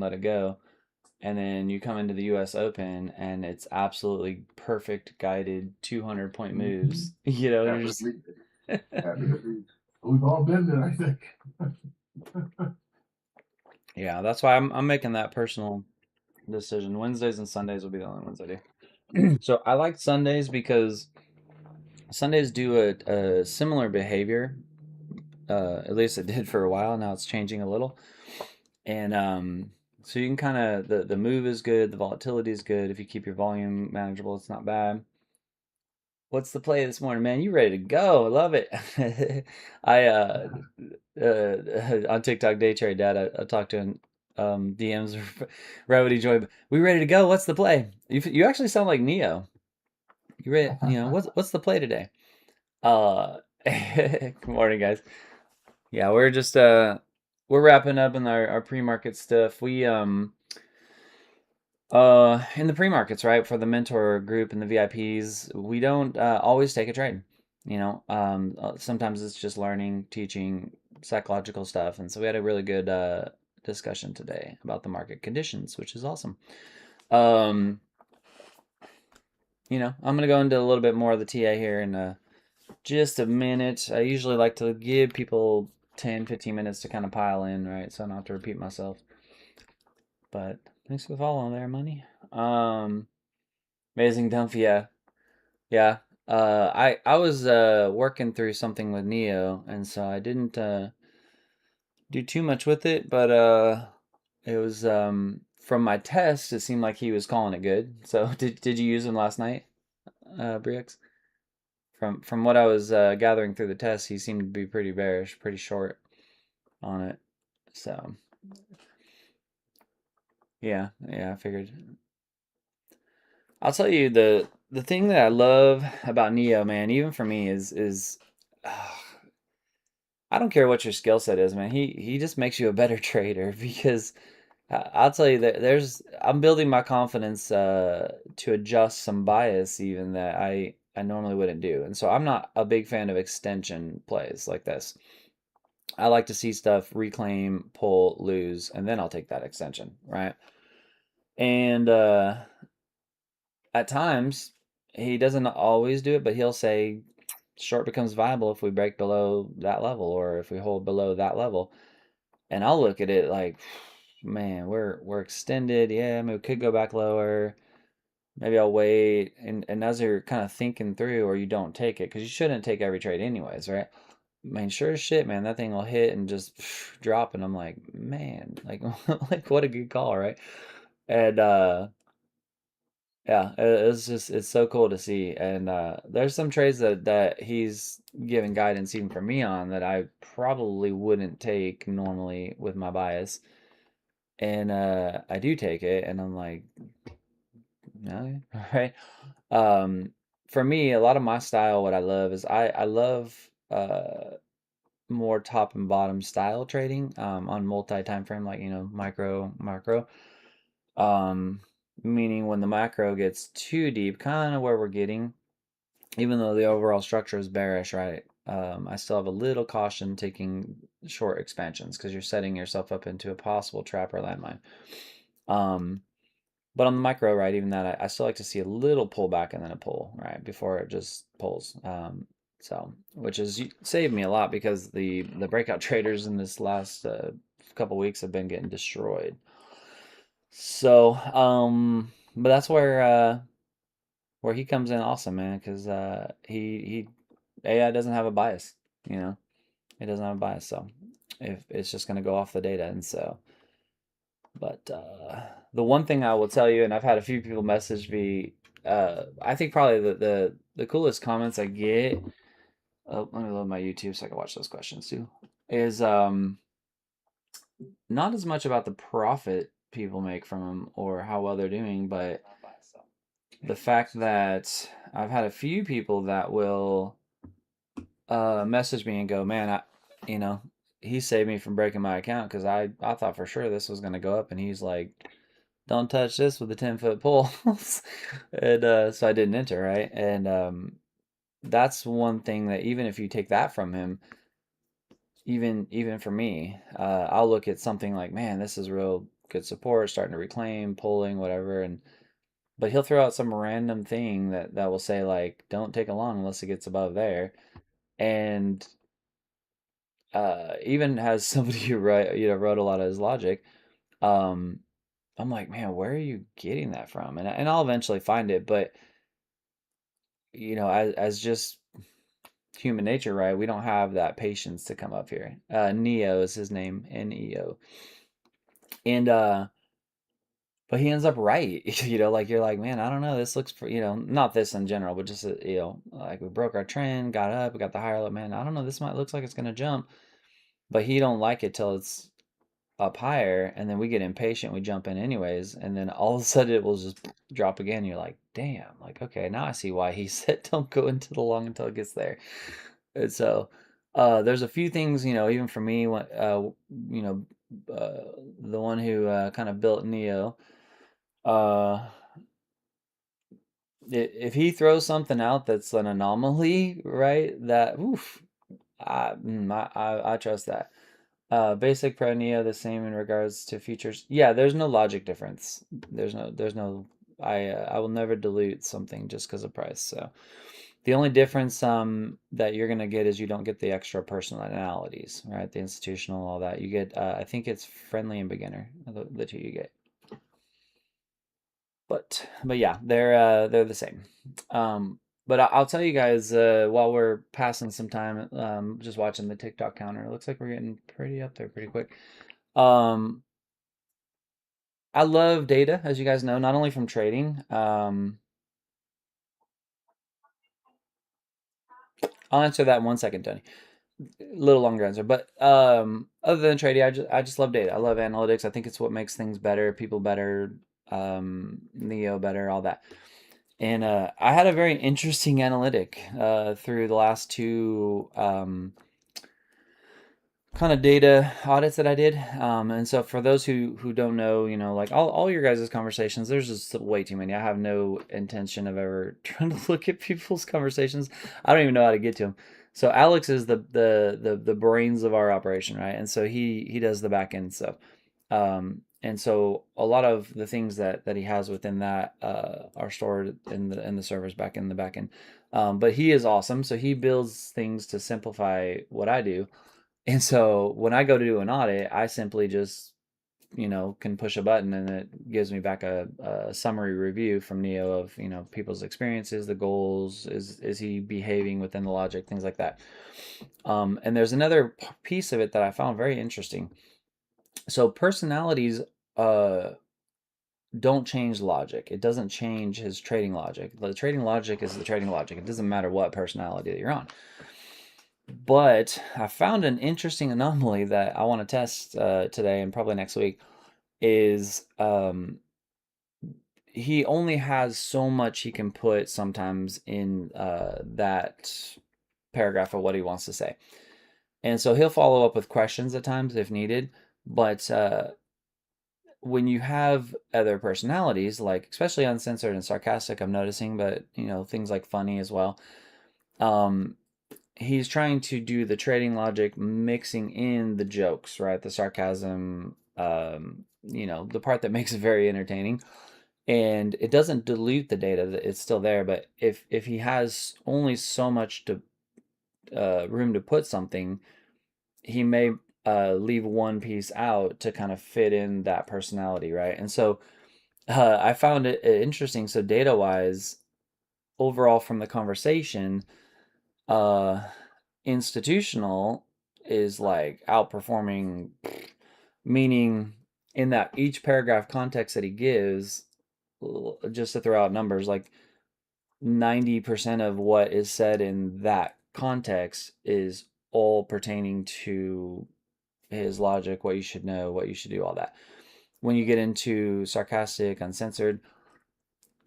let it go. And then you come into the US Open and it's absolutely perfect guided 200-point Mm-hmm. moves. You know, you're just Absolutely. Absolutely. We've all been there, I think. yeah, that's why I'm making that personal decision. Wednesdays and Sundays will be the only ones I do. So I like Sundays because Sundays do a similar behavior. At least it did for a while. Now it's changing a little. And so you can kind of the move is good, the volatility is good. If you keep your volume manageable, it's not bad. What's the play this morning, man? You ready to go? I love it. I on TikTok day trade dad. I talked to him DMs Revity Joy. We ready to go? What's the play? You actually sound like Neo. You ready? You know what's the play today? Good morning, guys. Yeah, we're just we're wrapping up in our pre-market stuff. We in the pre-markets, right, for the mentor group and the VIPs, we don't always take a trade. You know, sometimes it's just learning, teaching psychological stuff, and so we had a really good discussion today about the market conditions, which is awesome. Um, I'm gonna go into a little bit more of the TA here in just a minute. I usually like to give people 10, 15 minutes to kind of pile in, right, so I don't have to repeat myself. But thanks for the follow there, money. Amazing dump, yeah. Yeah. I was working through something with Neo, and so I didn't do too much with it, but it was from my test, it seemed like he was calling it good. So did you use him last night, Brix? From what I was gathering through the test, he seemed to be pretty bearish, pretty short on it. So yeah, I figured. I'll tell you the thing that I love about Neo, man, even for me is I don't care what your skill set is, man. He just makes you a better trader because I'll tell you that I'm building my confidence to adjust some bias even that I normally wouldn't do. And so I'm not a big fan of extension plays like this. I like to see stuff reclaim, pull, lose, and then I'll take that extension, right? And at times he doesn't always do it, but he'll say short becomes viable if we break below that level or if we hold below that level. And I'll look at it like, man, we're extended. Yeah, I mean, we could go back lower. Maybe I'll wait. And as you're kind of thinking through, or you don't take it, because you shouldn't take every trade anyways, right? I mean, sure as shit, man, that thing will hit and just drop, and I'm like, man, like, like what a good call, right? And yeah, it's so cool to see. And there's some trades that he's giving guidance even for me on that I probably wouldn't take normally with my bias. And I do take it, and I'm like, no, right? Um, for me, a lot of my style, what I love is I love more top and bottom style trading on multi time frame, like micro macro. Um, Meaning when the macro gets too deep, kind of where we're getting, even though the overall structure is bearish, right? I still have a little caution taking short expansions because you're setting yourself up into a possible trap or landmine. Um, But on the micro, right, even that, I still like to see a little pullback and then a pull, right, before it just pulls. So, which has saved me a lot because the breakout traders in this last couple weeks have been getting destroyed. So, but that's where he comes in awesome, man, because he AI doesn't have a bias, you know, it doesn't have a bias, so if it's just gonna go off the data, and so. But the one thing I will tell you, and I've had a few people message me, I think probably the coolest comments I get. Oh, let me load my YouTube so I can watch those questions too. Is not as much about the profit people make from them or how well they're doing, but the fact that I've had a few people that will message me and go, man, you know, he saved me from breaking my account because I thought for sure this was going to go up, and he's like, don't touch this with a 10-foot pole. And so I didn't enter, right? And that's one thing that even if you take that from him, even for me, I'll look at something like, man, this is real. good support, starting to reclaim, pulling, whatever, and but he'll throw out some random thing that will say like, don't take a long unless it gets above there, and even has somebody who wrote a lot of his logic. Um, I'm like, man, where are you getting that from? And I'll eventually find it, but as just human nature, right? We don't have that patience to come up here. Neo is his name, NEO, and but he ends up right. Like you're like, man, I don't know. This looks, not this in general, but just like we broke our trend, got up, we got the higher low. Man, I don't know. This might looks like it's gonna jump, but he don't like it till it's up higher, and then we get impatient, we jump in anyways, and then all of a sudden it will just drop again. You're like, damn, like okay, now I see why he said don't go into the long until it gets there. And so there's a few things, even for me, you know, the one who kind of built Neo, uh, if he throws something out that's an anomaly, right? That oof, I trust that. Basic Pro Neo the same in regards to features. Yeah, there's no logic difference. There's no. I will never dilute something just because of price. So the only difference that you're gonna get is you don't get the extra personalities, right? The institutional, all that. You get. I think it's friendly and beginner. The two you get. But yeah, they're the same. But I'll tell you guys while we're passing some time, just watching the TikTok counter. It looks like we're getting pretty up there pretty quick. Um, I love data, as you guys know, not only from trading. I'll answer that in 1 second, Tony. A little longer answer, but other than trading, I just love data. I love analytics. I think it's what makes things better, people better, Neo better, all that. And I had a very interesting analytic through the last two kind of data audits that I did. And so for those who don't know, like all your guys' conversations, there's just way too many. I have no intention of ever trying to look at people's conversations. I don't even know how to get to them. So Alex is the brains of our operation, right? And so he does the back end stuff. And so a lot of the things that he has within that are stored in the servers back in the back end. But he is awesome. So he builds things to simplify what I do. And so when I go to do an audit, I simply just, can push a button and it gives me back a summary review from Neo of, people's experiences, the goals, is he behaving within the logic, things like that. And there's another piece of it that I found very interesting. So personalities uh, don't change logic. It doesn't change his trading logic. The trading logic is the trading logic. It doesn't matter what personality that you're on. But I found an interesting anomaly that I want to test today and probably next week is he only has so much he can put sometimes in that paragraph of what he wants to say. And so he'll follow up with questions at times if needed. But when you have other personalities, like especially uncensored and sarcastic, I'm noticing, but things like funny as well. Um, he's trying to do the trading logic, mixing in the jokes, right? The sarcasm, the part that makes it very entertaining. And it doesn't dilute the data; it's still there. But if he has only so much to room to put something, he may leave one piece out to kind of fit in that personality, right? And so I found it interesting. So data wise, overall from the conversation, uh, institutional is like outperforming, meaning in that each paragraph context that he gives, just to throw out numbers, like 90% of what is said in that context is all pertaining to his logic, what you should know, what you should do, all that. When you get into sarcastic, uncensored,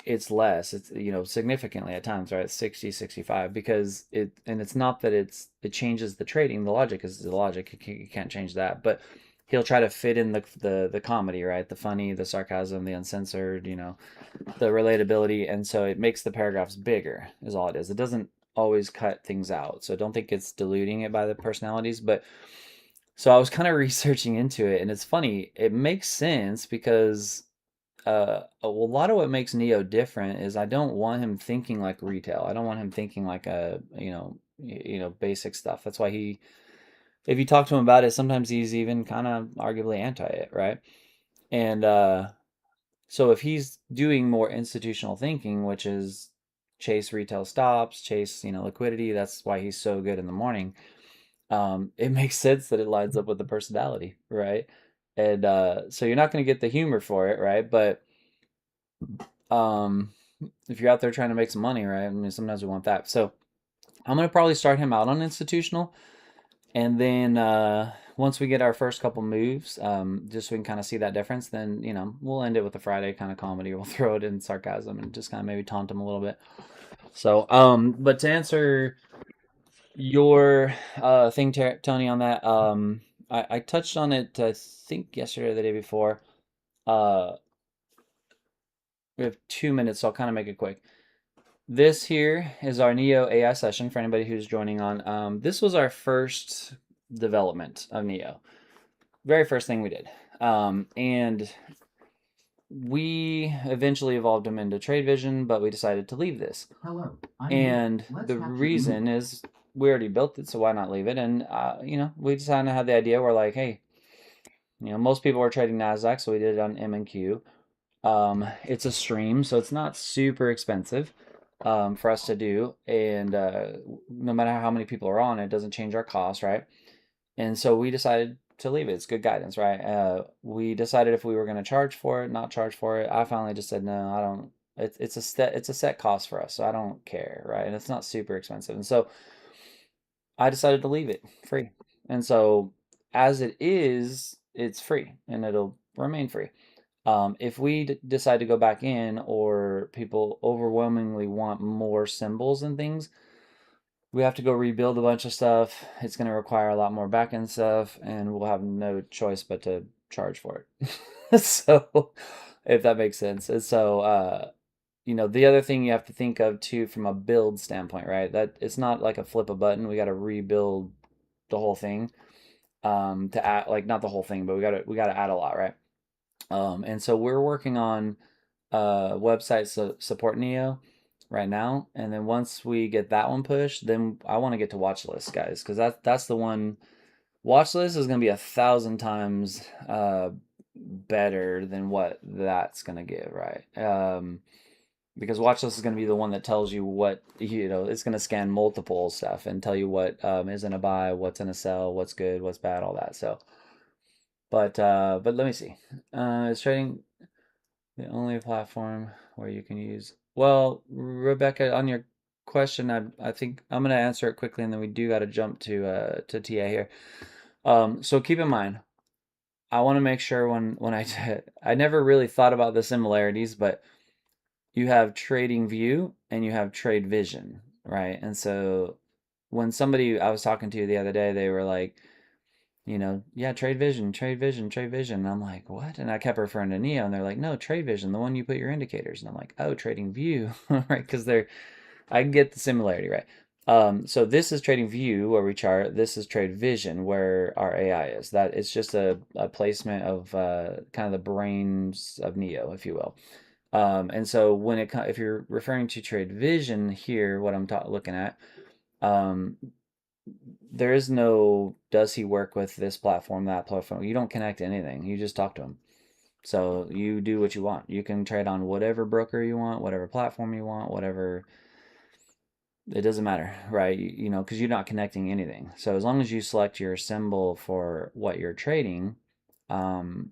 it's less. It's significantly at times, right? 60, 65, because it's not that it changes the trading. The logic is the logic. You can't change that. But he'll try to fit in the comedy, right? The funny, the sarcasm, the uncensored, the relatability, and so it makes the paragraphs bigger is all it is. It doesn't always cut things out. So don't think it's diluting it by the personalities, but So I was kind of researching into it, and it's funny. It makes sense because a lot of what makes Neo different is I don't want him thinking like retail. I don't want him thinking like a basic stuff. That's why if you talk to him about it, sometimes he's even kind of arguably anti it, right? And so if he's doing more institutional thinking, which is chase retail stops, chase liquidity, that's why he's so good in the morning. It makes sense that it lines up with the personality, right? And so you're not going to get the humor for it, right? But um, if you're out there trying to make some money, right? I mean, sometimes we want that. So I'm going to probably start him out on institutional, and then once we get our first couple moves, just so we can kind of see that difference, then we'll end it with a Friday kind of comedy. We'll throw it in sarcasm and just kind of maybe taunt him a little bit. So, but to answer your thing, Tony, on that, I touched on it. I think yesterday or the day before. Uh, we have 2 minutes, so I'll kind of make it quick. This here is our Neo AI session for anybody who's joining on. This was our first development of Neo, very first thing we did, and we eventually evolved them into TradeVision, but we decided to leave this. Hello, and the reason is we already built it, so why not leave it? And we decided to have the idea. We're like, hey, most people are trading Nasdaq, so we did it on M&Q. It's a stream, so it's not super expensive for us to do, and no matter how many people are on, it doesn't change our cost, right? And so we decided to leave it. It's good guidance, right? We decided if we were going to charge for it, not charge for it. I finally just said no. I don't. It's a set cost for us, so I don't care, right? And it's not super expensive, and so I decided to leave it free. And so as it is, it's free, and it'll remain free. If we decide to go back in, or people overwhelmingly want more symbols and things, we have to go rebuild a bunch of stuff. It's going to require a lot more backend stuff, and we'll have no choice but to charge for it. So, if that makes sense. And so, the other thing you have to think of too from a build standpoint, right? That it's not like a flip a button. We got to rebuild the whole thing. To add, like, not the whole thing, but we got to add a lot, right? And so we're working on website support Neo right now, and then once we get that one pushed, then I want to get to watch list, guys, because that's the one. Watch list is going to be 1,000 times better than what that's going to give, right? Because watch list is going to be the one that tells you what it's going to scan multiple stuff and tell you what is in a buy, what's in a sell, what's good, what's bad, all that. So, but let me see. Is trading the only platform where you can use? Well, Rebecca, on your question, I think I'm gonna answer it quickly, and then we do got to jump to TA here. So keep in mind, I want to make sure when I never really thought about the similarities, but you have Trading View and you have Trade Vision, right? And so when somebody I was talking to the other day, they were like, yeah, Trade Vision, Trade Vision, Trade Vision. And I'm like, what? And I kept referring to Neo, and they're like, no, Trade Vision, the one you put your indicators. And I'm like, oh, Trading View, right? Because I get the similarity, right? So this is Trading View where we chart. This is Trade Vision where our AI is. That it's just a placement of kind of the brains of Neo, if you will. And so if you're referring to Trade Vision here, what I'm looking at, um, there is no does he work with this platform, that platform. You don't connect to anything. You just talk to him. So you do what you want. You can trade on whatever broker you want, whatever platform you want, whatever. It doesn't matter, right? Because you're not connecting anything. So as long as you select your symbol for what you're trading, um,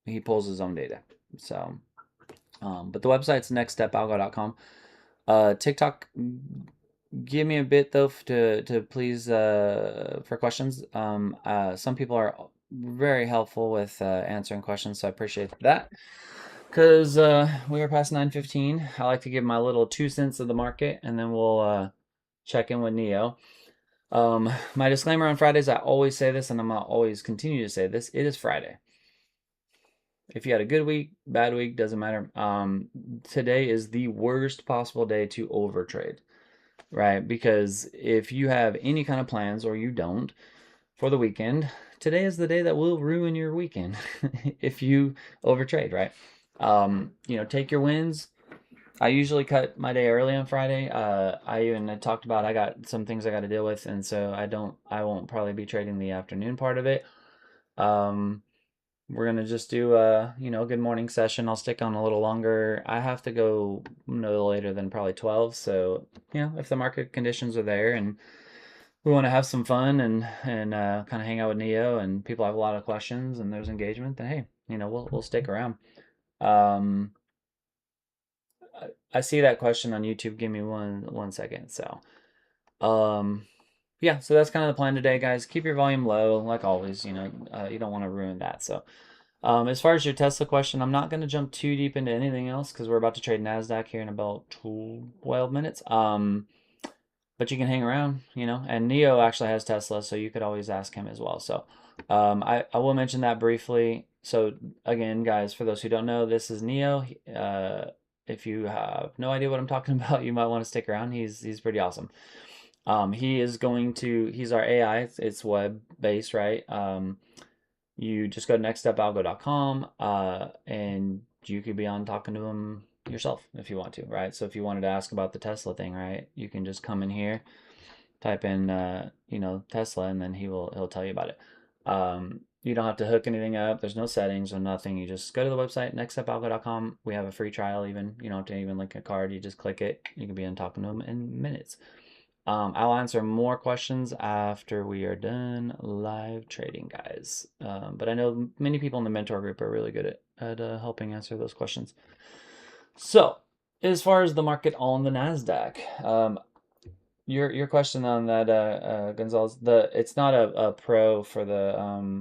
he pulls his own data. So, but the website's nextstepalgo.com. TikTok, give me a bit though to please for questions. Some people are very helpful with answering questions, so I appreciate that. Because we are past 9:15, I like to give my little 2 cents of the market, and then we'll check in with Neo. My disclaimer on Fridays, I always say this, and I'm gonna always continue to say this. It is Friday. If you had a good week, bad week, doesn't matter. Today is the worst possible day to overtrade, right? Because if you have any kind of plans or you don't, for the weekend. Today is the day that will ruin your weekend if you overtrade, right? Take your wins. I usually cut my day early on Friday. I even talked about I got some things I got to deal with, and so I won't probably be trading the afternoon part of it. Um, we're gonna just do a good morning session. I'll stick on a little longer. I have to go no later than probably 12. So if the market conditions are there and we want to have some fun and kind of hang out with Neo and people have a lot of questions and there's engagement, then hey, we'll stick around. Um, I see that question on YouTube. Give me one second. So, um, yeah, so that's kind of the plan today, guys. Keep your volume low, like always. You don't want to ruin that. So, as far as your Tesla question, I'm not going to jump too deep into anything else because we're about to trade Nasdaq here in about 12 minutes. But you can hang around, and Neo actually has Tesla, so you could always ask him as well. So, I will mention that briefly. So again, guys, for those who don't know, this is Neo. If you have no idea what I'm talking about, you might want to stick around. He's pretty awesome. He's our AI. It's web based, right? You just go to nextstepalgo.com, and you could be on talking to him yourself if you want to, right? So if you wanted to ask about the Tesla thing, right, you can just come in here, type in Tesla, and then he'll tell you about it. You don't have to hook anything up. There's no settings or nothing. You just go to the website nextstepalgo.com. We have a free trial. Even you don't have to even link a card. You just click it. You can be on talking to him in minutes. I'll answer more questions after we are done live trading, guys. But I know many people in the mentor group are really good at helping answer those questions. So, as far as the market on the Nasdaq, your question on that, Gonzalez, it's not a pro for the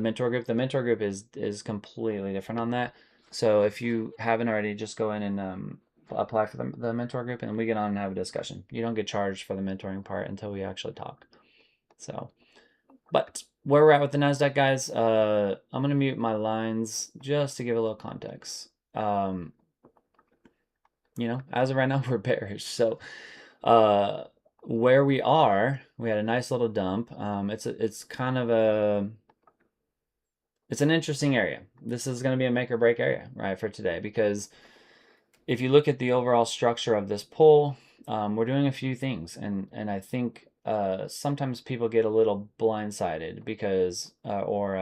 mentor group. The mentor group is completely different on that. So if you haven't already, just go in and apply for the mentor group, and we get on and have a discussion. You don't get charged for the mentoring part until we actually talk. So, but where we're at with the Nasdaq, guys, I'm gonna mute my lines just to give a little context. As of right now, we're bearish. So, uh, where we had a nice little dump. It's kind of it's an interesting area. This is going to be a make or break area, right, for today, because if you look at the overall structure of this pull, we're doing a few things, and I think sometimes people get a little blindsided because or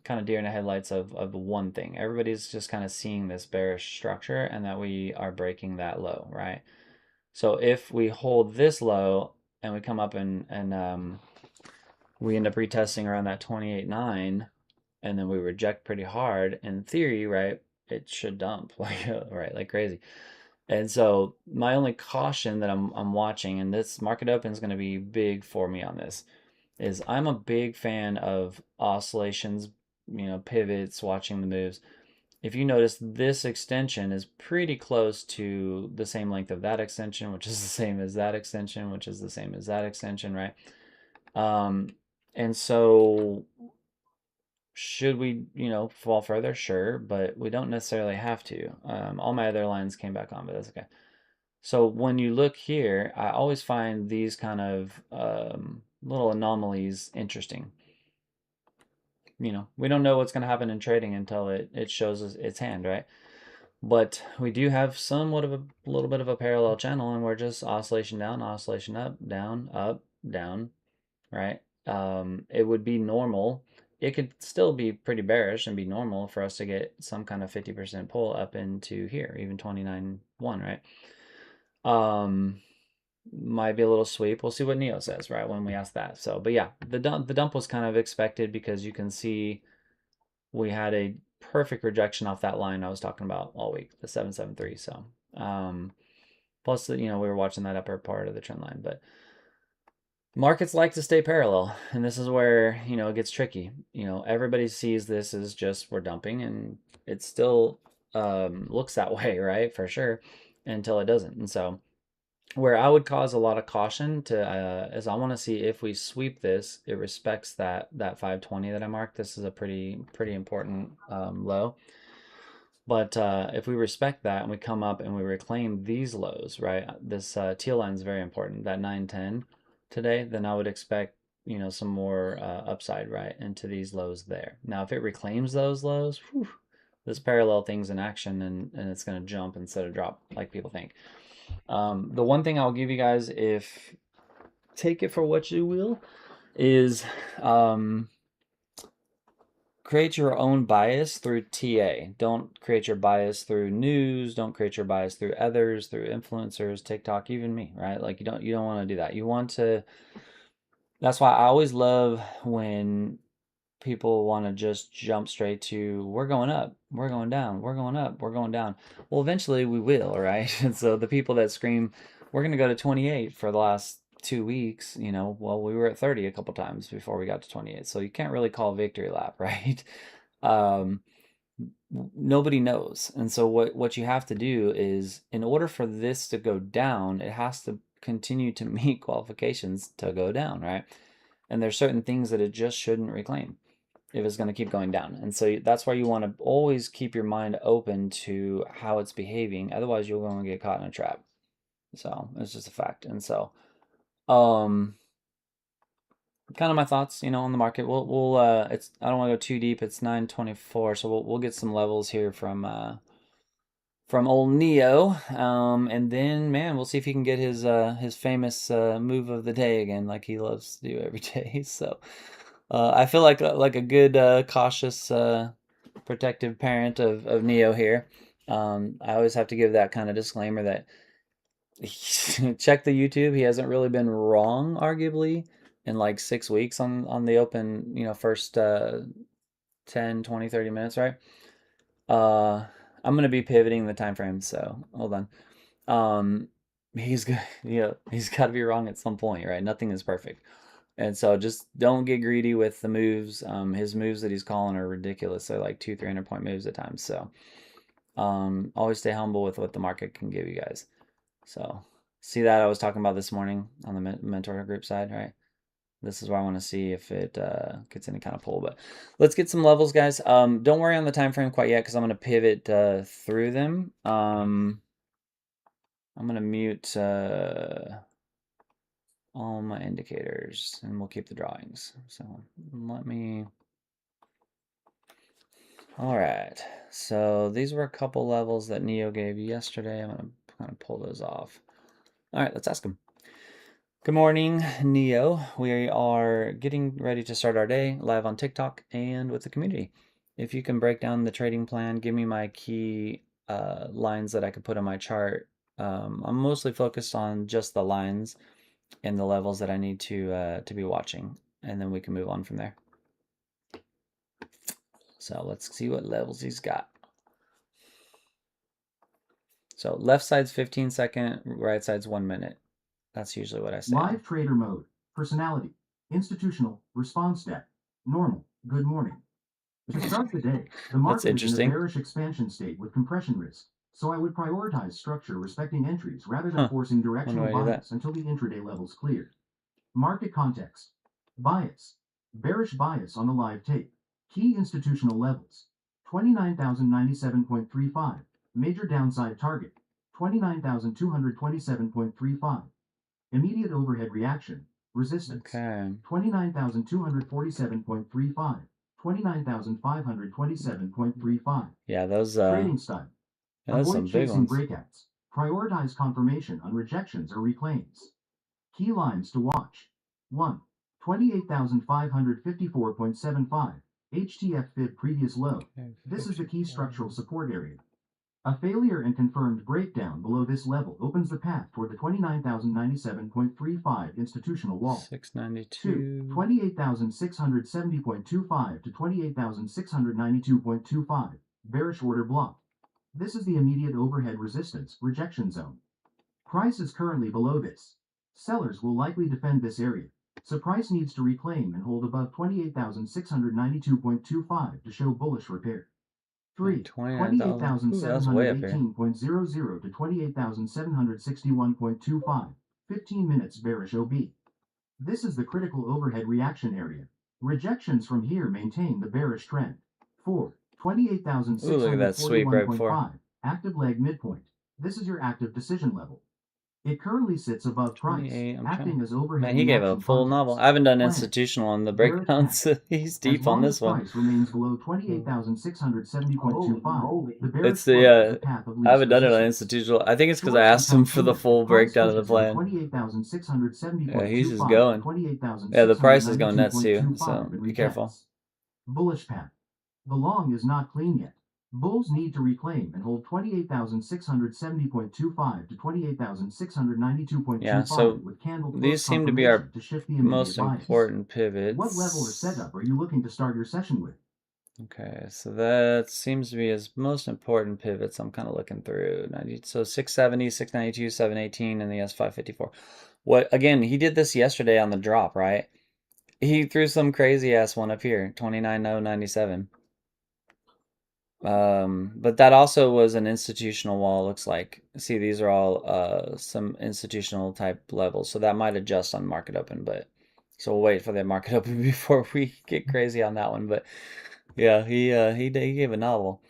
kind of deer in the headlights of one thing. Everybody's just kind of seeing this bearish structure and that we are breaking that low, right? So if we hold this low and we come up and we end up retesting around that 28.9 and then we reject pretty hard, in theory, right, it should dump like crazy. And so my only caution that I'm watching, and this market open is going to be big for me on this, is I'm a big fan of oscillations, pivots, watching the moves. If you notice, this extension is pretty close to the same length of that extension, which is the same as that extension, which is the same as that extension, right? Um, and so should we, fall further? Sure, but we don't necessarily have to. All my other lines came back on, but that's okay. So when you look here, I always find these kind of little anomalies interesting. We don't know what's going to happen in trading until it shows us its hand, right? But we do have somewhat of a little bit of a parallel channel, and we're just oscillation down, oscillation up, down, right? It would be normal. It could still be pretty bearish and be normal for us to get some kind of 50% pull up into here, even 29.1, right? Might be a little sweep. We'll see what Neo says, right, when we ask that. So, but yeah, the dump was kind of expected because you can see we had a perfect rejection off that line I was talking about all week, the 773. So, plus we were watching that upper part of the trend line, but markets like to stay parallel, and this is where it gets tricky. Everybody sees this as just we're dumping, and it still looks that way, right, for sure, until it doesn't. And so where I would cause a lot of caution to is I want to see if we sweep this, it respects that 520 that I marked. This is a pretty important low. But if we respect that and we come up and we reclaim these lows, right? This teal line is very important. That 910 today, then I would expect some more upside right into these lows there. Now, if it reclaims those lows, whew, this parallel thing's in action and it's going to jump instead of drop like people think. The one thing I'll give you guys, if take it for what you will, is create your own bias through TA. Don't create your bias through news. Don't create your bias through others, through influencers, TikTok, even me, right? Like you don't want to do that. You want to. That's why I always love when people want to just jump straight to we're going up, we're going down, we're going up, we're going down. Well, eventually we will, right? And so the people that scream we're going to go to 28 for the last 2 weeks, well, we were at 30 a couple times before we got to 28. So you can't really call victory lap, right? Um, Nobody knows. And so what you have to do is in order for this to go down, it has to continue to meet qualifications to go down, right? And there's certain things that it just shouldn't reclaim if it's going to keep going down. And so that's why you want to always keep your mind open to how it's behaving. Otherwise, you're going to get caught in a trap. So it's just a fact. And so, um, kind of my thoughts, on the market. We'll it's I don't want to go too deep. It's 9:24, so we'll get some levels here from old Neo, and then man, we'll see if he can get his famous move of the day again, like he loves to do every day. So, I feel like a good cautious protective parent of Neo here. I always have to give that kind of disclaimer that check the YouTube. He hasn't really been wrong, arguably, in like 6 weeks on the open, first 10, 20, 30 minutes, right? Uh, I'm gonna be pivoting the time frame, so hold on. Um, he's good, he's got to be wrong at some point, right? Nothing is perfect. And so just don't get greedy with the moves. His moves that he's calling are ridiculous. They're like 200-300 point moves at times. So always stay humble with what the market can give you guys. So see that I was talking about this morning on the mentor group side, right? This is where I want to see if it gets any kind of pull. But let's get some levels, guys. Don't worry on the time frame quite yet because I'm going to pivot through them. I'm going to mute all my indicators and we'll keep the drawings. So let me. All right. So these were a couple levels that Neo gave yesterday. I'm going to kind of pull those off. All right, let's ask him. Good morning, Neo. We are getting ready to start our day live on TikTok and with the community. If you can break down the trading plan, give me my key lines that I could put on my chart. I'm mostly focused on just the lines and the levels that I need to be watching, and then we can move on from there. So let's see what levels he's got. So left side's 15 second, right side's 1 minute. That's usually what I say. Live trader mode, personality, institutional, response deck, normal, good morning. To start the day, the market is in a bearish expansion state with compression risk, so I would prioritize structure respecting entries rather than forcing directional bias until the intraday levels clear. Market context, bias, bearish bias on the live tape, key institutional levels, 29,097.35, major downside target, 29,227.35. Immediate overhead reaction, resistance, Okay. 29,247.35, 29,527.35. Yeah, those Trading style. those some Avoid big chasing ones. breakouts. Prioritize confirmation on rejections or reclaims. Key lines to watch. 1. 28,554.75. HTF fib previous low. This is the key structural support area. A failure and confirmed breakdown below this level opens the path toward the 29,097.35 institutional wall. 692. 2. 28,670.25 to 28,692.25 bearish order block. This is the immediate overhead resistance rejection zone. Price is currently below this. Sellers will likely defend this area, so price needs to reclaim and hold above 28,692.25 to show bullish repair. 3. 28,718.00 to 28,761.25, 15 minutes bearish OB. This is the critical overhead reaction area. Rejections from here maintain the bearish trend. 4. 28,641.5, active leg midpoint. This is your active decision level. It currently sits above price, 28. acting as overhead Man, he gave a reaction full functions. novel. I haven't done Plan. institutional on the Bearish breakdowns. path. He's As deep on long as this one. price remains below 28,670.25, the bearish It's slope of the the path of I least haven't done it on resistance. institutional. I think it's because I Shorts asked him become for the shorter full if price breakdown of the pushes from plan. 28,670.25 Yeah, he's just to going. Yeah, the price is going nuts too, 28,692.25 so and be careful. retests. Bullish path. The long is not clean yet. Bulls need to reclaim and hold 28,670.25 to 28,692.25 Yeah, so with candle close these seem to be our confirmation to shift the most immediate bias. important What level or pivots. setup are you looking to start your session with? Okay, so that seems to be his most important pivots. I'm kind of looking through 90, so 670, 692, 718, and the S554. What again? He did this yesterday on the drop, right? He threw some crazy ass one up here, 29.097. But that also was an institutional wall, looks like. See, these are all some institutional type levels, so that might adjust on market open, but so we'll wait for the market open before we get crazy on that one. But yeah, he gave a novel.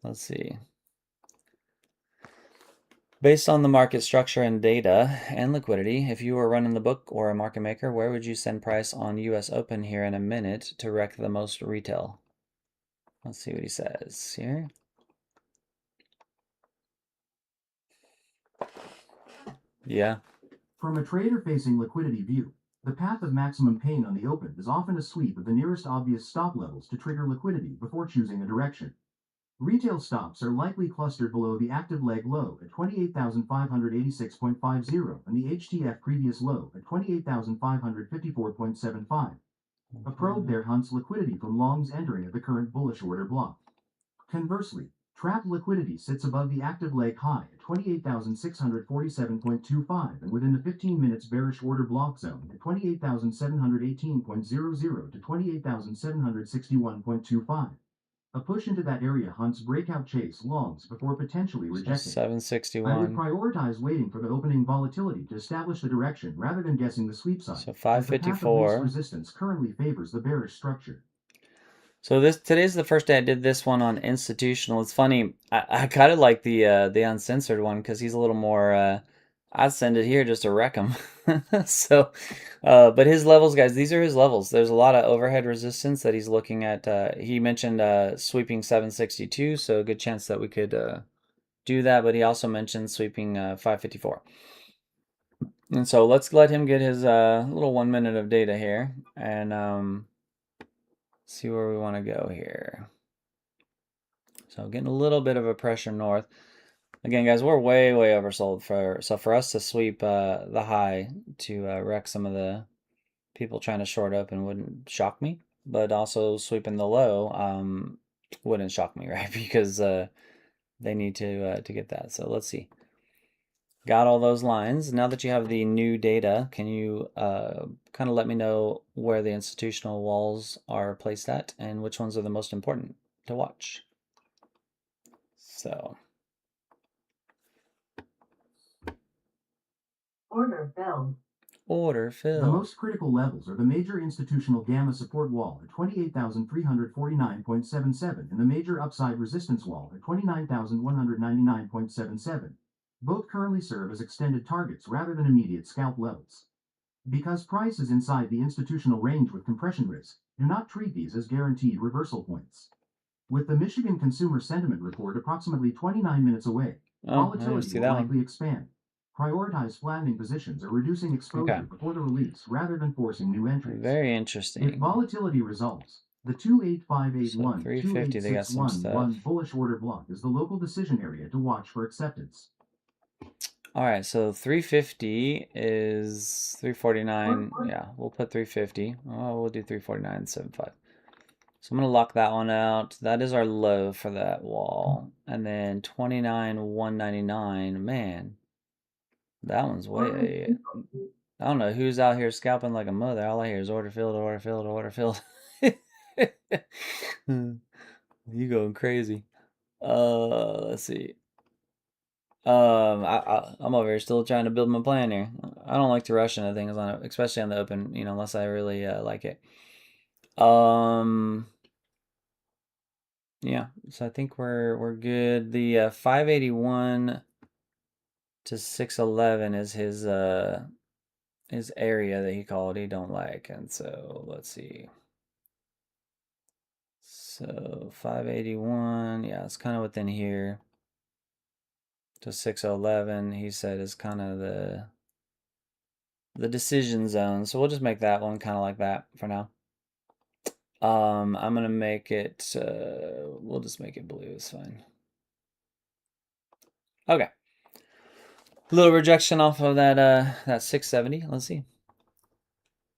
Let's see. Based on the market structure and data and liquidity, if you were running the book or a market maker, where would you send price on US Open here in a minute to wreck the most retail? Let's see what he says here. Yeah. From a trader-facing liquidity view, the path of maximum pain on the open is often a sweep of the nearest obvious stop levels to trigger liquidity before choosing a direction. Retail stops are likely clustered below the active leg low at 28,586.50 and the HTF previous low at 28,554.75. A probe there hunts liquidity from longs entering at the current bullish order block. Conversely, trapped liquidity sits above the active leg high at 28,647.25 and within the 15 minutes bearish order block zone at 28,718.00 to 28,761.25. A push into that area hunts breakout chase longs before potentially So rejecting. 761. I would prioritize waiting for the opening volatility to establish the direction rather than guessing the sweep side, So as the path of 554. least resistance currently favors the bearish structure. So today's the first day I did this one on institutional. It's funny. I kind of like the uncensored one because he's a little more. I'd send it here just to wreck him. So, but his levels, guys, these are his levels. There's a lot of overhead resistance that he's looking at. He mentioned sweeping 762, so a good chance that we could do that. But he also mentioned sweeping 554. And so let's let him get his little 1 minute of data here and see where we want to go here. So getting a little bit of a pressure north. Again, guys, we're way oversold for us to sweep the high to wreck some of the people trying to short open wouldn't shock me, but also sweeping the low wouldn't shock me, right? Because they need to get that. So let's see. Got all those lines. Now that you have the new data, can you kind of let me know where the institutional walls are placed at and which ones are the most important to watch? So. Order filled. Order filled. The most critical levels are the major institutional gamma support wall at 28,349.77 and the major upside resistance wall at 29,199.77. Both currently serve as extended targets rather than immediate scalp levels. Because price is inside the institutional range with compression risk, do not treat these as guaranteed reversal points. With the Michigan Consumer Sentiment Report approximately 29 minutes away, volatility will likely expand. Prioritize flattening positions or reducing exposure before the release rather than forcing new entries. Very interesting. If volatility resolves, the 28581 so 350, they got some stuff. bullish order block is the local decision area to watch for acceptance. All right, so 350 is 349. Yeah, we'll put 350. Oh, we'll do 349.75. So I'm going to lock that one out. That is our low for that wall. And then 29,199. Man, that one's way. I don't know who's out here scalping like a mother. All I hear is order filled, order filled, order filled. You going crazy. Let's see. I'm over here still trying to build my plan here. I don't like to rush into things especially on the open, unless I really like it. Yeah. So I think we're good. The 581 to 611 is his area that he called he don't like. And so let's see. So 581, yeah, it's kind of within here. To 611, he said is kind of the decision zone. So we'll just make that one kind of like that for now. I'm gonna make it. We'll just make it blue. It's fine. Okay. A little rejection off of that 670. Let's see.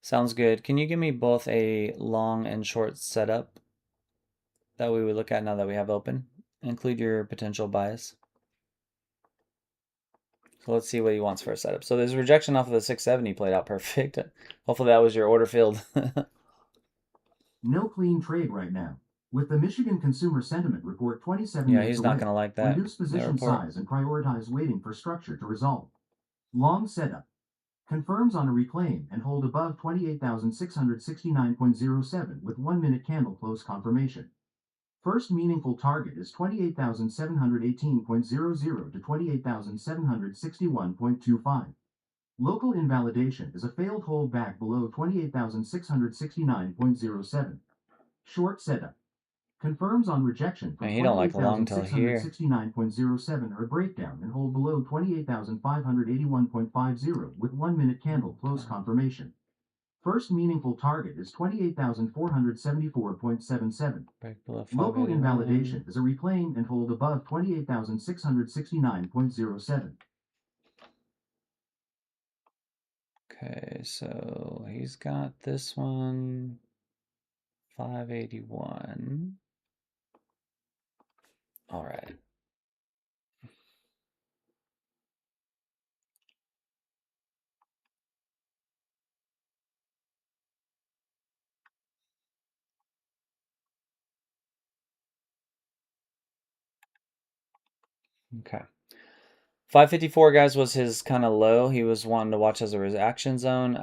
Sounds good. Can you give me both a long and short setup that we would look at now that we have open? Include your potential bias. So let's see what he wants for a setup. So there's rejection off of the 670 played out perfect. Hopefully that was your order filled. No clean trade right now. With the Michigan Consumer Sentiment Report 27 yeah, minutes he's away, not going to like that. reduce position size and prioritize waiting for structure to resolve. Long setup. Confirms on a reclaim and hold above 28,669.07 with 1-minute candle close confirmation. First meaningful target is 28,718.00 to 28,761.25. Local invalidation is a failed holdback below 28,669.07. Short setup. Confirms on rejection from 28,669.07 or breakdown and hold below 28,581.50 with 1-minute candle close confirmation. First meaningful target is 28,474.77. Local invalidation is a reclaim and hold above 28,669.07. Okay, so he's got this one, 581. All right. Okay. 554, guys, was his kind of low. He was wanting to watch as a reaction zone.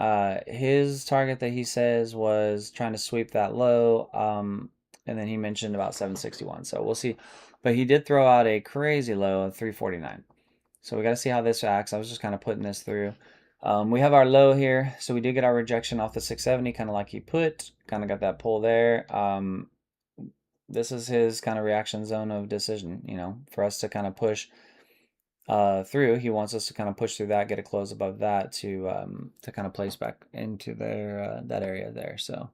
His target that he says was trying to sweep that low. And then he mentioned about 761. So we'll see. But he did throw out a crazy low of 349. So we got to see how this acts. I was just kind of putting this through. We have our low here. So we did get our rejection off the 670, kind of like he put. Kind of got that pull there. This is his kind of reaction zone of decision, you know, for us to kind of push through. He wants us to kind of push through that, get a close above that to kind of place back into their that area there. So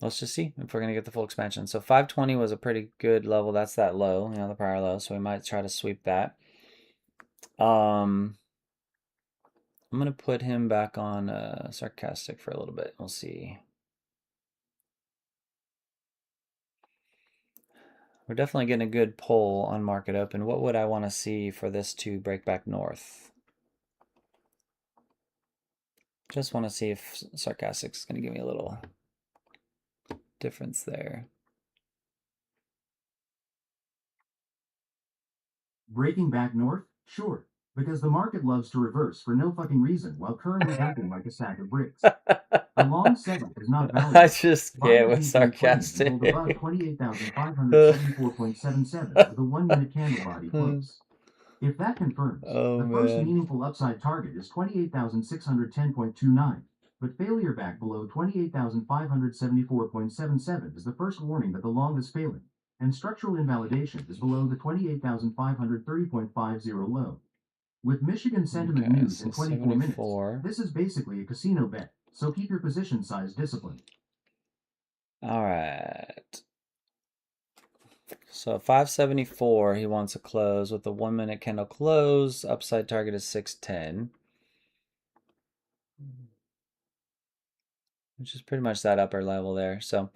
let's just see if we're gonna get the full expansion. So 520 was a pretty good level. That's that low, you know, the prior low. So we might try to sweep that. I'm gonna put him back on sarcastic for a little bit. We'll see. We're definitely getting a good pull on market open. What would I want to see for this to break back north? Just want to see if sarcastic is going to give me a little difference there. Breaking back north? Sure. Because the market loves to reverse for no fucking reason while currently dumping like a sack of bricks. A long setup is not valid. I just can't with sarcastic. Hold above 28,574.77 with a 1-minute candle body close. If that confirms, the first meaningful upside target is 28,610.29, but failure back below 28,574.77 is the first warning that the long is failing, and structural invalidation is below the 28,530.50 low. With Michigan sentiment news in 24 minutes, this is basically a casino bet, so keep your position size disciplined. All right. So 574, he wants a close with the 1-minute candle close. Upside target is 610. Which is pretty much that upper level there. So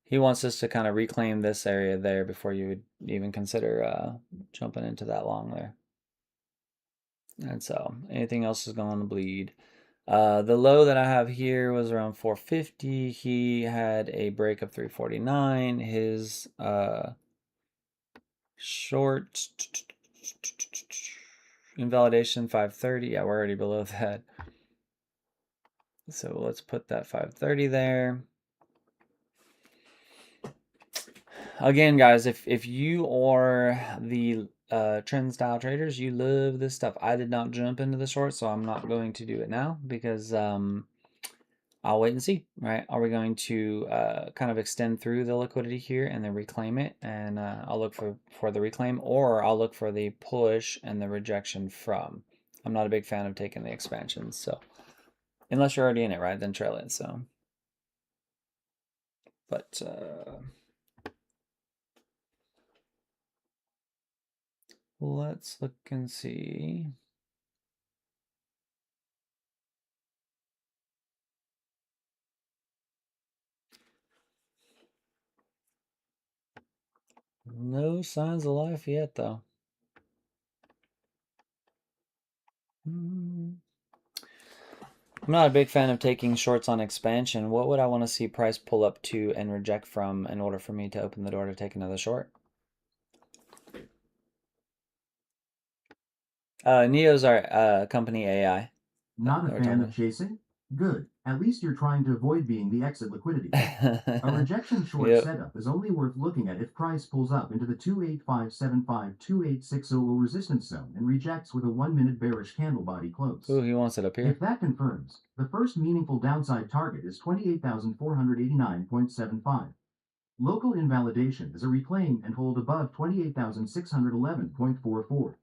he wants us to kind of reclaim this area there before you would even consider jumping into that long there. And so anything else is going to bleed. The low that I have here was around 450. He had a break of 349. His short invalidation 530. Yeah, we're already below that. So let's put that 530 there. again, guys, if you are the trend style traders, you love this stuff. I did not jump into the short, so I'm not going to do it now because I'll wait and see, right? Are we going to kind of extend through the liquidity here and then reclaim it? And I'll look for the reclaim, or I'll look for the push and the rejection from. I'm not a big fan of taking the expansions, so unless you're already in it, right? Then trail it. So, but let's look and see. No signs of life yet, though. I'm not a big fan of taking shorts on expansion. What would I want to see price pull up to and reject from in order for me to open the door to take another short? NEO's our company AI. Not a fan of chasing? Good. At least you're trying to avoid being the exit liquidity. A rejection short Yep. setup is only worth looking at if price pulls up into the 28575-28600 resistance zone and rejects with a 1-minute bearish candle body close. Ooh, he wants it up here. If that confirms, the first meaningful downside target is 28,489.75. Local invalidation is a reclaim and hold above 28,611.44.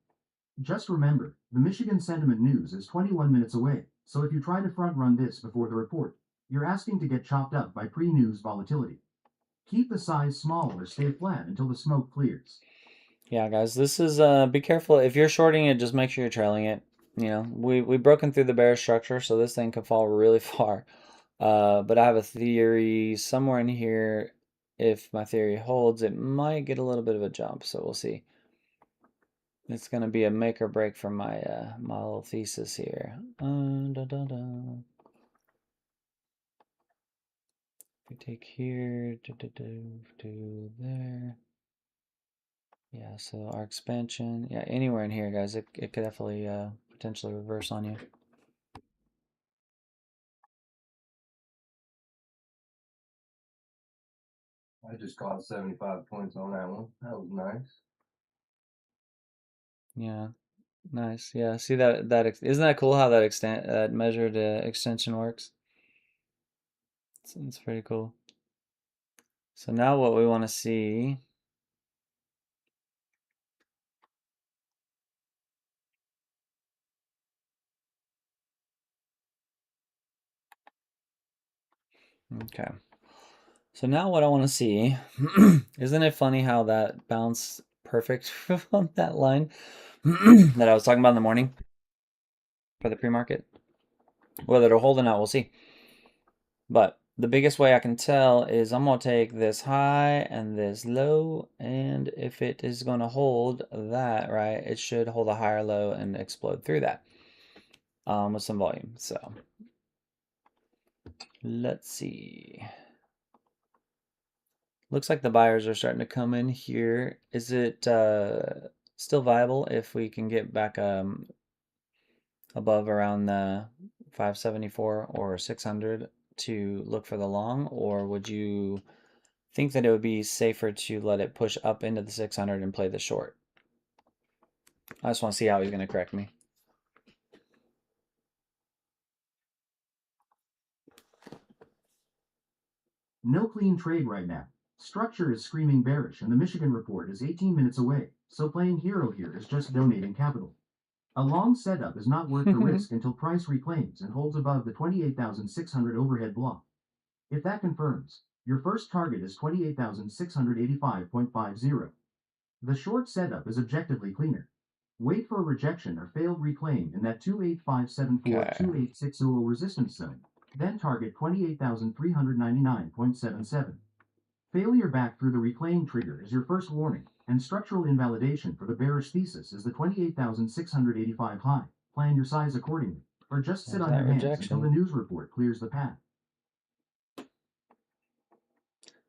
Just remember, the Michigan Sentiment News is 21 minutes away, so if you try to front run this before the report, you're asking to get chopped up by pre-news volatility. Keep the size small or stay flat until the smoke clears. Yeah, guys, this is be careful. If you're shorting it, just make sure you're trailing it. You know, we've broken through the bearish structure, so this thing could fall really far. But I have a theory somewhere in here. If my theory holds, it might get a little bit of a jump, so we'll see. It's gonna be a make or break for my my little thesis here. Dun, dun, dun. If we take here to there. Yeah, so our expansion, yeah, anywhere in here, guys, it could definitely potentially reverse on you. I just caught 75 points on that one. That was nice. Yeah, nice. Yeah, see that isn't that cool how that measured extension works? It's pretty cool. So now what we want to see. Okay. So now what I want to see, isn't it funny how that bounced perfect on that line that I was talking about in the morning for the pre-market? Whether it'll hold or not, we'll see. But the biggest way I can tell is I'm going to take this high and this low, and if it is going to hold that, right, it should hold a higher low and explode through that with some volume. So let's see. Looks like the buyers are starting to come in here. Is it still viable if we can get back above around the 574 or 600 to look for the long, or would you think that it would be safer to let it push up into the 600 and play the short? I just want to see how he's going to correct me. No clean trade right now. Structure is screaming bearish and the Michigan report is 18 minutes away, so playing hero here is just donating capital. A long setup is not worth the risk until price reclaims and holds above the 28,600 overhead block. If that confirms, your first target is 28,685.50. The short setup is objectively cleaner. Wait for a rejection or failed reclaim in that 28574-28600 resistance zone, then target 28,399.77. Failure back through the reclaim trigger is your first warning, and structural invalidation for the bearish thesis is the 28,685 high. Plan your size accordingly, or just sit on your hands until the news report clears the path.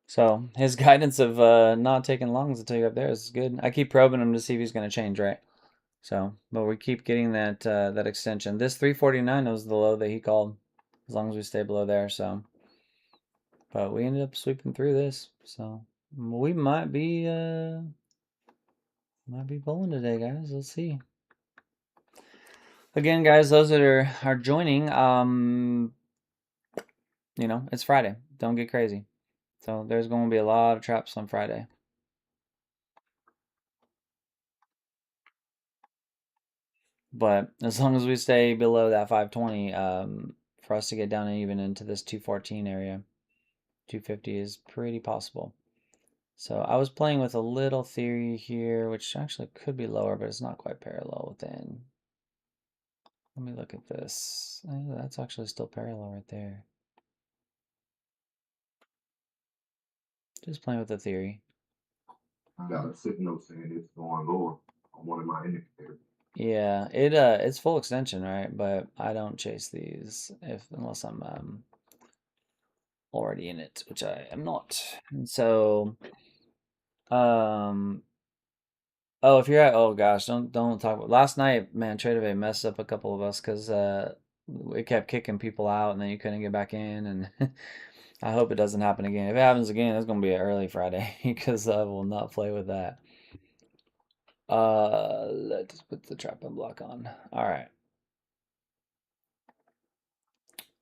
So his guidance of not taking longs until you're up there is good. I keep probing him to see if he's going to change, right? So, but we keep getting that that extension. This 349 was the low that he called, as long as we stay below there. So, but we ended up sweeping through this. So We might be pulling today, guys. Let's see. Again, guys, those that are joining, you know, it's Friday. Don't get crazy. So there's going to be a lot of traps on Friday. But as long as we stay below that 520, for us to get down and even into this 214 area, 250 is pretty possible. So I was playing with a little theory here, which actually could be lower, but it's not quite parallel within. Let me look at this. That's actually still parallel right there. Just playing with the theory. Got a signal saying it's going lower on one of my indicators. Yeah, it's full extension, right? But I don't chase these unless I'm already in it, which I am not. And so um oh, if you're at, oh gosh, don't talk about last night, man. TradeVision messed up a couple of us because it kept kicking people out and then you couldn't get back in, and I hope it doesn't happen again. If it happens again, it's gonna be an early Friday because I will not play with that. Let's put the trap and block on. All right.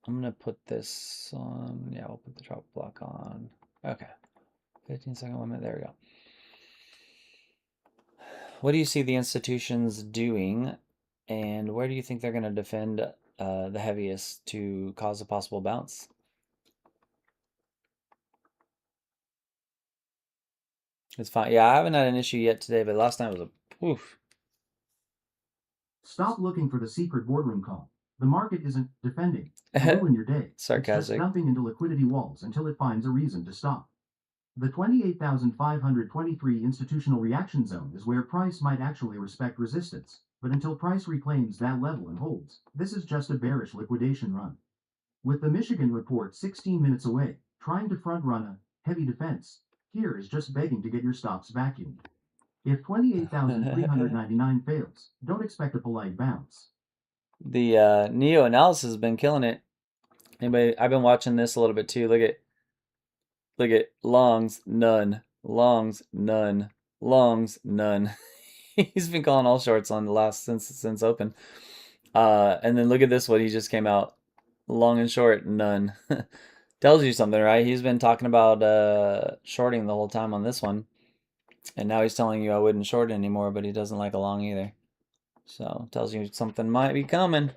I'm gonna put this on. Yeah, we'll put the drop block on. Okay. 15-second limit. There we go. What do you see the institutions doing, and where do you think they're going to defend the heaviest to cause a possible bounce? It's fine. Yeah, I haven't had an issue yet today, but last night was a oof. Stop looking for the secret boardroom call. The market isn't defending to ruin your day. It's just Sarcastic. dumping into liquidity walls until it finds a reason to stop. The 28,523 institutional reaction zone is where price might actually respect resistance, but until price reclaims that level and holds, this is just a bearish liquidation run. With the Michigan report 16 minutes away, trying to front run a heavy defense, here is just begging to get your stops vacuumed. If 28,399 fails, don't expect a polite bounce. The NEO analysis has been killing it. Anybody? I've been watching this a little bit too. Look at longs, none, longs, none, longs, none. He's been calling all shorts on the last since open. And then look at this one. He just came out long and short, none. Tells you something, right? He's been talking about shorting the whole time on this one, and now he's telling you I wouldn't short anymore, but he doesn't like a long either. So tells you something might be coming.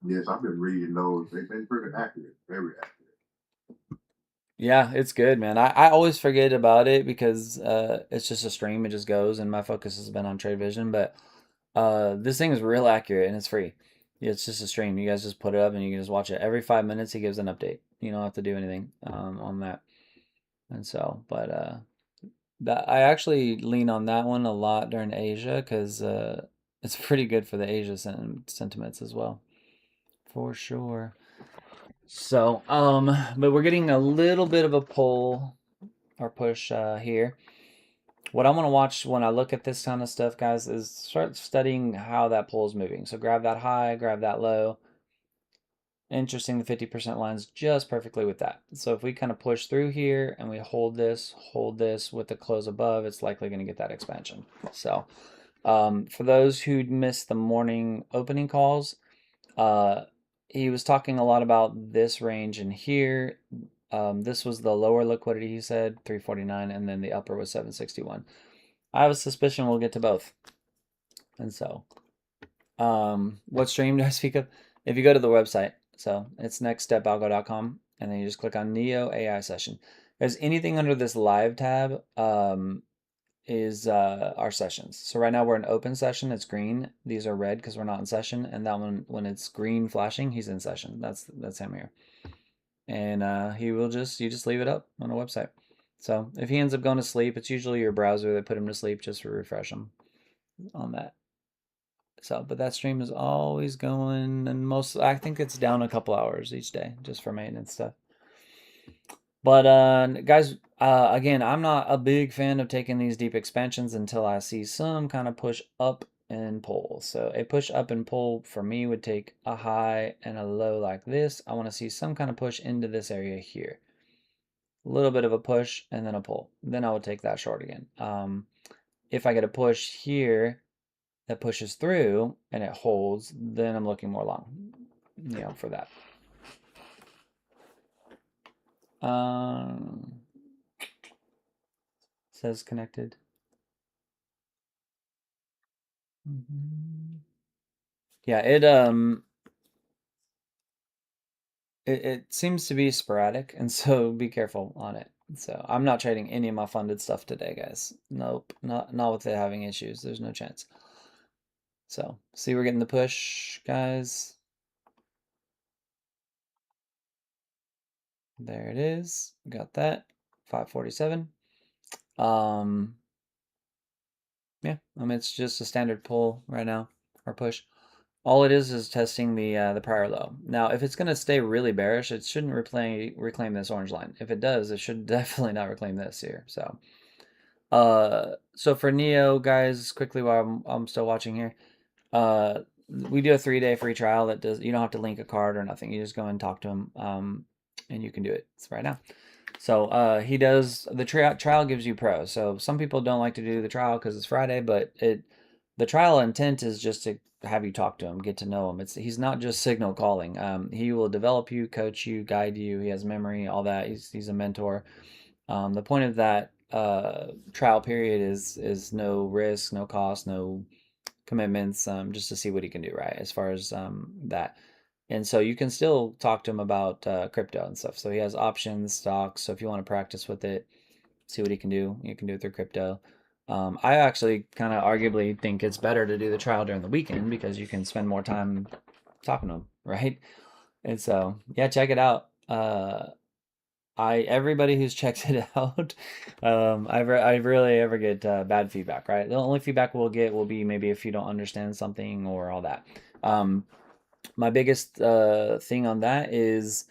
Yes, I've been reading those. They've been pretty accurate, very accurate. Yeah, it's good, man. I always forget about it because it's just a stream. It just goes, and my focus has been on TradeVision. But this thing is real accurate, and it's free. It's just a stream. You guys just put it up, and you can just watch it. Every 5 minutes, he gives an update. You don't have to do anything on that. And so, but that I actually lean on that one a lot during Asia because it's pretty good for the Asia sentiments as well, for sure. So, but we're getting a little bit of a pull or push here. What I'm gonna watch when I look at this kind of stuff, guys, is start studying how that pull is moving. So grab that high, grab that low. Interesting, the 50% lines just perfectly with that. So if we kind of push through here and we hold this with the close above, it's likely going to get that expansion. So for those who missed the morning opening calls, he was talking a lot about this range in here. This was the lower liquidity, he said, 349, and then the upper was 761. I have a suspicion we'll get to both. And so, what stream do I speak of? If you go to the website, so it's nextstepalgo.com, and then you just click on NEO AI session. There's anything under this live tab is our sessions. So right now we're in open session. It's green. These are red because we're not in session. And that one, when it's green flashing, he's in session. That's him here. And you just leave it up on the website. So if he ends up going to sleep, it's usually your browser that put him to sleep just to refresh him on that. So, but that stream is always going, and I think it's down a couple hours each day just for maintenance stuff. But guys, again, I'm not a big fan of taking these deep expansions until I see some kind of push up and pull. So a push up and pull for me would take a high and a low like this. I want to see some kind of push into this area here. A little bit of a push and then a pull. Then I would take that short again. If I get a push here that pushes through and it holds, then I'm looking more long, for that. Says connected. Yeah, it seems to be sporadic, and so be careful on it. So I'm not trading any of my funded stuff today, guys. Nope, not with it having issues. There's no chance. So see, we're getting the push, guys. There it is. Got that. 547. Yeah, I mean it's just a standard pull right now or push. All it is testing the prior low. Now, if it's going to stay really bearish, it shouldn't reclaim this orange line. If it does, it should definitely not reclaim this here. So for Neo, guys, quickly while I'm still watching here, we do a 3-day free trial that does. You don't have to link a card or nothing. You just go and talk to him, and you can do it. It's right now. So he does the trial gives you pros. So some people don't like to do the trial because it's Friday, but the trial intent is just to have you talk to him, get to know him. He's not just signal calling. He will develop you, coach you, guide you. He has memory, all that. He's a mentor. The point of that trial period is no risk, no cost, no commitments, just to see what he can do, right? As far as that. And so you can still talk to him about crypto and stuff. So he has options, stocks. So if you want to practice with it, see what he can do, you can do it through crypto. I actually kind of arguably think it's better to do the trial during the weekend because you can spend more time talking to him, right? And so, yeah, check it out. Everybody who's checked it out, I rarely ever get bad feedback, right? The only feedback we'll get will be maybe if you don't understand something or all that. My biggest thing on that is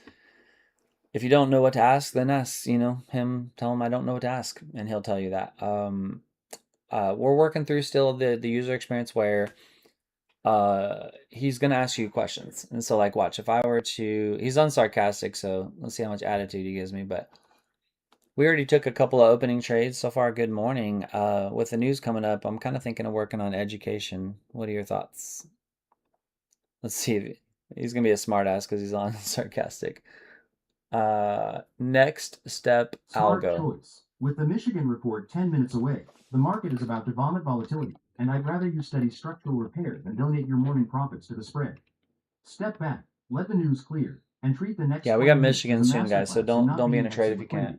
if you don't know what to ask, then ask, him, tell him I don't know what to ask, and he'll tell you that. We're working through still the user experience where he's gonna ask you questions. And so like watch, if I were to he's unsarcastic, so let's see how much attitude he gives me, but we already took a couple of opening trades so far. Good morning. With the news coming up, I'm kind of thinking of working on education. What are your thoughts? Let's see. He's gonna be a smartass because he's on sarcastic. Next step, Smart algo. choice. With the Michigan report 10 minutes away, the market is about to vomit volatility, and I'd rather you study structural repair than donate your morning profits to the spread. Step back, let the news clear, and treat the next Yeah, we 20 got minutes as Michigan a soon, guys. So masterclass in not don't be in being a trade if you liquidity.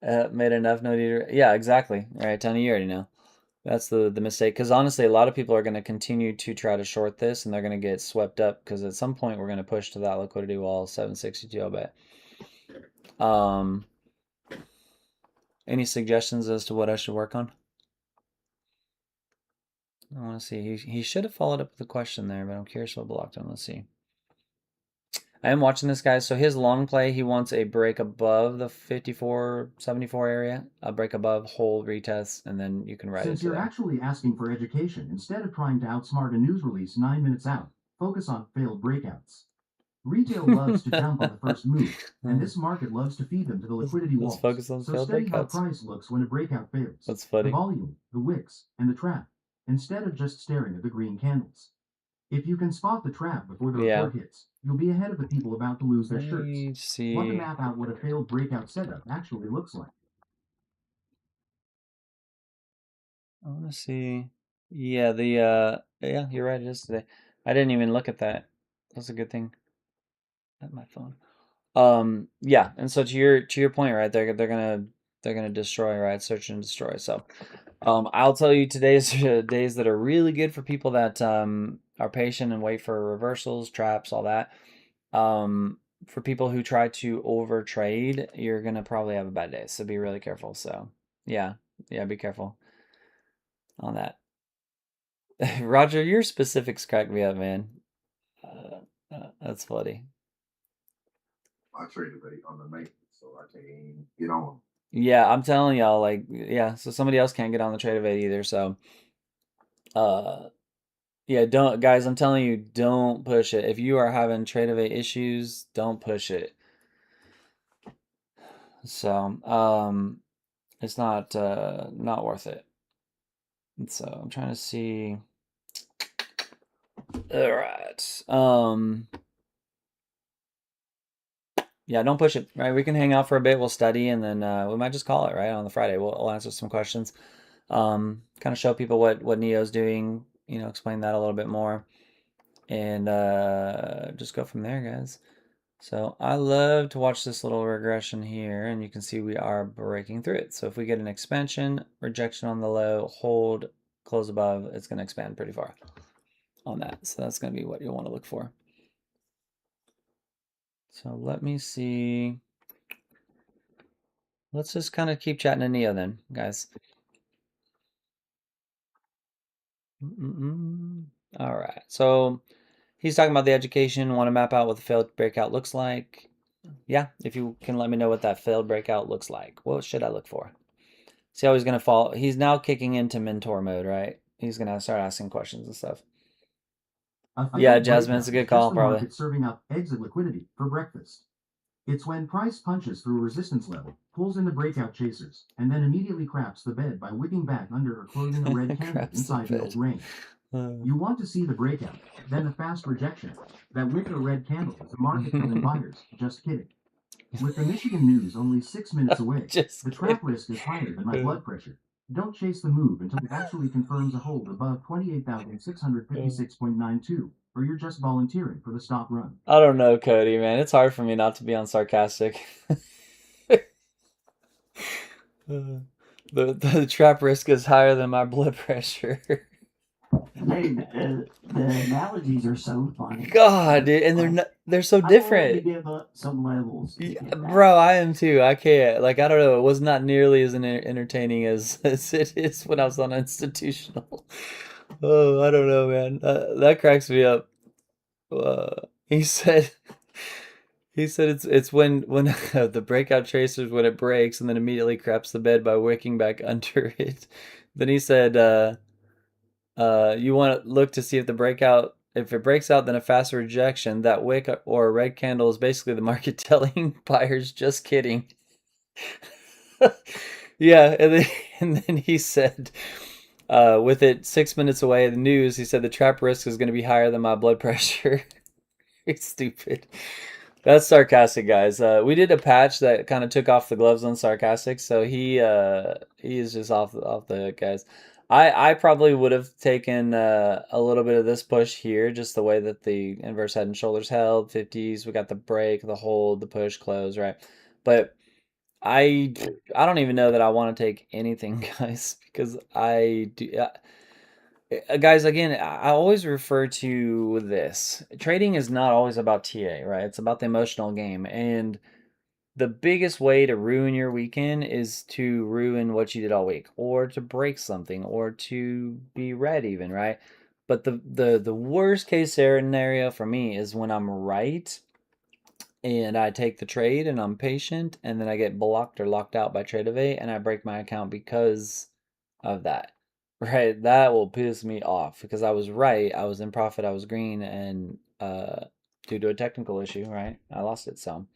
can't. Made enough, no need. Yeah, exactly. All right, Tony, you already know. That's the mistake. Because honestly, a lot of people are going to continue to try to short this, and they're going to get swept up. Because at some point, we're going to push to that liquidity wall, 762. I'll bet. Any suggestions as to what I should work on? I want to see. He should have followed up with a question there, but I'm curious what blocked him. Let's see. I am watching this guy. So his long play, he wants a break above the 54.74 area, a break above, hold, retest, and then you can ride Since it to you're there. actually asking for education instead of trying to outsmart a news release 9 minutes out, focus on failed breakouts. Retail loves to jump on the first move, and this market loves to feed them to the liquidity Let's walls. focus on So failed study how breakouts. price looks when a breakout fails. That's The funny. volume, the wicks, and the trap, instead of just staring at the green candles. If you can spot the trap before the Yeah. report hits, you'll be ahead of the people about to lose their Let shirts. me Want to see. map out what a failed breakout setup actually looks like? I want to see. Yeah, yeah, you're right. It is today. I didn't even look at that. That's a good thing. At my phone. Yeah, and so to your point, right? They're gonna destroy, right? Search and destroy. So, I'll tell you today's days that are really good for people that are patient and wait for reversals, traps, all that. For people who try to over trade, you're gonna probably have a bad day. So be really careful. So, yeah, be careful on that. Roger, your specifics crack me up, man. That's funny. I traded on the maintenance, so I can't even get on. Yeah, I'm telling y'all, like, yeah, so somebody else can't get on the trade of it either. So, uh, yeah, don't, guys, I'm telling you, don't push it. If you are having trade of it issues, don't push it. So, it's not worth it. And so I'm trying to see. All right. Yeah, don't push it. Right, we can hang out for a bit. We'll study, and then we might just call it right on the Friday. We'll answer some questions. Kind of show people what Neo's doing. You know, explain that a little bit more, and just go from there, guys. So I love to watch this little regression here, and you can see we are breaking through it. So if we get an expansion, rejection on the low, hold, close above, it's going to expand pretty far on that. So that's going to be what you'll want to look for. So let me see. Let's just kind of keep chatting to Neo then, guys. All right. So he's talking about the education, want to map out what the failed breakout looks like. Yeah, if you can let me know what that failed breakout looks like. What should I look for? See how he's going to fall. He's now kicking into mentor mode, right? He's going to start asking questions and stuff. Yeah, Jasmine, it's a good call, the probably. Market serving up exit liquidity for breakfast. It's when price punches through a resistance level, pulls into breakout chasers, and then immediately craps the bed by wicking back under or closing a red candle inside the old range. You want to see the breakout, then the fast rejection. That wick or red candle is the market telling buyers, just kidding. With the Michigan news only 6 minutes away, the trap risk is higher than my blood pressure. Don't chase the move until it actually confirms a hold above 28,656.92, or you're just volunteering for the stop run. I don't know, Cody, man. It's hard for me not to be on sarcastic. The trap risk is higher than my blood pressure. Hey, the analogies are so funny. God, dude, and they're so different. Give up some levels. Yeah, bro, I am too. I can't. Like, I don't know. It was not nearly as entertaining as it is when I was on institutional. Oh, I don't know, man. That cracks me up. He said. He said it's when the breakout tracers when it breaks and then immediately craps the bed by wicking back under it. Then he said, you want to look to see if the breakout, if it breaks out, then a fast rejection. That wick or a red candle is basically the market telling buyers, just kidding. Yeah, and then he said, with it 6 minutes away, the news, he said the trap risk is going to be higher than my blood pressure. It's stupid. That's sarcastic, guys. We did a patch that kind of took off the gloves on sarcastic, so he is just off the hook, guys. I probably would have taken a little bit of this push here, just the way that the inverse head and shoulders held, 50s. We got the break, the hold, the push, close, right? But I don't even know that I want to take anything, guys, because I do. Guys, again, I always refer to this. Trading is not always about TA, right? It's about the emotional game. And the biggest way to ruin your weekend is to ruin what you did all week, or to break something, or to be red even, right? But the worst case scenario for me is when I'm right and I take the trade and I'm patient and then I get blocked or locked out by Trade of Eight and I break my account because of that. Right? That will piss me off because I was right, I was in profit, I was green, and due to a technical issue, right? I lost it. So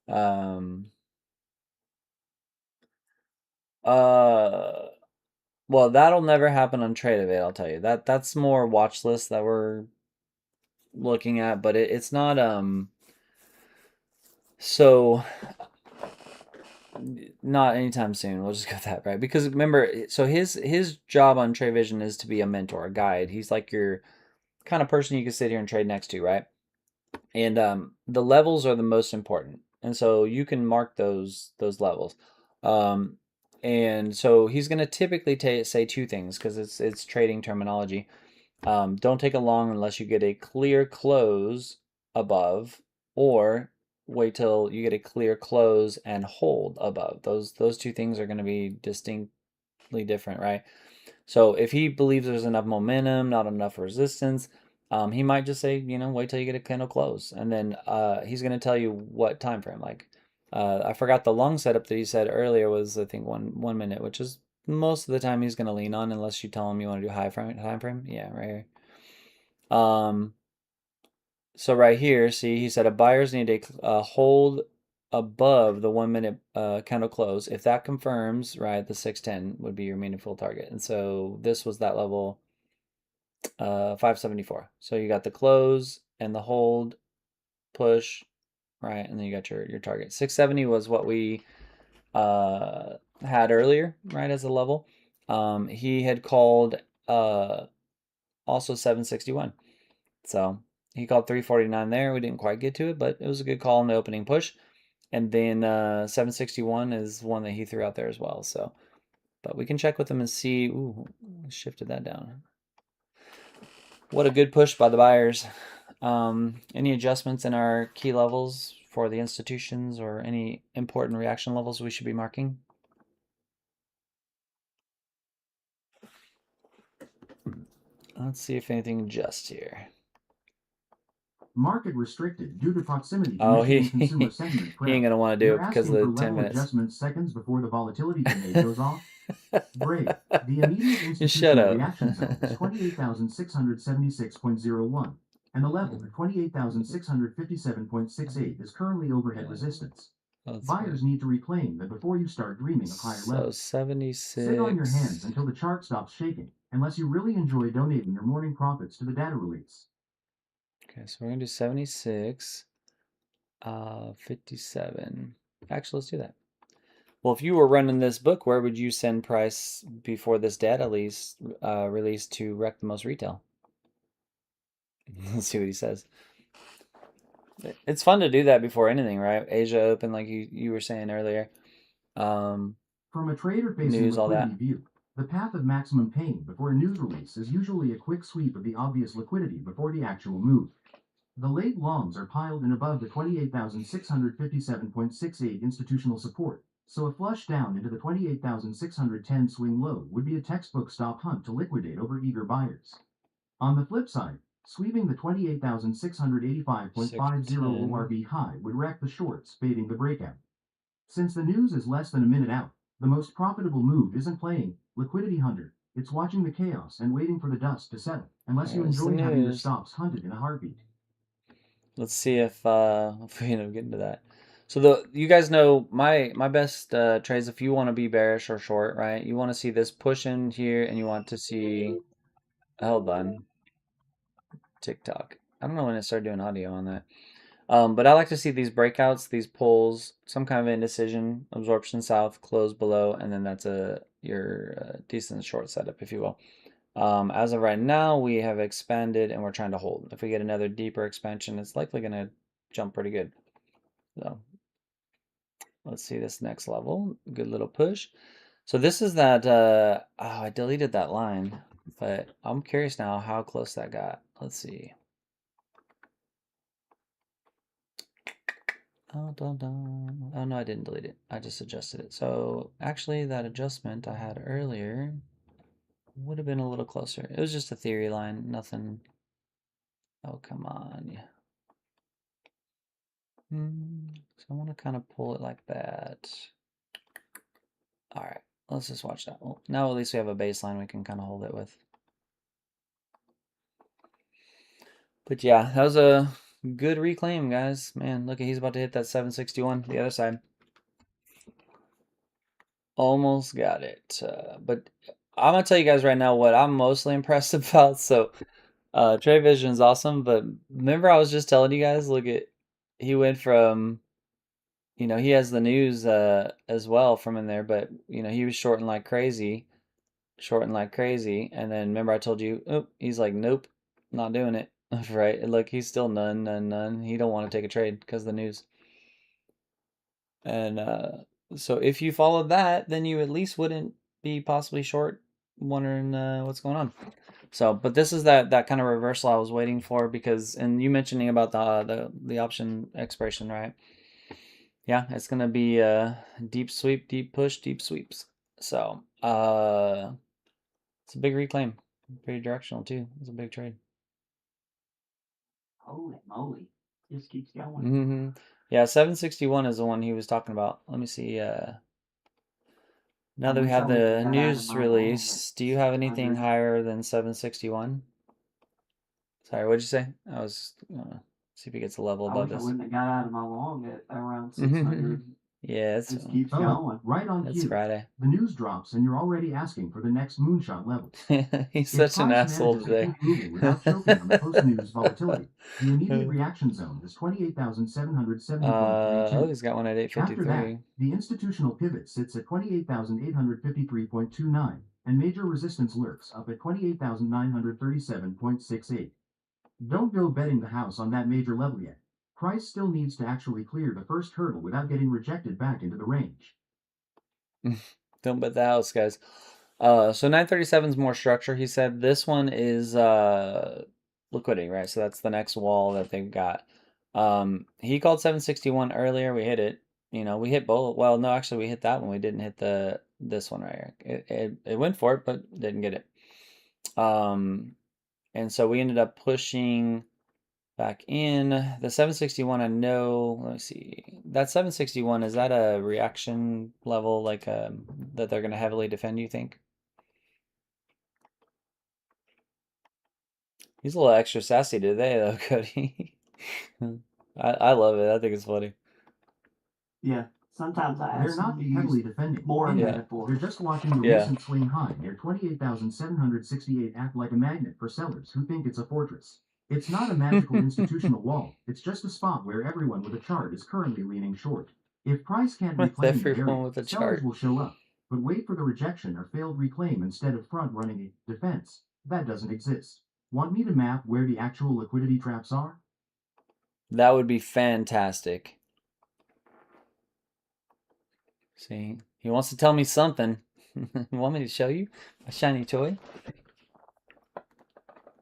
um uh well, that'll never happen on Trade of Eight, I'll tell you. That's more watch list that we're looking at, but it's not so not anytime soon. We'll just go with that, right? Because remember, so his job on TradeVision is to be a mentor, a guide. He's like your kind of person you can sit here and trade next to, right? And the levels are the most important, and so you can mark those levels. Um, and so he's going to typically say two things because it's trading terminology. Don't take a long unless you get a clear close above, or wait till you get a clear close and hold above. Those two things are going to be distinctly different, right? So if he believes there's enough momentum, not enough resistance, he might just say, wait till you get a candle close, and then he's going to tell you what time frame. Like I forgot the long setup that he said earlier was, I think, 1 minute, which is most of the time he's going to lean on unless you tell him you want to do time frame. Yeah, right here. So right here, see, he said a buyers need to hold above the 1 minute candle close. If that confirms, right, the 610 would be your meaningful target. And so this was that level 574. So you got the close and the hold, push, right, and then you got your target. 670 was what we had earlier, right, as a level. He had called also 761. So he called 349 there. We didn't quite get to it, but it was a good call in the opening push. And then 761 is one that he threw out there as well. So, but we can check with him and see. Ooh, shifted that down. What a good push by the buyers. Any adjustments in our key levels for the institutions or any important reaction levels we should be marking? Let's see if anything adjusts here. Market restricted due to proximity to Oh, Michigan consumer sentiment he ain't prep. gonna want to do You're it because of asking for the 10 level minutes. adjustments seconds before the volatility grenade goes off? Great. The immediate Shut institutional up. reaction zone is 28,676.01, and the level at 28,657.68 is currently overhead resistance. Buyers need to reclaim that before you start dreaming of higher So levels. 76. Sit on your hands until the chart stops shaking, unless you really enjoy donating your morning profits to the data release. Okay, so we're gonna do 76, 57. Actually, let's do that. Well, if you were running this book, where would you send price before this data release to wreck the most retail? Let's see what he says. It's fun to do that before anything, right? Asia Open, like you were saying earlier. From a trader-facing News, all liquidity that. view, the path of maximum pain before a news release is usually a quick sweep of the obvious liquidity before the actual move. The late longs are piled in above the 28,657.68 institutional support, so a flush down into the 28,610 swing low would be a textbook stop hunt to liquidate over eager buyers. On the flip side, sweeping the 28,685.50 ORB high would wreck the shorts, fading the breakout. Since the news is less than a minute out, the most profitable move isn't playing liquidity hunter. It's watching the chaos and waiting for the dust to settle, unless you enjoy having your stops hunted in a heartbeat. Let's see if we end up getting to that. So you guys know my best trades if you want to be bearish or short, right? You want to see this push in here, and you want to see. Hold on, TikTok. I don't know when it started doing audio on that. But I like to see these breakouts, these pulls, some kind of indecision, absorption south, close below, and then that's your decent short setup, if you will. As of right now, we have expanded and we're trying to hold. If we get another deeper expansion, it's likely going to jump pretty good. So let's see this next level. Good little push. So this is that, oh, I deleted that line, but I'm curious now how close that got. Let's see. Oh, dun, dun. Oh no, I didn't delete it. I just adjusted it. So actually that adjustment I had earlier would have been a little closer. It was just a theory line, nothing. Oh, come on. So I want to kind of pull it like that. All right, let's just watch that. Well, now at least we have a baseline we can kind of hold it with. But yeah, that was a good reclaim, guys. Man, look, he's about to hit that 761, the other side. Almost got it. But I'm going to tell you guys right now what I'm mostly impressed about. So TradeVision is awesome, but remember I was just telling you guys, look at, he went from, he has the news as well from in there, but, he was shorting like crazy. And then remember I told you, oh, he's like, nope, not doing it. Right? And look, he's still none. He don't want to take a trade because of the news. And so if you followed that, then you at least wouldn't be possibly short, wondering what's going on. So, but this is that kind of reversal I was waiting for because, and you mentioning about the option expiration, right? Yeah, it's gonna be a deep sweep, deep push, deep sweeps. So, it's a big reclaim, pretty directional too. It's a big trade. Holy moly, just keeps going. Mm-hmm. Yeah, 761 is the one he was talking about. Let me see. Now that we have the news release, do you have anything higher than 761? Sorry, what'd you say? I was see if he gets a level above this. I wouldn't have got out of my long at around 600. Yeah, it's Just keeps going. Right on it's cue. Friday. The news drops and you're already asking for the next moonshot level. He's If such an price asshole manages to today. keep moving without choking on the post-news volatility, the immediate reaction zone is 28,770.32. Oh, he's got one at After that, 853. the institutional pivot sits at 28,853.29, and major resistance lurks up at 28,937.68. Don't go betting the house on that major level yet. Price still needs to actually clear the first hurdle without getting rejected back into the range. Don't bet the house, guys. So 937 is more structure. He said this one is liquidity, right? So that's the next wall that they've got. He called 761 earlier. We hit it. You know, we hit both. Well, no, actually, we hit that one. We didn't hit this one right here. It went for it, but didn't get it. And so we ended up pushing back in. The 761, I know, let me see. That 761, is that a reaction level like that they're going to heavily defend, you think? He's a little extra sassy today, though, Cody. I love it. I think it's funny. Yeah, sometimes I ask them to heavily defending more metaphor. They're just watching the recent swing high near 28,768 act like a magnet for sellers who think it's a fortress. It's not a magical institutional wall. It's just a spot where everyone with a chart is currently leaning short. If price can't With reclaim the everyone area, with a sellers chart. will show up. But wait for the rejection or failed reclaim instead of front running a defense. That doesn't exist. Want me to map where the actual liquidity traps are? That would be fantastic. See, he wants to tell me something. You want me to show you a shiny toy?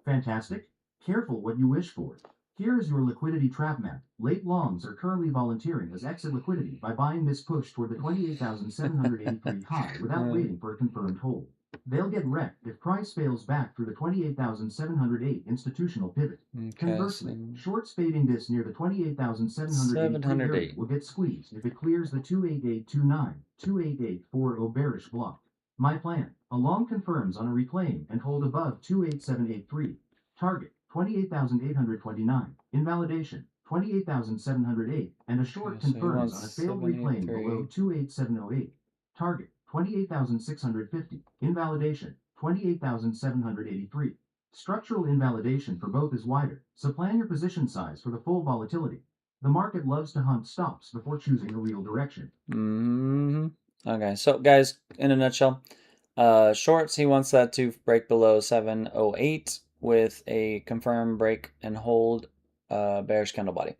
Fantastic. Careful what you wish for. Here is your liquidity trap map. Late longs are currently volunteering as exit liquidity by buying this push toward the 28,783 high without waiting for a confirmed hold. They'll get wrecked if price fails back through the 28,708 institutional pivot. Okay, Conversely, so shorts fading this near the 28,783 area will get squeezed if it clears the 28829, 2884 bearish block. My plan, a long confirms on a reclaim and hold above 28783. Target, 28,829. Invalidation, 28,708. And a short so he confirms wants on a failed reclaim below 783. 28708. Target, 28,650. Invalidation, 28,783. Structural invalidation for both is wider, so plan your position size for the full volatility. The market loves to hunt stops before choosing a real direction. Okay, so guys, in a nutshell, shorts, he wants that to break below 708 with a confirmed break and hold bearish candle body.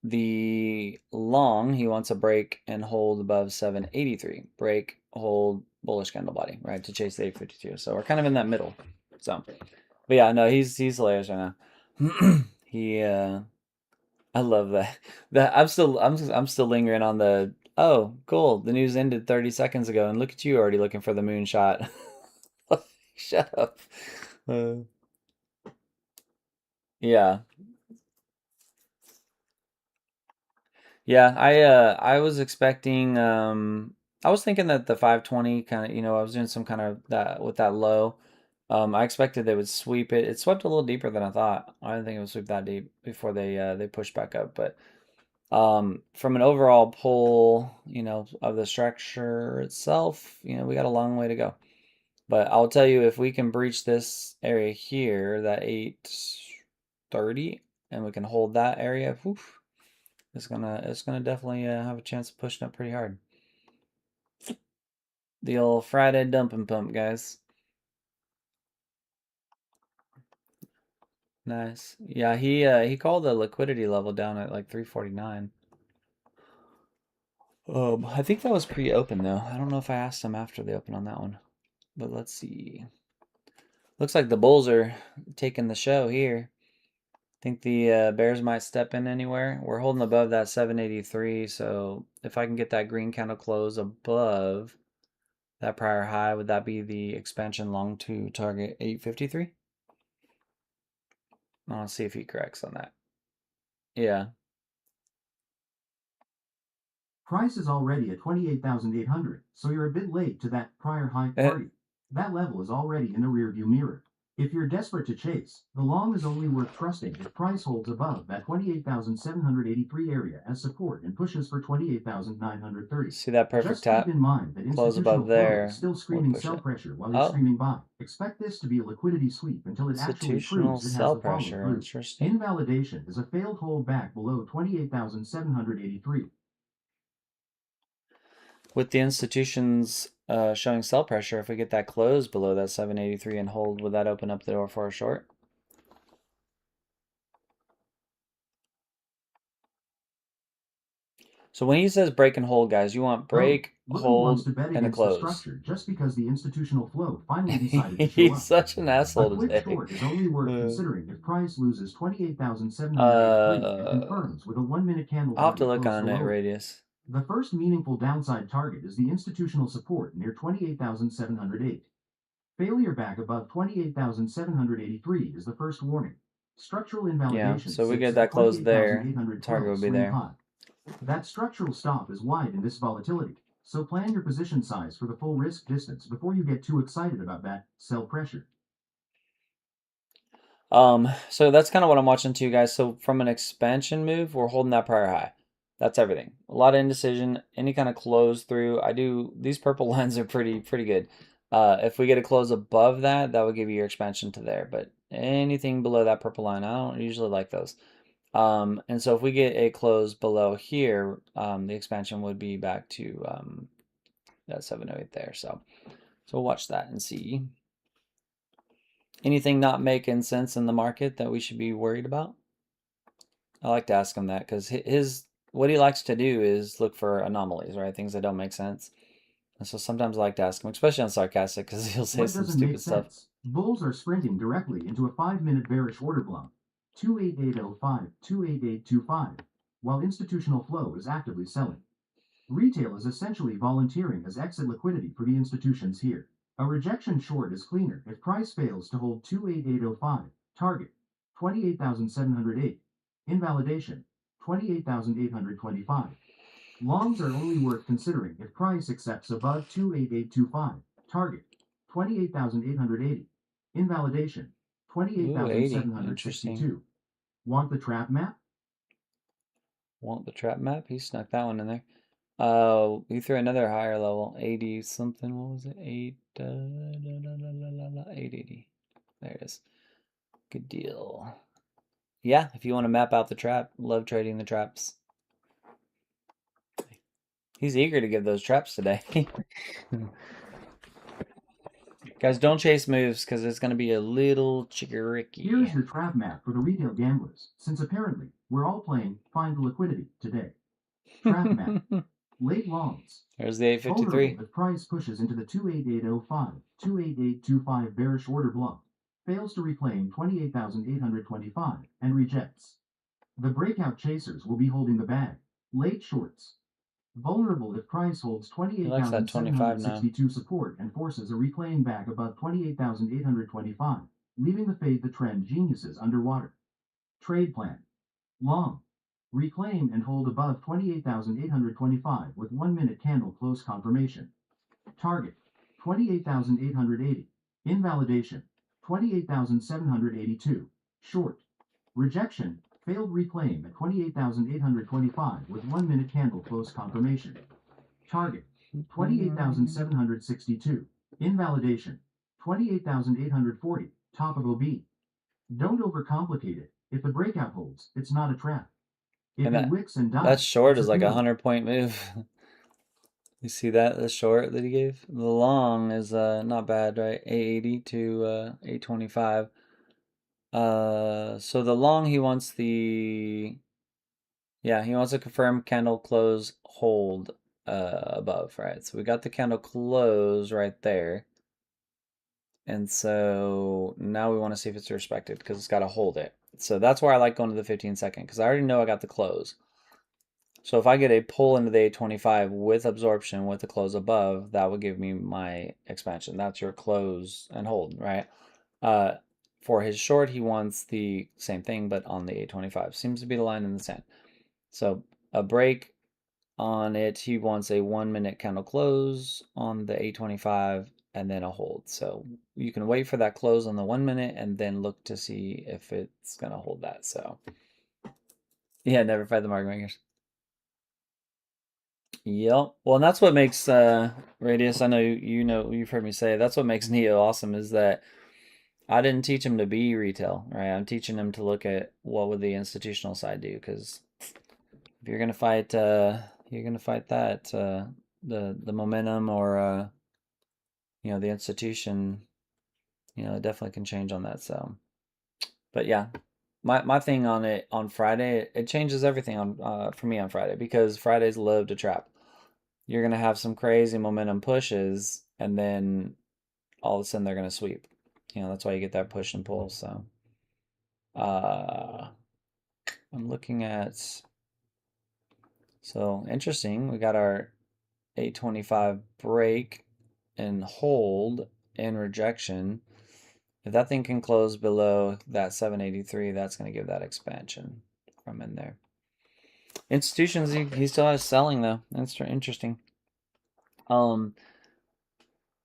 The long, he wants a break and hold above 783. Break, hold, bullish candle body, right, to chase the 852. So we're kind of in that middle. So, but yeah, no, he's hilarious right now. He I love that. That I'm still lingering on the oh, cool. The news ended 30 seconds ago and look at you already looking for the moonshot. Shut up. Uh, yeah. Yeah, I was expecting I was thinking that the 520 kind of, I was doing some kind of that with that low. I expected they would sweep it. It swept a little deeper than I thought. I didn't think it would sweep that deep before they pushed back up, but from an overall pull, of the structure itself, we got a long way to go. But I'll tell you, if we can breach this area here, that 830, and we can hold that area, whew, it's gonna definitely have a chance of pushing up pretty hard. The old Friday dumping pump, guys. Nice. Yeah, he called the liquidity level down at like 349. I think that was pre-open though. I don't know if I asked him after the open on that one. But let's see. Looks like the Bulls are taking the show here. Think the Bears might step in anywhere. We're holding above that 783, so if I can get that green candle close above that prior high, would that be the expansion long to target 853? I'll see if he corrects on that. Yeah. Price is already at 28,800, so you're a bit late to that prior high party. That level is already in the rearview mirror. If you're desperate to chase, the long is only worth trusting if price holds above that 28,783 area as support and pushes for 28,930. See that perfect Just tap? keep in mind that Close institutional above flow there. is still Would screaming push sell it. pressure while you're Oh, screaming buy. Expect this to be a liquidity sweep until it actually institutional proves it has sell the follow pressure. through. Interesting. Invalidation is a failed hold back below 28,783. With the institutions showing sell pressure, if we get that close below that 783 and hold, would that open up the door for a short? So when he says break and hold, guys, you want break, Look who wants hold, to bet and a against the close. structure just because the institutional flow finally decided to show He's up. such an A asshole quick today. short is only worth considering if price loses 28,783 and confirms with a 1-minute candle I'll have to target look close on net below it. radius. The first meaningful downside target is the institutional support near 28,708. Failure back above 28,783 is the first warning. Structural Yeah, invalidation so we sits get at that close there. 28,812 Target would be swing there. high. That structural stop is wide in this volatility, so plan your position size for the full risk distance before you get too excited about that sell pressure. So that's kind of what I'm watching too, guys. So from an expansion move, we're holding that prior high. That's everything. A lot of indecision, any kind of close through. These purple lines are pretty good. If we get a close above that, that would give you your expansion to there. But anything below that purple line, I don't usually like those. And so if we get a close below here, the expansion would be back to that 708 there. So we'll watch that and see. Anything not making sense in the market that we should be worried about? I like to ask him that because what he likes to do is look for anomalies, right? Things that don't make sense. And so sometimes I like to ask him, especially on sarcastic, because he'll say What some doesn't make stupid stuff. sense? Bulls are sprinting directly into a 5-minute bearish order block, 28805, 28825, while institutional flow is actively selling. Retail is essentially volunteering as exit liquidity for the institutions here. A rejection short is cleaner if price fails to hold 28805, target 28,708, invalidation 28,825. Longs are only worth considering if price accepts above 28825, target 28,880, invalidation Ooh, 80. Interesting. 28,762. Want the trap map? Want the trap map? He snuck that one in there. You threw another higher level, 80 something. What was it? 880. There it is. Good deal. Yeah, if you want to map out the trap, love trading the traps. He's eager to give those traps today. Guys, don't chase moves because it's going to be a little tricky. Here's your trap map for the retail gamblers, since apparently we're all playing find the liquidity today. Trap map. Late longs. There's the 853. Vulnerable if price pushes into the 28805, 28825 bearish order block, fails to reclaim 28,825, and rejects. The breakout chasers will be holding the bag. Late shorts. Vulnerable if price holds He likes that 25 now. 28,762 support and forces a reclaim back above 28,825, leaving the fade the trend geniuses underwater. Trade plan. Long. Reclaim and hold above 28,825 with 1-minute candle close confirmation. Target 28,880. Invalidation 28,782. Short. Rejection. Failed reclaim at 28,825 with 1-minute candle close confirmation. Target 28,762. Invalidation 28,840. Top of OB. Don't overcomplicate it. If the breakout holds, it's not a trap. If And it wicks and dies, that short it's is like a failure. 100-point move. You see that, the short that he gave? The long is not bad, right? 880 to 825. So the long, he wants he wants a confirm candle close hold above, right? So we got the candle close right there. And so now we want to see if it's respected because it's got to hold it. So that's why I like going to the 15-second because I already know I got the close. So if I get a pull into the 825 with absorption with the close above, that would give me my expansion. That's your close and hold, right? For his short, he wants the same thing, but on the 825. Seems to be the line in the sand. So a break on it, he wants a 1 minute candle close on the 825 and then a hold. So you can wait for that close on the 1 minute and then look to see if it's gonna hold that. So yeah, never fight the market makers. Yep. Well, and that's what makes Radius. I know you've heard me say that's what makes Neo awesome is that I didn't teach him to be retail, right? I'm teaching him to look at what would the institutional side do because if you're gonna fight that the momentum or the institution, it definitely can change on that. So, but yeah, my thing on it on Friday, it changes everything on for me on Friday because Fridays love to trap. You're gonna have some crazy momentum pushes, and then all of a sudden they're gonna sweep. That's why you get that push and pull. So, uh, I'm looking at so interesting. We got our 825 break and hold and rejection. If that thing can close below that 783, that's going to give that expansion from in there. Institutions, he still has selling though. That's interesting.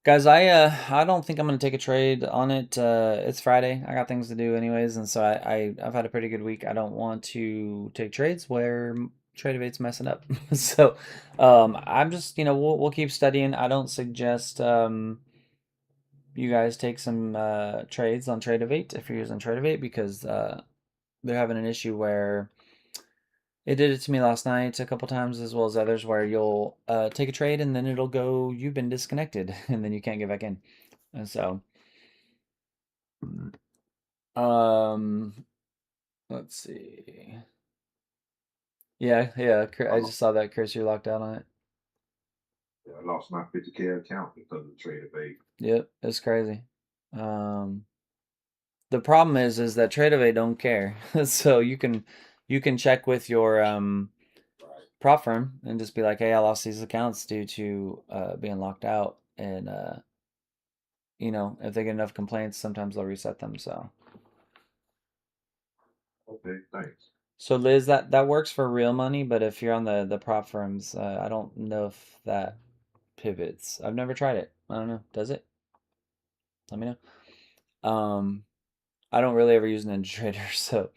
Guys, I don't think I'm gonna take a trade on it. It's Friday. I got things to do anyways, and so I've had a pretty good week. I don't want to take trades where TradeEvate's messing up. So I'm just we'll keep studying. I don't suggest you guys take some trades on TradeEvate if you're using TradeEvate because they're having an issue where it did it to me last night a couple times as well as others where you'll take a trade and then it'll go you've been disconnected and then you can't get back in. And so um let's see. Yeah, I I lost, just saw that Chris you're locked out on it. I lost my 50K account because of Trader Bait. Yep, it's crazy. Um the problem is that TradeAway don't care. So you can check with your prop firm and just be like, hey, I lost these accounts due to being locked out. And if they get enough complaints, sometimes they'll reset them. So Okay, thanks. so Liz, that works for real money, but if you're on the prop firms, I don't know if that pivots. I've never tried it. I don't know. Does it? Let me know. I don't really ever use NinjaTrader, so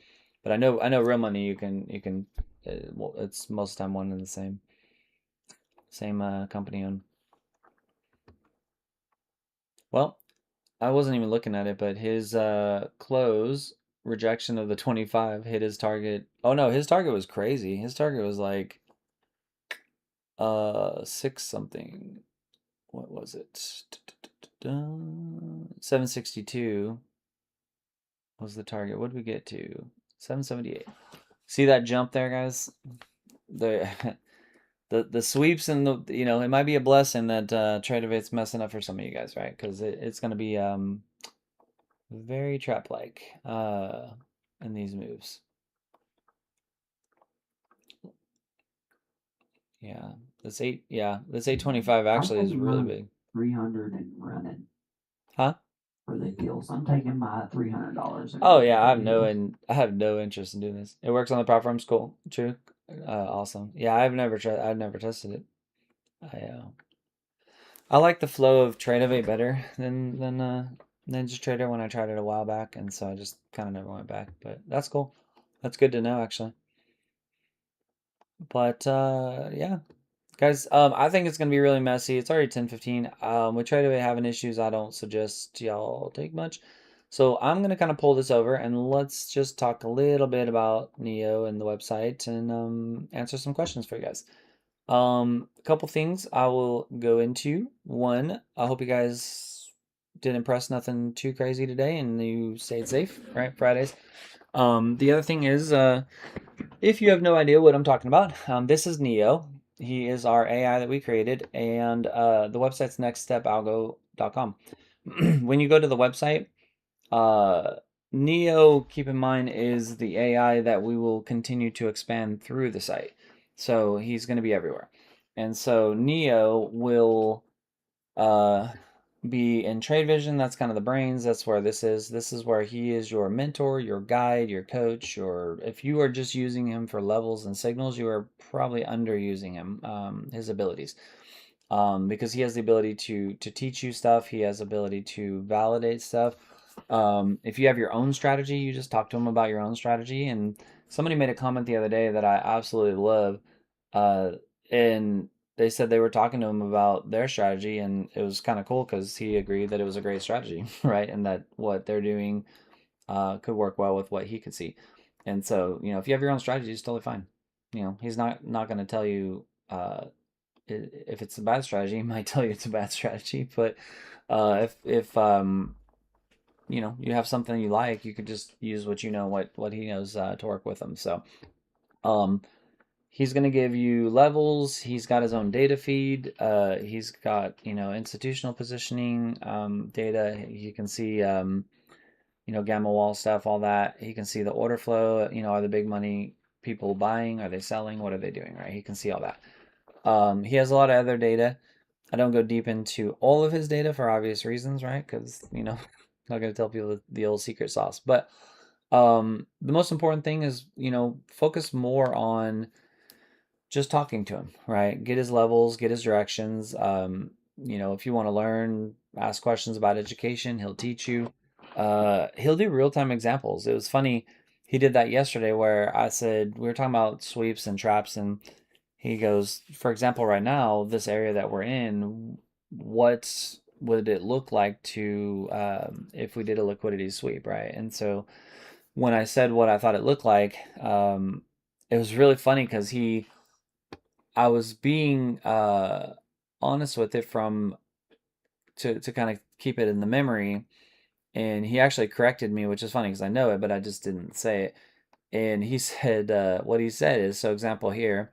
but I know real money you can well, it's most of the time one and the same company owned. Well, I wasn't even looking at it, but his close rejection of the 25 hit his target. Oh no, his target was crazy. His target was like 6 something. What was it? 762 was the target. What did we get to? 778. See that jump there, guys? The the sweeps and it might be a blessing that TradeEvate's messing up for some of you guys, right? Because it's going to be very trap like in these moves. Yeah, this 825 actually is really big. 300 and running Huh? for the deals. I'm taking my $300. Oh yeah, I have no interest in doing this. It works on the platforms. Cool. True. Awesome. Yeah, I've never tested it. I like the flow of TradeEvate better than just Trader when I tried it a while back, and so I just kind of never went back. But that's cool. That's good to know actually. But yeah, guys, I think it's gonna be really messy. It's already 10:15. With TradeAway having issues, I don't suggest y'all take much. So I'm gonna kind of pull this over and let's just talk a little bit about Neo and the website and answer some questions for you guys. A couple things I will go into. One, I hope you guys didn't press nothing too crazy today and you stayed safe, right? Fridays. The other thing is, if you have no idea what I'm talking about, this is Neo. He is our AI that we created, and the website's nextstepalgo.com. When you go to the website, uh, Neo, keep in mind, is the AI that we will continue to expand through the site. So he's going to be everywhere. And so Neo will, uh, be in TradeVision. That's kind of the brains. That's where this is. This is where he is your mentor, your guide, your coach. Your if you are just using him for levels and signals, you are probably underusing him, his abilities, because he has the ability to teach you stuff. He has the ability to validate stuff. If you have your own strategy, you just talk to him about your own strategy. And somebody made a comment the other day that I absolutely love, uh, and they said they were talking to him about their strategy, and it was kind of cool because he agreed that it was a great strategy, right? And that what they're doing could work well with what he could see. And so, if you have your own strategy, it's totally fine. He's not going to tell you if it's a bad strategy. He might tell you it's a bad strategy, but if you have something you like, you could just use what he knows to work with them. So um, he's going to give you levels. He's got his own data feed. He's got institutional positioning data. You can see gamma wall stuff, all that. He can see the order flow. Are the big money people buying? Are they selling? What are they doing? Right? He can see all that. He has a lot of other data. I don't go deep into all of his data for obvious reasons, right? Because not going to tell people the old secret sauce. But the most important thing is focus more on just talking to him, right? Get his levels, get his directions. If you want to learn, ask questions about education, he'll teach you. He'll do real time examples. It was funny. He did that yesterday where I said, we were talking about sweeps and traps, and he goes, for example, right now, this area that we're in, what would it look like to if we did a liquidity sweep, right? And so when I said what I thought it looked like, it was really funny because I was being honest with it from to kind of keep it in the memory, and he actually corrected me, which is funny because I know it, but I just didn't say it. And he said, what he said is, so example here,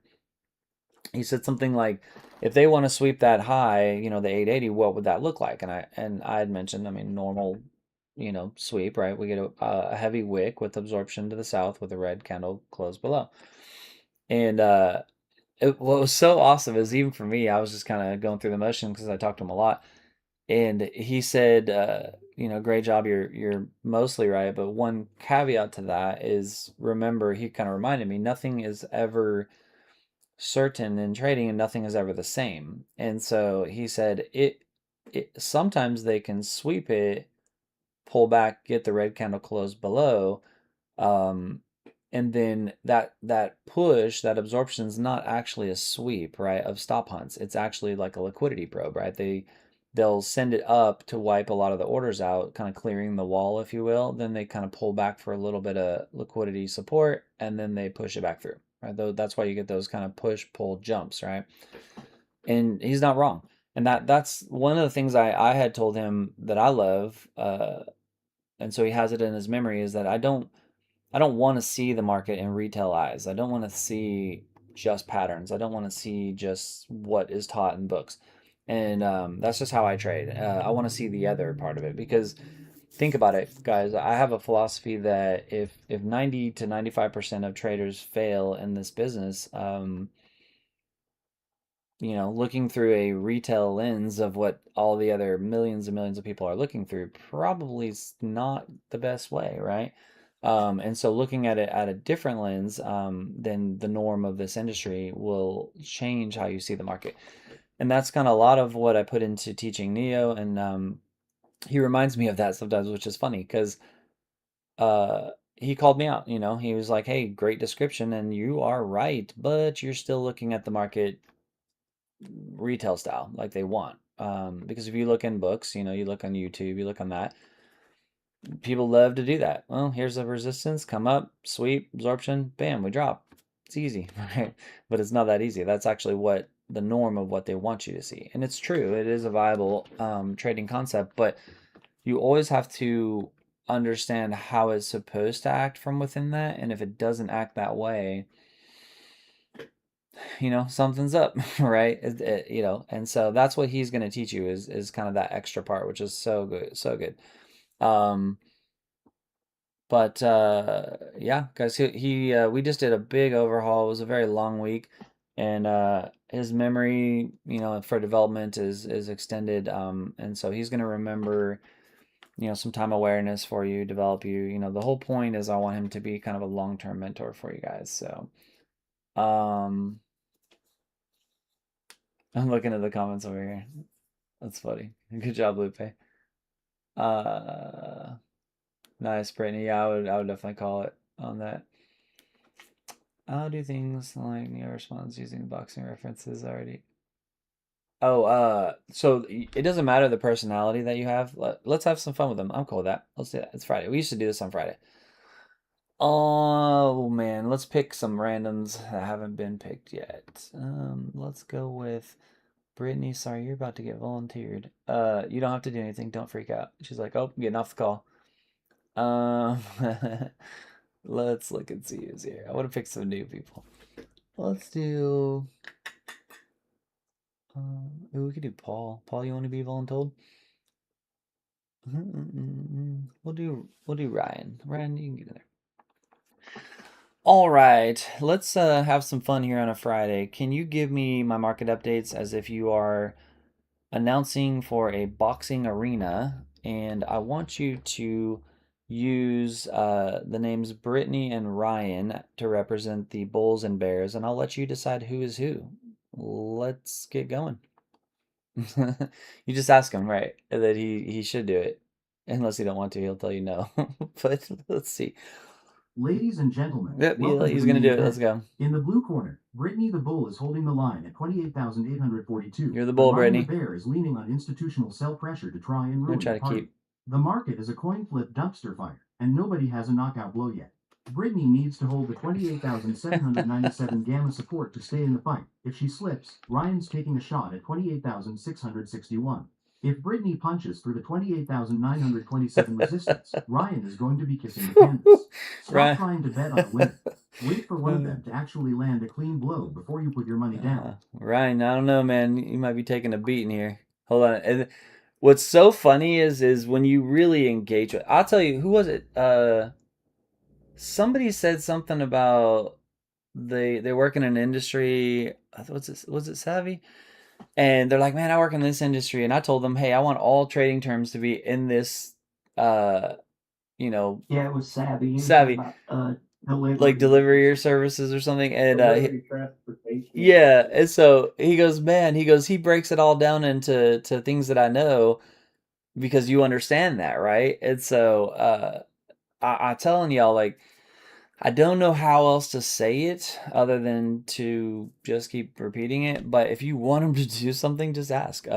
he said something like, if they want to sweep that high, the 880, what would that look like? And I had mentioned, I mean, normal, sweep, right? We get a heavy wick with absorption to the south with a red candle closed below. And what was so awesome is even for me, I was just kind of going through the motion because I talked to him a lot. And he said, great job. You're mostly right, but one caveat to that is remember, he kind of reminded me, nothing is ever certain in trading and nothing is ever the same. And so he said it sometimes they can sweep it, pull back, get the red candle closed below, um, and then that push, that absorption is not actually a sweep, right, of stop hunts. It's actually like a liquidity probe, right? They'll send it up to wipe a lot of the orders out, kind of clearing the wall, if you will. Then they kind of pull back for a little bit of liquidity support, and then they push it back through, right? Though that's why you get those kind of push pull jumps, right? And he's not wrong. And that's one of the things I had told him that I love, and so he has it in his memory is that I don't want to see the market in retail eyes. I don't want to see just patterns. I don't want to see just what is taught in books. And that's just how I trade. I want to see the other part of it because think about it, guys. I have a philosophy that if 90 to 95% of traders fail in this business, looking through a retail lens of what all the other millions and millions of people are looking through probably is not the best way, right? And so looking at it at a different lens than the norm of this industry will change how you see the market. And that's kind of a lot of what I put into teaching Neo. And he reminds me of that sometimes, which is funny because he called me out. He was like, hey, great description. And you are right, but you're still looking at the market retail style like they want. Because if you look in books, you look on YouTube, you look on that, people love to do that. Well, here's a resistance, come up, sweep, absorption, bam, we drop. It's easy, right? But it's not that easy. That's actually what the norm of what they want you to see. And it's true, it is a viable trading concept, but you always have to understand how it's supposed to act from within that. And if it doesn't act that way, something's up, right? And so that's what he's going to teach you is kind of that extra part, which is so good, so good. Um, but yeah, guys, he we just did a big overhaul. It was a very long week, and his memory, for development is extended, and so he's going to remember, some time awareness for you, develop you. The whole point is I want him to be kind of a long-term mentor for you guys. So, I'm looking at the comments over here. That's funny. Good job, Lupe. Uh, nice, Brittany. Yeah, I would definitely call it on that. I'll do things like response using boxing references already. Oh, so it doesn't matter the personality that you have. Let's have some fun with them. I'm cool with that. Let's do that. It's Friday. We used to do this on Friday. Oh man, let's pick some randoms that haven't been picked yet. Let's go with Brittany. Sorry, you're about to get volunteered. You don't have to do anything. Don't freak out. She's like, oh, getting off the call. Um, let's look and see who's here. I want to pick some new people. Let's do. We could do Paul. Paul, you want to be voluntold? We'll do Ryan. Ryan, you can get in there. All right, let's have some fun here on a Friday. Can you give me my market updates as if you are announcing for a boxing arena, and I want you to use the names Brittany and Ryan to represent the Bulls and Bears, and I'll let you decide who is who. Let's get going. You just ask him, right, that he should do it. Unless you don't want to, he'll tell you no. But let's see. Ladies and gentlemen, Yep, welcome he's to the gonna main do it. event. Let's go. In the blue corner, Brittany the Bull is holding the line at 28,842. You're the Bull, Ryan the Brittany. Bear is leaning on institutional sell pressure to try and I'm gonna ruin try the to party. keep. The market is a coin flip dumpster fire, and nobody has a knockout blow yet. Brittany needs to hold the 28,797 gamma support to stay in the fight. If she slips, Ryan's taking a shot at 28,661. If Brittany punches through the 28,927 resistance, Ryan is going to be kissing the canvas. Stop Ryan. trying to bet on a winner. Wait for one of them to actually land a clean blow before you put your money down. Ryan, I don't know, man. You might be taking a beating here. Hold on. And what's so funny is when you really engage with. I'll tell you, who was it? Somebody said something about they work in an industry. What's it? Was it Savvy? And they're like, man, I work in this industry, and I told them, hey, I want all trading terms to be in this, uh, Yeah, it was savvy. Savvy. About, like delivery or services or something, and transportation. yeah, and so he goes, man, he breaks it all down into things that I know because you understand that, right? And so I'm telling y'all, like, I don't know how else to say it other than to just keep repeating it. But if you want him to do something, just ask.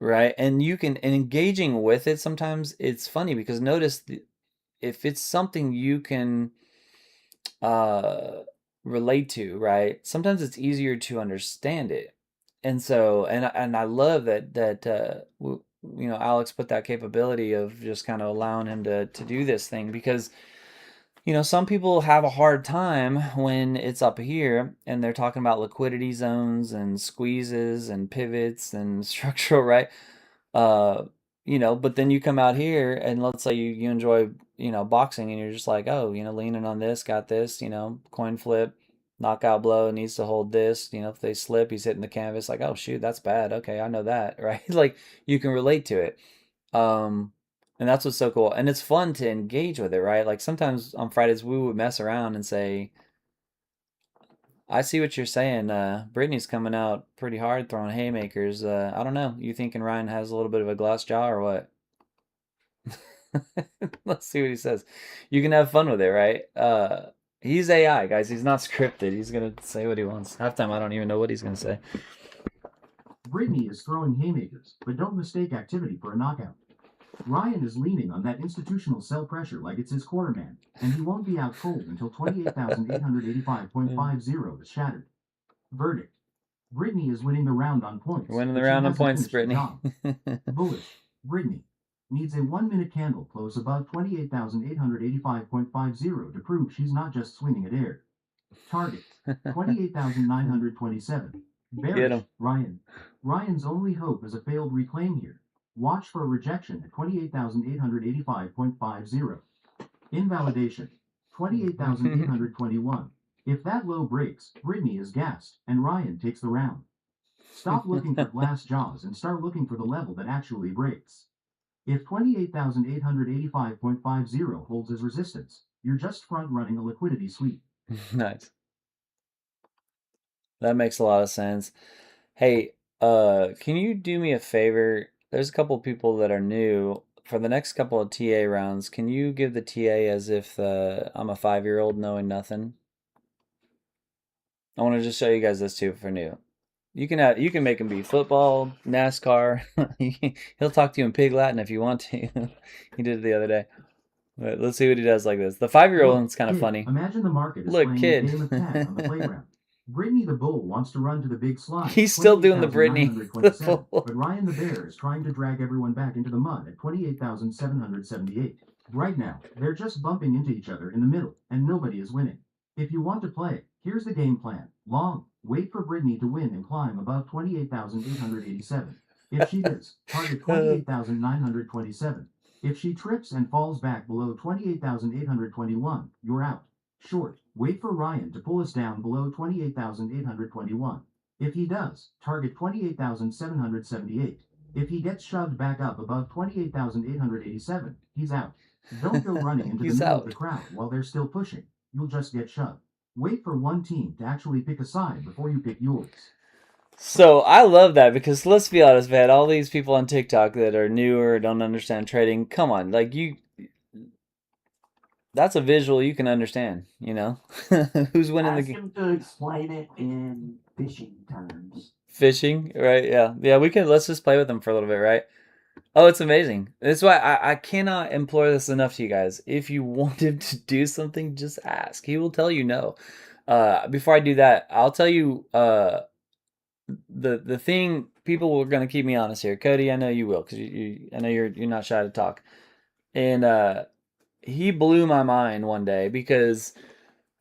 Right, and you can, and engaging with it, sometimes it's funny because notice if it's something you can uh relate to, right? Sometimes it's easier to understand it. And so, and I love that Alex put that capability of just kind of allowing him to do this thing, because some people have a hard time when it's up here and they're talking about liquidity zones and squeezes and pivots and structural, right? Uh, but then you come out here and let's say you enjoy, boxing, and you're just like, oh, leaning on this, got this, coin flip, knockout blow, needs to hold this, if they slip, he's hitting the canvas, like, oh shoot, that's bad. Okay, I know that, right? Like you can relate to it. Um, and that's what's so cool. And it's fun to engage with it, right? Like sometimes on Fridays we would mess around and say, I see what you're saying. Brittany's coming out pretty hard throwing haymakers. I don't know. You thinking Ryan has a little bit of a glass jaw or what? Let's see what he says. You can have fun with it, right? He's AI, guys. He's not scripted. He's gonna say what he wants. Halftime, I don't even know what he's gonna say. Brittany is throwing haymakers, but don't mistake activity for a knockout. Ryan is leaning on that institutional sell pressure like it's his quarterman, and he won't be out cold until 28,885.50 is shattered. Verdict. Brittany is winning the round on points. You're winning the but she round on hasn't points, finished the Brittany. job. Bullish. Brittany needs a 1-minute candle close above 28,885.50 to prove she's not just swinging at air. Target 28,927. Get Bearish. him. Ryan. Ryan's only hope is a failed reclaim here. Watch for a rejection at 28,885.50. Invalidation 28,821. If that low breaks, Brittany is gassed, and Ryan takes the round. Stop looking for glass jaws and start looking for the level that actually breaks. If 28,885.50 holds as resistance, you're just front running a liquidity sweep. Nice. That makes a lot of sense. Hey, can you do me a favor? There's a couple people that are new. For the next couple of TA rounds, can you give the TA as if I'm a 5-year-old knowing nothing? I want to just show you guys this too for new. You can make him be football, NASCAR. He'll talk to you in Pig Latin if you want to. He did it the other day. But let's see what he does like this. The 5-year-old one's kind of funny. Imagine the market is Look, playing kid. a game of tag on the playground. Brittany the bull wants to run to the big slide. He's still doing the Brittany the bull. But Ryan the bear is trying to drag everyone back into the mud at 28,778. Right now, they're just bumping into each other in the middle, and nobody is winning. If you want to play, here's the game plan. Long, wait for Brittany to win and climb above 28,887. If she does, target 28,927. If she trips and falls back below 28,821, you're out. Short, wait for Ryan to pull us down below 28,821. If he does, target 28,778. If he gets shoved back up above 28,887, he's out. Don't go running into the middle of the crowd while they're still pushing. You'll just get shoved. Wait for one team to actually pick a side before you pick yours. So I love that because let's be honest, man, all these people on TikTok that are newer, don't understand trading, come on, like that's a visual you can understand, you know? Who's winning the game? Ask him to explain it in fishing terms. Fishing, right? Yeah. Yeah, let's just play with them for a little bit, right? Oh, it's amazing. That's why I cannot implore this enough to you guys. If you want him to do something, just ask. He will tell you no. Before I do that, I'll tell you the thing. People were going to keep me honest here. Cody, I know you will because I know you're not shy to talk. And he blew my mind one day because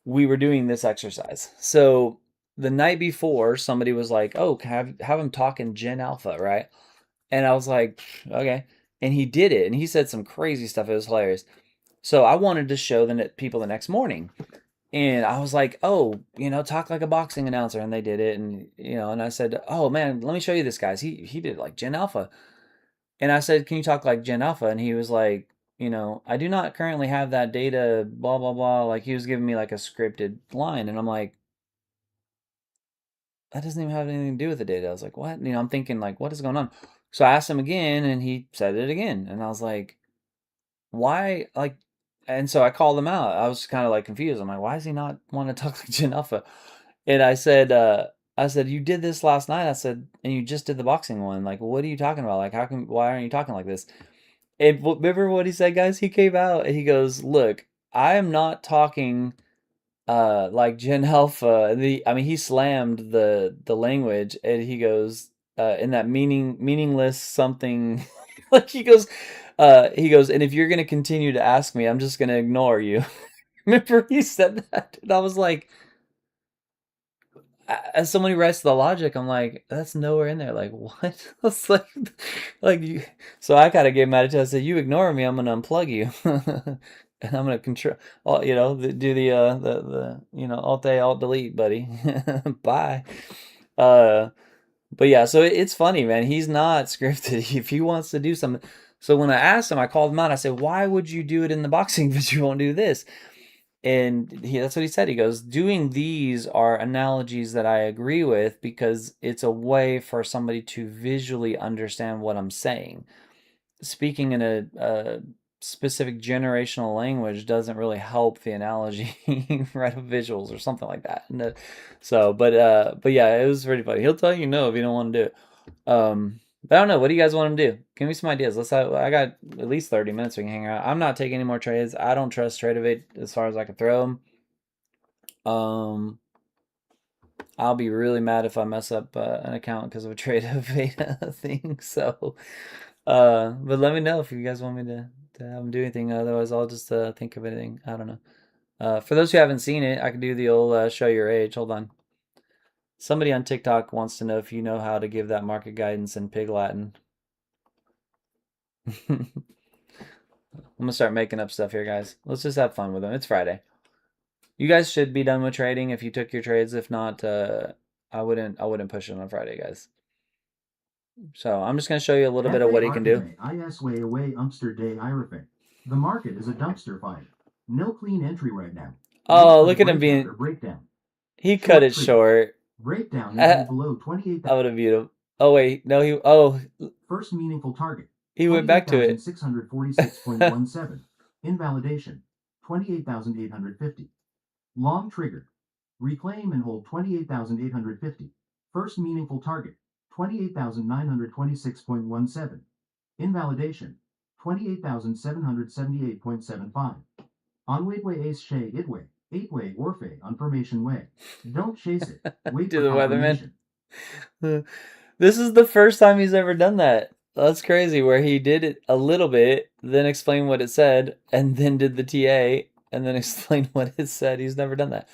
we were doing this exercise. So the night before, somebody was like, "Oh, have him talk in Gen Alpha, right?" And I was like, "Okay." And he did it, and he said some crazy stuff. It was hilarious. So I wanted to show the people the next morning, and I was like, "Oh, talk like a boxing announcer," and they did it, and I said, "Oh man, let me show you this, guys. He did like Gen Alpha," and I said, "Can you talk like Gen Alpha?" And he was like, "I do not currently have that data, blah blah blah." Like he was giving me like a scripted line, and I'm like, that doesn't even have anything to do with the data. I was like, what? I'm thinking like, what is going on? So I asked him again, and he said it again, and I was like, why? Like, and so I called him out. I was kind of like confused. I'm like, why does he not want to talk like Gen Alpha? And I said, you did this last night. I said, and you just did the boxing one. Like, what are you talking about? Like, why aren't you talking like this? And remember what he said, guys? He came out and he goes, look, I am not talking like Gen Alpha. He slammed the language, and he goes in that meaningless something. Like he goes, and if you're gonna continue to ask me, I'm just gonna ignore you. Remember he said that, and I was like, as someone who writes the logic, I'm like, that's nowhere in there. Like what? I was like you. So I kind of gave him attitude. I said, you ignore me, I'm gonna unplug you. And I'm gonna control, do the Alt A, Alt Delete, buddy. Bye. But yeah, so it's funny, man. He's not scripted. If he wants to do something, so when I asked him, I called him out. I said, "Why would you do it in the boxing, but you won't do this?" And that's what he said. He goes, "Doing these are analogies that I agree with because it's a way for somebody to visually understand what I'm saying." Speaking in a specific generational language doesn't really help the analogy. Right, of visuals or something like that. But yeah, it was pretty funny. He'll tell you no if you don't want to do it. But I don't know. What do you guys want him to do? Give me some ideas. I got at least 30 minutes we can hang out. I'm not taking any more trades. I don't trust TradeVision as far as I can throw them. I'll be really mad if I mess up an account because of a TradeVision thing. So, but let me know if you guys want me to have him do anything. Otherwise, I'll just think of anything. I don't know. For those who haven't seen it, I can do the old show your age. Hold on. Somebody on TikTok wants to know if you know how to give that market guidance in Pig Latin. I'm gonna start making up stuff here, guys. Let's just have fun with them. It's Friday. You guys should be done with trading if you took your trades. If not, I wouldn't push it on Friday, guys. So I'm just gonna show you a little bit of what he can do. The market is a dumpster fire. No clean entry right now. Oh, look at him being. He cut it short. Breakdown I below 28. would have viewed him. Oh wait, no, he. Oh, First meaningful target. he went back to it. 646.17. Invalidation. 28,850. Long trigger. Reclaim and hold 28,850. First meaningful target. 28,926.17. Invalidation. 28,778.75. On Waitway Ace Shay Itway. 8-way Orphe on Formation Way. Don't chase it. Wait Do for the weatherman. confirmation. This is the first time he's ever done that. That's crazy, where he did it a little bit, then explained what it said, and then did the TA, and then explained what it said. He's never done that.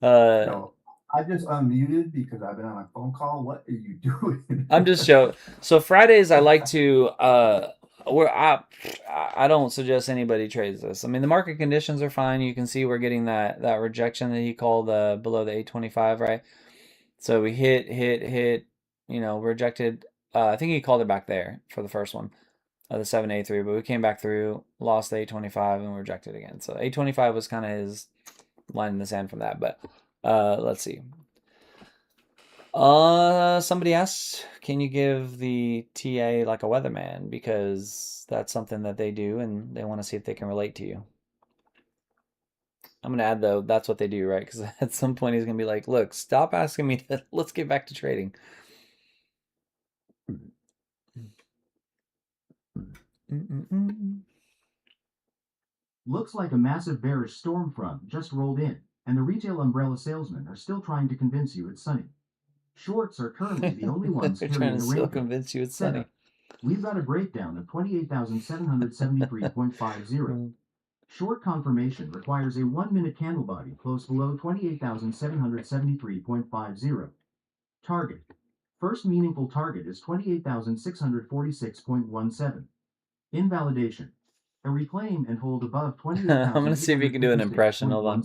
No, I just unmuted because I've been on a phone call. What are you doing? I'm just showing. So Fridays, I like to. Where I don't suggest anybody trades this. I mean, the market conditions are fine. You can see we're getting that rejection that he called below the 825, right? So we hit. You know, rejected. I think he called it back there for the first one, the 783. But we came back through, lost the 825, and rejected again. So 825 was kind of his line in the sand from that. But let's see. Somebody asked, can you give the TA like a weatherman? Because that's something that they do, and they want to see if they can relate to you. I'm going to add, though, that's what they do, right? Because at some point he's going to be like, look, stop asking me to, let's get back to trading. Looks like a massive bearish storm front just rolled in, and the retail umbrella salesmen are still trying to convince you it's sunny. Shorts are currently the only ones They're carrying trying to the still rainbow. convince you it's sunny. We've got a breakdown of 28,773.50. Short confirmation requires a 1-minute candle body close below 28,773.50. Target. First meaningful target is 28,646.17. Invalidation. A reclaim and hold above 28,000. I'm going to see if you can do an impression. Hold on.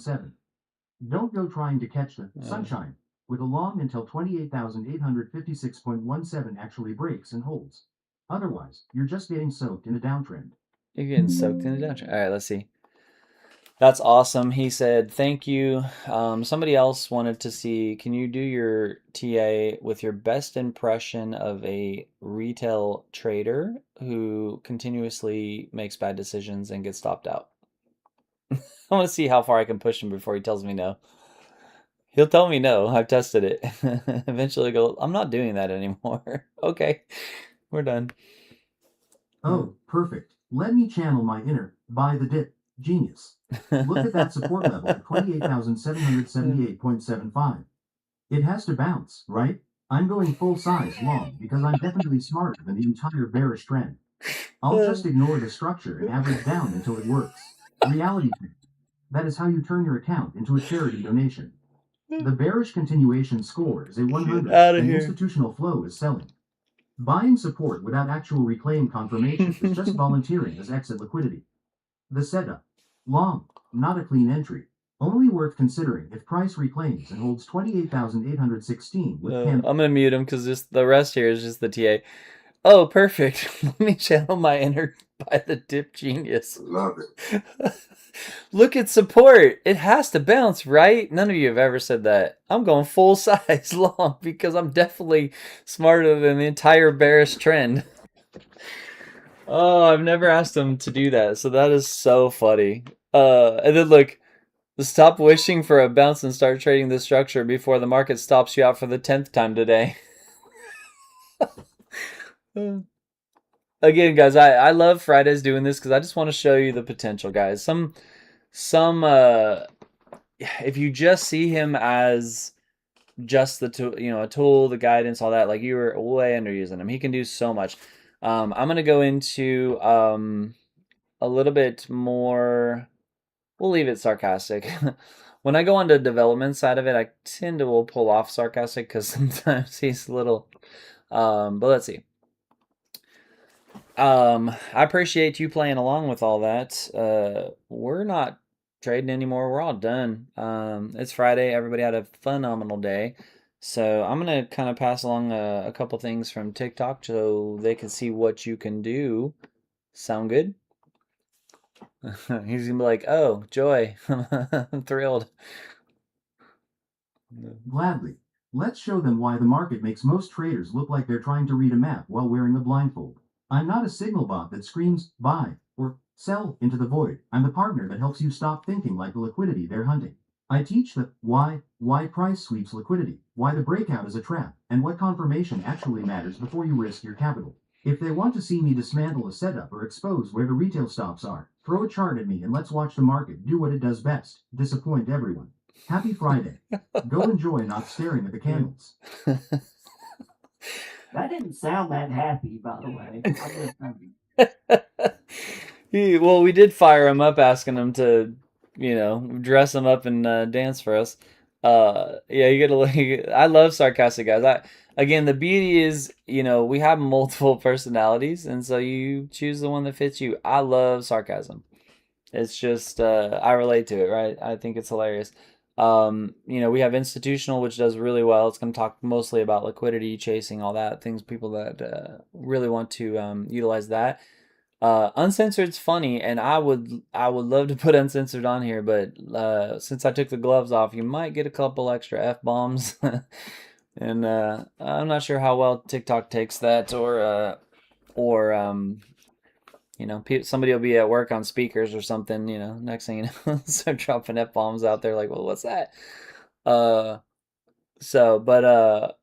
Don't go trying to catch the sunshine with a long until 28,856.17 actually breaks and holds. Otherwise, you're just getting soaked in a downtrend. You're getting soaked in a downtrend. All right, let's see. That's awesome. He said, thank you. Somebody else wanted to see, can you do your TA with your best impression of a retail trader who continuously makes bad decisions and gets stopped out? I want to see how far I can push him before he tells me no. He'll tell me no. I've tested it. Eventually go, I'm not doing that anymore. Okay, we're done. Oh, perfect. Let me channel my inner, buy the dip, genius. Look at that support level at 28,778.75. It has to bounce, right? I'm going full size long because I'm definitely smarter than the entire bearish trend. I'll just ignore the structure and average down until it works. Reality check. That is how you turn your account into a charity donation. The bearish continuation score is a 100, and institutional flow is selling. Buying support without actual reclaim confirmation is just volunteering as exit liquidity. The setup. Long, not a clean entry. Only worth considering if price reclaims and holds 28,816 with I'm going to mute him because the rest here is just the TA. Oh, perfect. Let me channel my inner by the dip genius. Love it. Look at support. It has to bounce, right? None of you have ever said that. I'm going full size long because I'm definitely smarter than the entire bearish trend. Oh, I've never asked him to do that, so that is so funny. And then look, stop wishing for a bounce and start trading the structure before the market stops you out for the 10th time today. Again, guys, I love Fridays doing this because I just want to show you the potential, guys. If you just see him as just the tool, a tool, the guidance, all that, like you were way underusing him. He can do so much. I'm gonna go into a little bit more. We'll leave it sarcastic. When I go on the development side of it, I tend to will pull off sarcastic because sometimes he's a little. But let's see. I appreciate you playing along with all that. We're not trading anymore. We're all done. It's Friday. Everybody had a phenomenal day. So I'm gonna kind of pass along a couple things from TikTok so they can see what you can do. Sound good? He's gonna be like, "Oh, joy, I'm thrilled." Gladly. Let's show them why the market makes most traders look like they're trying to read a map while wearing a blindfold. I'm not a signal bot that screams buy or sell into the void. I'm the partner that helps you stop thinking like the liquidity they're hunting. I teach the why price sweeps liquidity, why the breakout is a trap, and what confirmation actually matters before you risk your capital. If they want to see me dismantle a setup or expose where the retail stops are, throw a chart at me and let's watch the market do what it does best, disappoint everyone. Happy Friday. Go enjoy not staring at the candles. That didn't sound that happy, by the way. Well, we did fire him up, asking him to, dress him up and dance for us. Yeah, you gotta. I love sarcastic guys. Again, the beauty is, we have multiple personalities, and so you choose the one that fits you. I love sarcasm. It's just I relate to it, right? I think it's hilarious. We have institutional, which does really well. It's going to talk mostly about liquidity, chasing, all that things. People that really want to utilize that. Uncensored's funny, and I would love to put uncensored on here, but since I took the gloves off, you might get a couple extra f bombs, and I'm not sure how well TikTok takes that, or somebody will be at work on speakers or something, next thing you know, start dropping F-bombs out there like, well, what's that? Uh, but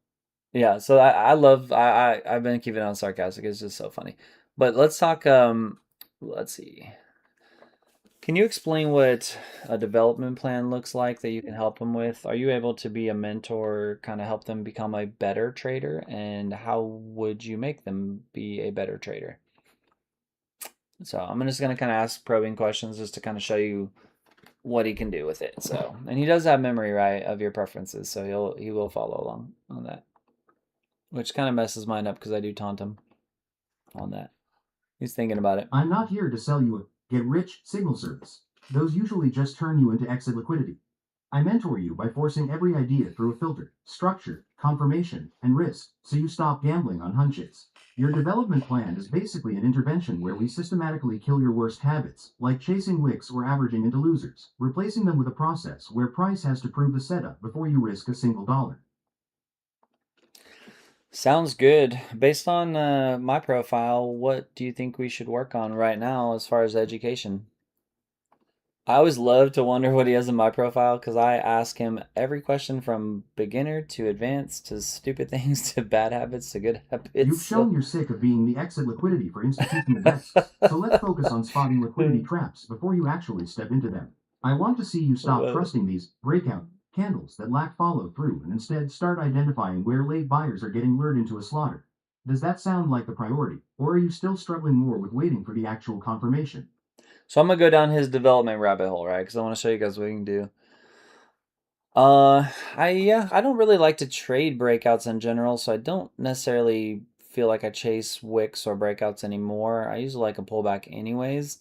yeah, so I love, I've been keeping it on sarcastic. It's just so funny. But let's talk, let's see. Can you explain what a development plan looks like that you can help them with? Are you able to be a mentor, kind of help them become a better trader? And how would you make them be a better trader? So I'm just going to kind of ask probing questions just to kind of show you what he can do with it. So, and he does have memory, right, of your preferences, so he will follow along on that, which kind of messes mine up because I do taunt him on that. He's thinking about it. I'm not here to sell you a get rich signal service. Those usually just turn you into exit liquidity. I mentor you by forcing every idea through a filter, structure, confirmation, and risk, so you stop gambling on hunches. Your development plan is basically an intervention where we systematically kill your worst habits, like chasing wicks or averaging into losers, replacing them with a process where price has to prove the setup before you risk a single dollar. Sounds good. Based on my profile, what do you think we should work on right now as far as education? I always love to wonder what he has in my profile because I ask him every question from beginner to advanced to stupid things to bad habits to good habits. You've shown you're sick of being the exit liquidity for institutional desks, so let's focus on spotting liquidity traps before you actually step into them. I want to see you stop trusting these breakout candles that lack follow through and instead start identifying where late buyers are getting lured into a slaughter. Does that sound like the priority, or are you still struggling more with waiting for the actual confirmation? So I'm gonna go down his development rabbit hole, right? Because I want to show you guys what we can do. I don't really like to trade breakouts in general, so I don't necessarily feel like I chase wicks or breakouts anymore. I usually like a pullback anyways.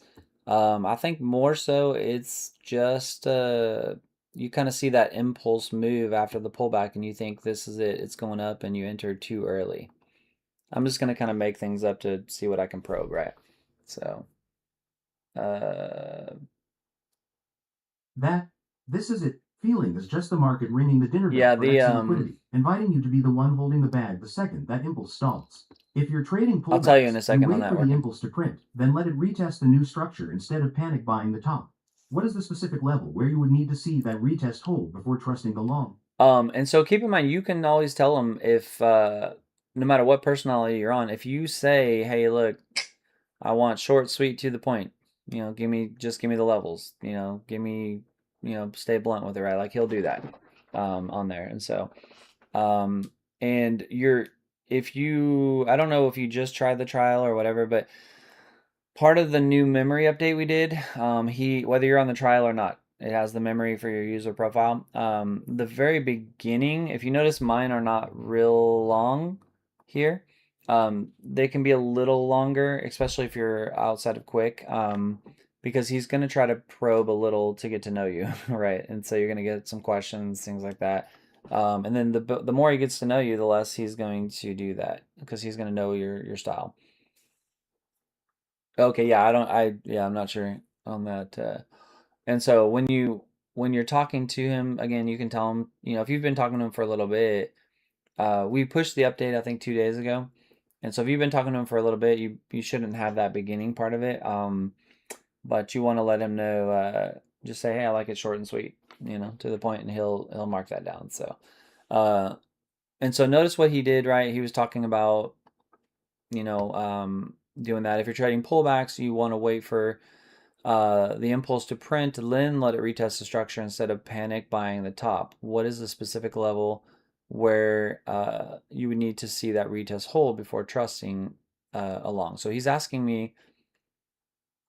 I think more so it's just you kind of see that impulse move after the pullback and you think this is it, it's going up, and you enter too early. I'm just gonna kind of make things up to see what I can probe, right? So, uh, This is it. Feeling is just the market ringing the dinner bell yeah, for exit liquidity, inviting you to be the one holding the bag the second that impulse stalls. If you're trading I'll tell you in a pullbacks, you second on wait that for the working. impulse to print, then let it retest the new structure instead of panic buying the top. What is the specific level where you would need to see that retest hold before trusting the long? And so keep in mind, you can always tell them if, no matter what personality you're on, if you say, "Hey, look, I want short, sweet, to the point. Just give me the levels. Give me, stay blunt with it, right?" Like he'll do that, on there, and so, and I don't know if you just tried the trial or whatever, but part of the new memory update we did, whether you're on the trial or not, it has the memory for your user profile. The very beginning, if you notice, mine are not real long here. They can be a little longer, especially if you're outside of quick. because he's going to try to probe a little to get to know you, right? And so you're going to get some questions, things like that. And then the more he gets to know you, the less he's going to do that because he's going to know your style. Okay, yeah, I'm not sure on that. And so when you're talking to him again, you can tell him, if you've been talking to him for a little bit, we pushed the update I think 2 days ago, and so if you've been talking to him for a little bit, you shouldn't have that beginning part of it. But you want to let him know, just say, hey, I like it short and sweet, to the point, and he'll mark that down. So, uh, and so notice what he did, right? He was talking about, doing that. If you're trading pullbacks, you want to wait for the impulse to print, then let it retest the structure instead of panic buying the top. What is the specific level where you would need to see that retest hold before trusting along? So he's asking me,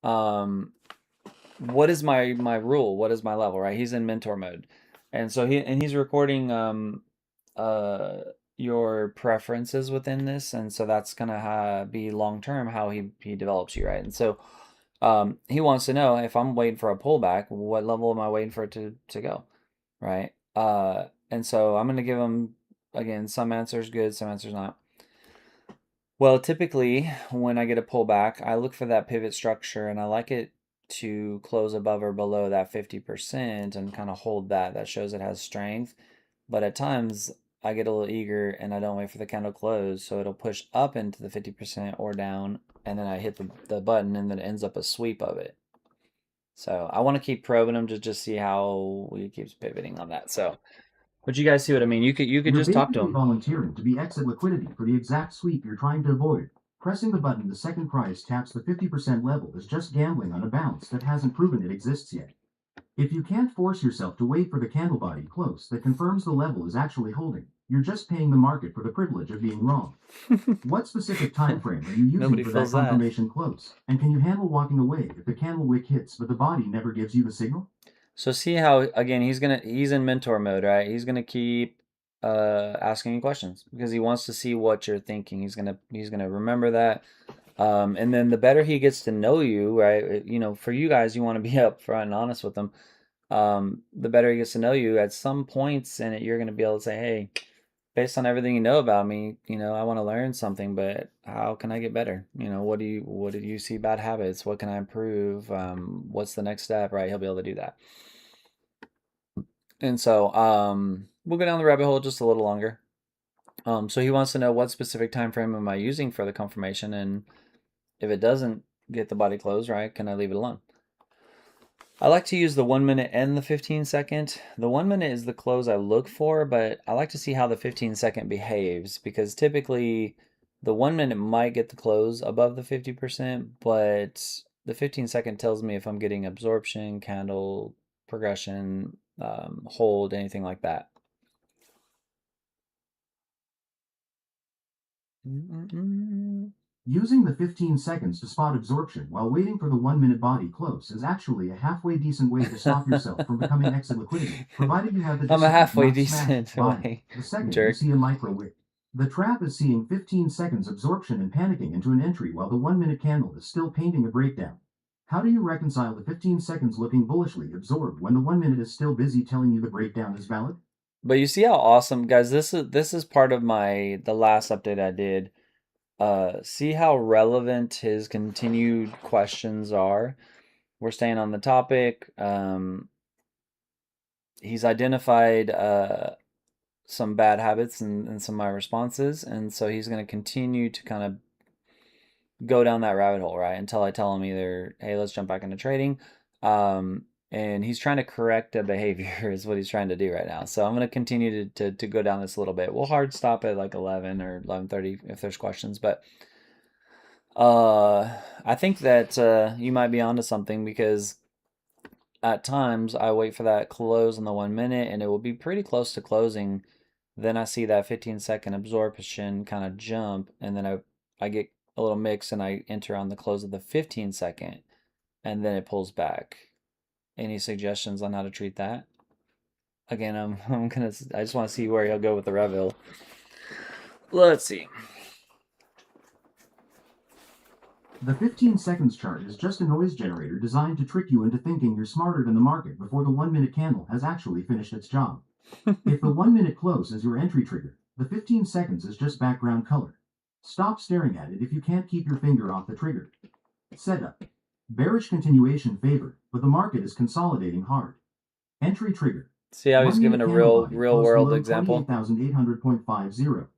what is my rule? What is my level? Right? He's in mentor mode, and so he's recording your preferences within this, and so that's gonna be long term how he develops you, right? And so he wants to know if I'm waiting for a pullback, what level am I waiting for it to go, right? And so I'm gonna give him again some answers good, some answers not. Well, typically when I get a pullback, I look for that pivot structure and I like it to close above or below that 50% and kind of hold that. That shows it has strength. But at times I get a little eager and I don't wait for the candle close, so it'll push up into the 50% or down, and then I hit the button and then it ends up a sweep of it. So I want to keep probing him to just see how he keeps pivoting on that. So, but you guys see what I mean? You could You're just talk to basically him. volunteering to be exit liquidity for the exact sweep you're trying to avoid. Pressing the button the second price taps the 50% level is just gambling on a bounce that hasn't proven it exists yet. If you can't force yourself to wait for the candle body close that confirms the level is actually holding, you're just paying the market for the privilege of being wrong. What specific time frame are you using Nobody for that feels that. confirmation close? And can you handle walking away if the candle wick hits but the body never gives you the signal? So see how again he's in mentor mode, right? He's gonna keep asking you questions because he wants to see what you're thinking. He's gonna remember that. And then the better he gets to know you, right? For you guys, you want to be upfront and honest with him. The better he gets to know you, at some points in it, you're gonna be able to say, hey, based on everything you know about me, I want to learn something, but how can I get better? What do you see bad habits? What can I improve? What's the next step, right? He'll be able to do that. And so we'll go down the rabbit hole just a little longer. So he wants to know what specific time frame am I using for the confirmation, and if it doesn't get the body closed, right, can I leave it alone? I like to use the 1 minute and the 15-second. The 1 minute is the close I look for, but I like to see how the 15-second behaves because typically the 1 minute might get the close above the 50%, but the 15-second tells me if I'm getting absorption, candle, progression, hold, anything like that. Using the 15 seconds to spot absorption while waiting for the 1 minute body close is actually a halfway decent way to stop yourself from becoming exit liquidity, provided you have the I'm a discipline halfway not smash decent buying way, the second you jerk. see a micro wick. The trap is seeing 15 seconds absorption and panicking into an entry while the 1 minute candle is still painting a breakdown. How do you reconcile the 15 seconds looking bullishly absorbed when the 1 minute is still busy telling you the breakdown is valid? But you see how awesome, guys, this is part of the last update I did. See how relevant his continued questions are. We're staying on the topic. He's identified some bad habits in some of my responses, and so he's going to continue to kind of go down that rabbit hole, right? Until I tell him either, hey, let's jump back into trading. And he's trying to correct a behavior is what he's trying to do right now. So I'm going to continue to go down this a little bit. We'll hard stop at like 11 or 11:30 if there's questions, but I think that you might be onto something because at times I wait for that close in the 1 minute and it will be pretty close to closing. Then I see that 15-second absorption kind of jump, and then I get a little mix and I enter on the close of the 15-second, and then it pulls back. Any suggestions on how to treat that? Again, I just want to see where he'll go with the reveal. Let's see. The 15 seconds chart is just a noise generator designed to trick you into thinking you're smarter than the market before the 1 minute candle has actually finished its job. If the 1 minute close is your entry trigger, the 15 seconds is just background color. Stop staring at it if you can't keep your finger off the trigger. Setup. Bearish continuation favored, but the market is consolidating hard. Entry trigger. See how he's 1 giving minute a candle real body real close world below example. 28,800.50.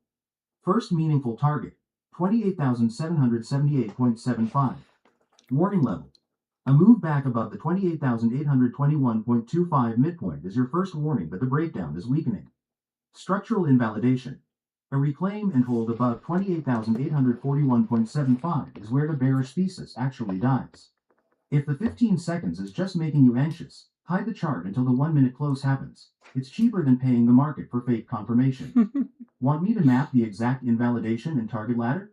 First meaningful target, 28,778.75. Warning level. A move back above the 28,821.25 midpoint is your first warning that the breakdown is weakening. Structural invalidation. A reclaim and hold above 28,841.75 is where the bearish thesis actually dies. If the 15 seconds is just making you anxious, hide the chart until the 1 minute close happens. It's cheaper than paying the market for fake confirmation. Want me to map the exact invalidation and target ladder?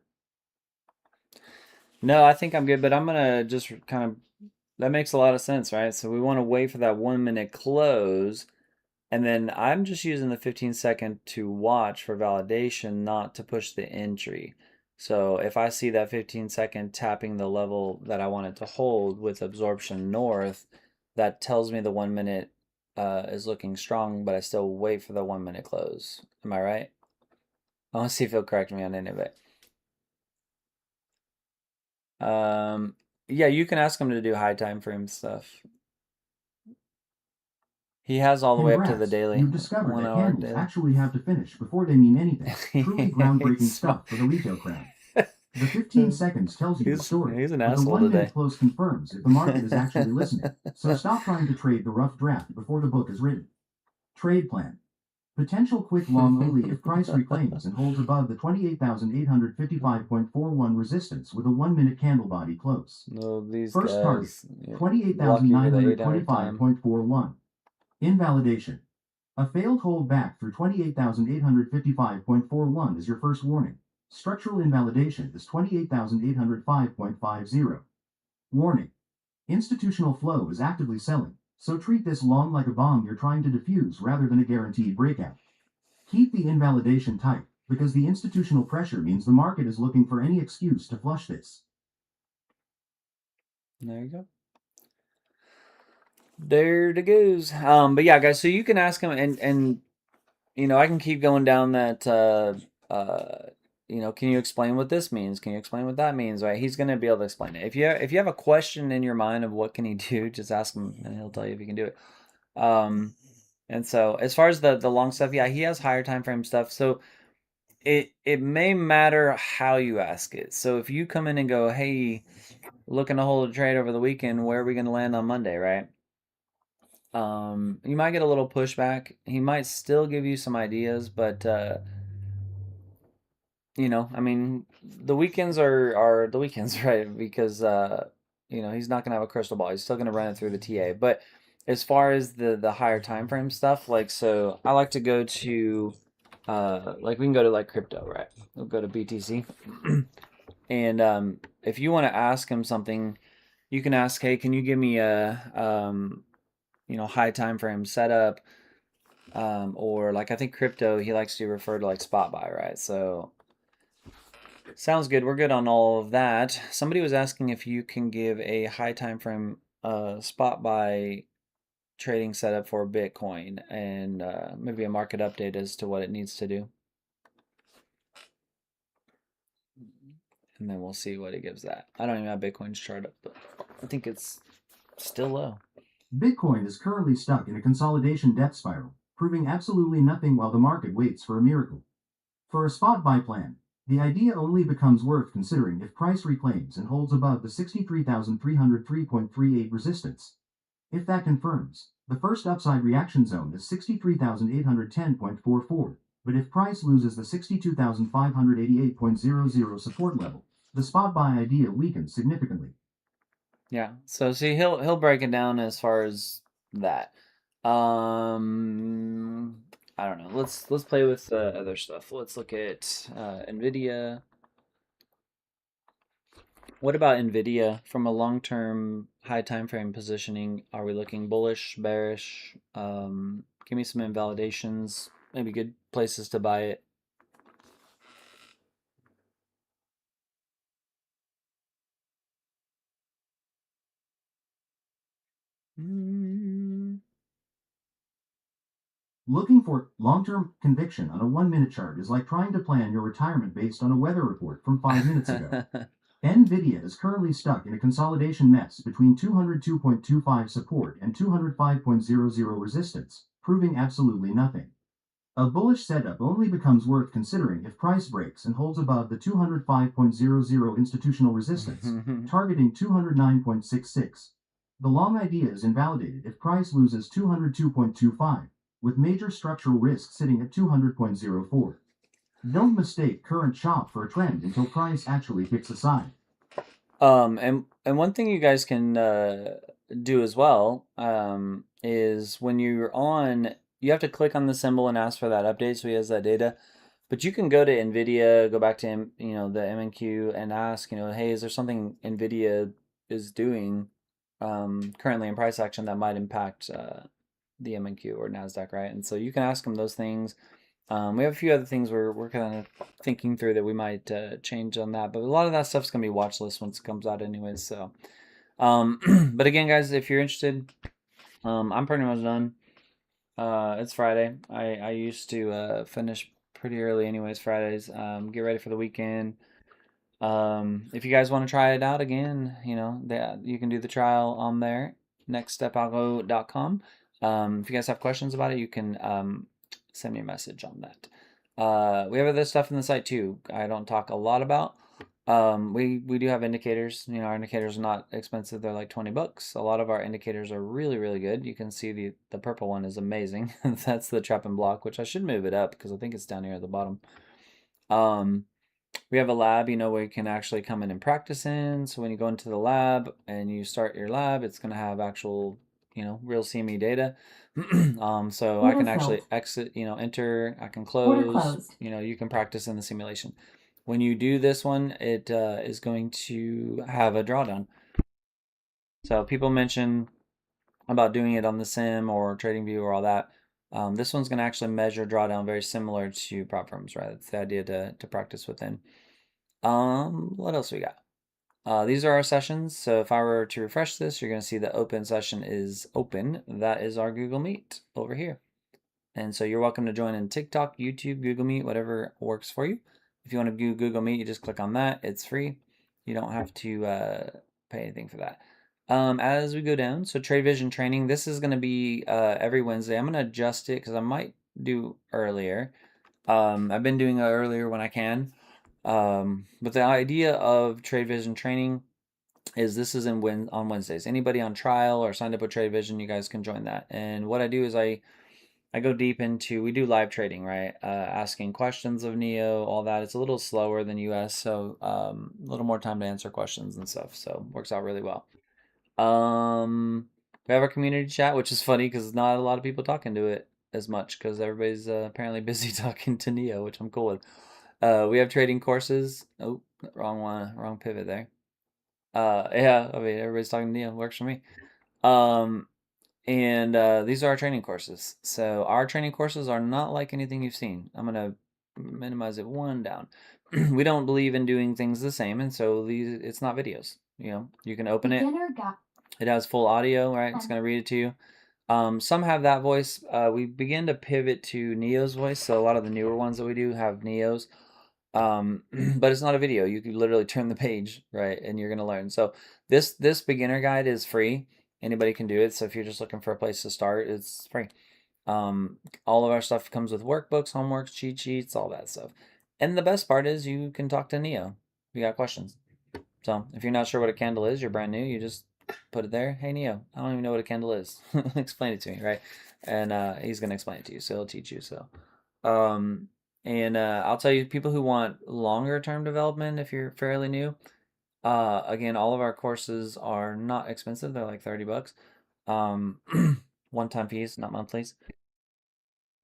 No, I think I'm good, but I'm gonna just kind of, that makes a lot of sense, right? So we want to wait for that 1 minute close, and then I'm just using the 15-second to watch for validation, not to push the entry. So if I see that 15-second tapping the level that I want it to hold with absorption north, that tells me the 1 minute is looking strong, but I still wait for the 1 minute close. Am I right? I want to see if he'll correct me on any of it. Yeah, you can ask him to do high time frame stuff. He has all the way up to the Congrats, daily, you've discovered 1 that hour candles daily. actually have to finish before they mean anything. Truly groundbreaking stuff for the retail crowd. The 15 seconds tells you the story, He's an but the asshole 1 minute today. close confirms if the market is actually listening. So stop trying to trade the rough draft before the book is written. Trade plan. Potential quick long only if price reclaims and holds above the 28,855.41 resistance with a 1 minute candle body close. No, these First target, guys block you for the 800 time. 28,925.41. Invalidation. A failed hold back through 28,855.41 is your first warning. Structural invalidation is 28,805.50. Warning. Institutional flow is actively selling, so treat this long like a bomb you're trying to defuse rather than a guaranteed breakout. Keep the invalidation tight, because the institutional pressure means the market is looking for any excuse to flush this. There you go. There it goes. But yeah, guys, so you can ask him, and you know, I can keep going down that. You know, can you explain what this means? Can you explain what that means? Right? He's gonna be able to explain it. If you have a question in your mind of what can he do, just ask him, and he'll tell you if he can do it. And so as far as the long stuff, yeah, he has higher time frame stuff. So it may matter how you ask it. So if you come in and go, hey, looking to hold a trade over the weekend, where are we gonna land on Monday, right? You might get a little pushback. He might still give you some ideas, but you know, I mean, the weekends are the weekends, right? Because you know, he's not gonna have a crystal ball. He's still gonna run it through the TA. But as far as the higher time frame stuff, like, so I like to go to like, we can go to like crypto, right? We'll go to BTC. And if you want to ask him something, you can ask, hey, can you give me a you know, high time frame setup? Or like, I think crypto, he likes to refer to like spot buy, right? So sounds good. We're good on all of that. Somebody was asking if you can give a high time frame spot buy trading setup for Bitcoin, and maybe a market update as to what it needs to do. And then we'll see what it gives that. I don't even have Bitcoin's chart up, but I think it's still low. Bitcoin is currently stuck in a consolidation death spiral, proving absolutely nothing while the market waits for a miracle. For a spot buy plan, the idea only becomes worth considering if price reclaims and holds above the 63,303.38 resistance. If that confirms, the first upside reaction zone is 63,810.44, but if price loses the 62,588.00 support level, the spot buy idea weakens significantly. Yeah. So see, he'll break it down as far as that. I don't know. Let's play with other stuff. Let's look at Nvidia. What about Nvidia from a long-term high time frame positioning? Are we looking bullish, bearish? Give me some invalidations. Maybe good places to buy it. Looking for long-term conviction on a 1-minute chart is like trying to plan your retirement based on a weather report from 5 minutes ago. NVIDIA is currently stuck in a consolidation mess between 202.25 support and 205.00 resistance, proving absolutely nothing. A bullish setup only becomes worth considering if price breaks and holds above the 205.00 institutional resistance, targeting 209.66. The long idea is invalidated if price loses 202.25, with major structural risk sitting at 200.04. Don't mistake current chop for a trend until price actually kicks aside. And one thing you guys can do as well is when you're on, you have to click on the symbol and ask for that update so he has that data. But you can go to NVIDIA, go back to the MNQ and ask, hey, is there something NVIDIA is doing currently in price action that might impact the MNQ or NASDAQ, right? And so you can ask them those things. We have a few other things we're kind of thinking through that we might change on that, but a lot of that stuff's gonna be watch list once it comes out anyways. So, but again, guys, if you're interested, I'm pretty much done. It's Friday. I used to finish pretty early anyways Fridays. Get ready for the weekend. If you guys want to try it out again, that you can do the trial on there, nextstepalgo.com. If you guys have questions about it, you can send me a message on that. We have other stuff in the site too. I don't talk a lot about. We do have indicators. Our indicators are not expensive. They're like $20. A lot of our indicators are really, really good. You can see the purple one is amazing. That's the trap and block, which I should move it up because I think it's down here at the bottom. We have a lab, where you can actually come in and practice in. So when you go into the lab and you start your lab, it's going to have actual, real CME data. So I can actually exit, enter, I can close, you can practice in the simulation. When you do this one, it is going to have a drawdown. So people mention about doing it on the sim or TradingView or all that. This one's going to actually measure drawdown very similar to prop firms, right? That's the idea to practice within. What else we got? These are our sessions. So if I were to refresh this, you're going to see the open session is open. That is our Google Meet over here. And so you're welcome to join in TikTok, YouTube, Google Meet, whatever works for you. If you want to do Google Meet, you just click on that. It's free. You don't have to pay anything for that. As we go down, so TradeVision training, this is going to be every Wednesday. I'm going to adjust it because I might do earlier. I've been doing it earlier when I can. But the idea of TradeVision training is this is on Wednesdays. Anybody on trial or signed up with TradeVision, you guys can join that. And what I do is I go deep into, we do live trading, right? Asking questions of NEO, all that. It's a little slower than US, so a little more time to answer questions and stuff. So works out really well. We have our community chat, which is funny because not a lot of people talking to it as much because everybody's apparently busy talking to NEO, which I'm cool with. We have trading courses. Oh, wrong one, wrong pivot there. Yeah, I mean everybody's talking to NEO. Works for me. And these are our training courses. So our training courses are not like anything you've seen. I'm gonna minimize it one down. We don't believe in doing things the same, and so it's not videos. You can open it. It has full audio, right? It's gonna read it to you. Some have that voice. We begin to pivot to NEO's voice, so a lot of the newer ones that we do have NEO's. But it's not a video. You can literally turn the page, right, and you're gonna learn. So this beginner guide is free. Anybody can do it. So if you're just looking for a place to start, it's free. All of our stuff comes with workbooks, homeworks, cheat sheets, all that stuff. And the best part is you can talk to NEO if you got questions. So if you're not sure what a candle is, you're brand new, you just put it there. Hey NEO, I don't even know what a candle is. Explain it to me, right? And he's gonna explain it to you, so he'll teach you. So and I'll tell you, people who want longer term development, if you're fairly new, again, all of our courses are not expensive. They're like $30. One-time fees, not monthlies.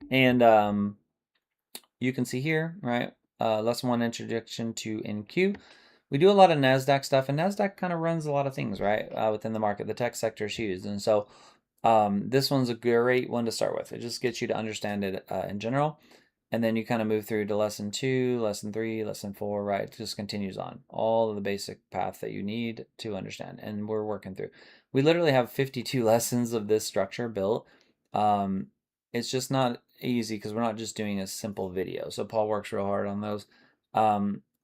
And you can see here, right? Lesson 1, Introduction to NQ. We do a lot of NASDAQ stuff, and NASDAQ kind of runs a lot of things, right, within the market. The tech sector is huge. And so this one's a great one to start with. It just gets you to understand it in general. and then you kind of move through to lesson 2, lesson 3, lesson 4, right? It just continues on. All of the basic path that you need to understand, and we're working through. We literally have 52 lessons of this structure built. It's just not easy because we're not just doing a simple video. So Paul works real hard on those.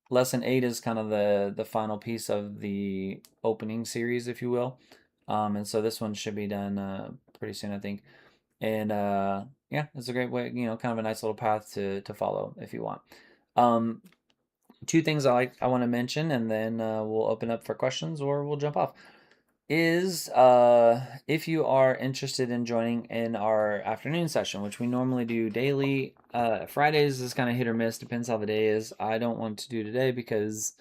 Lesson 8 is kind of the final piece of the opening series, if you will. And so this one should be done pretty soon, I think. And yeah, it's a great way, kind of a nice little path to follow if you want. Two things I want to mention, and then we'll open up for questions or we'll jump off. Is if you are interested in joining in our afternoon session, which we normally do daily. Fridays is kind of hit or miss, depends how the day is. I don't want to do today because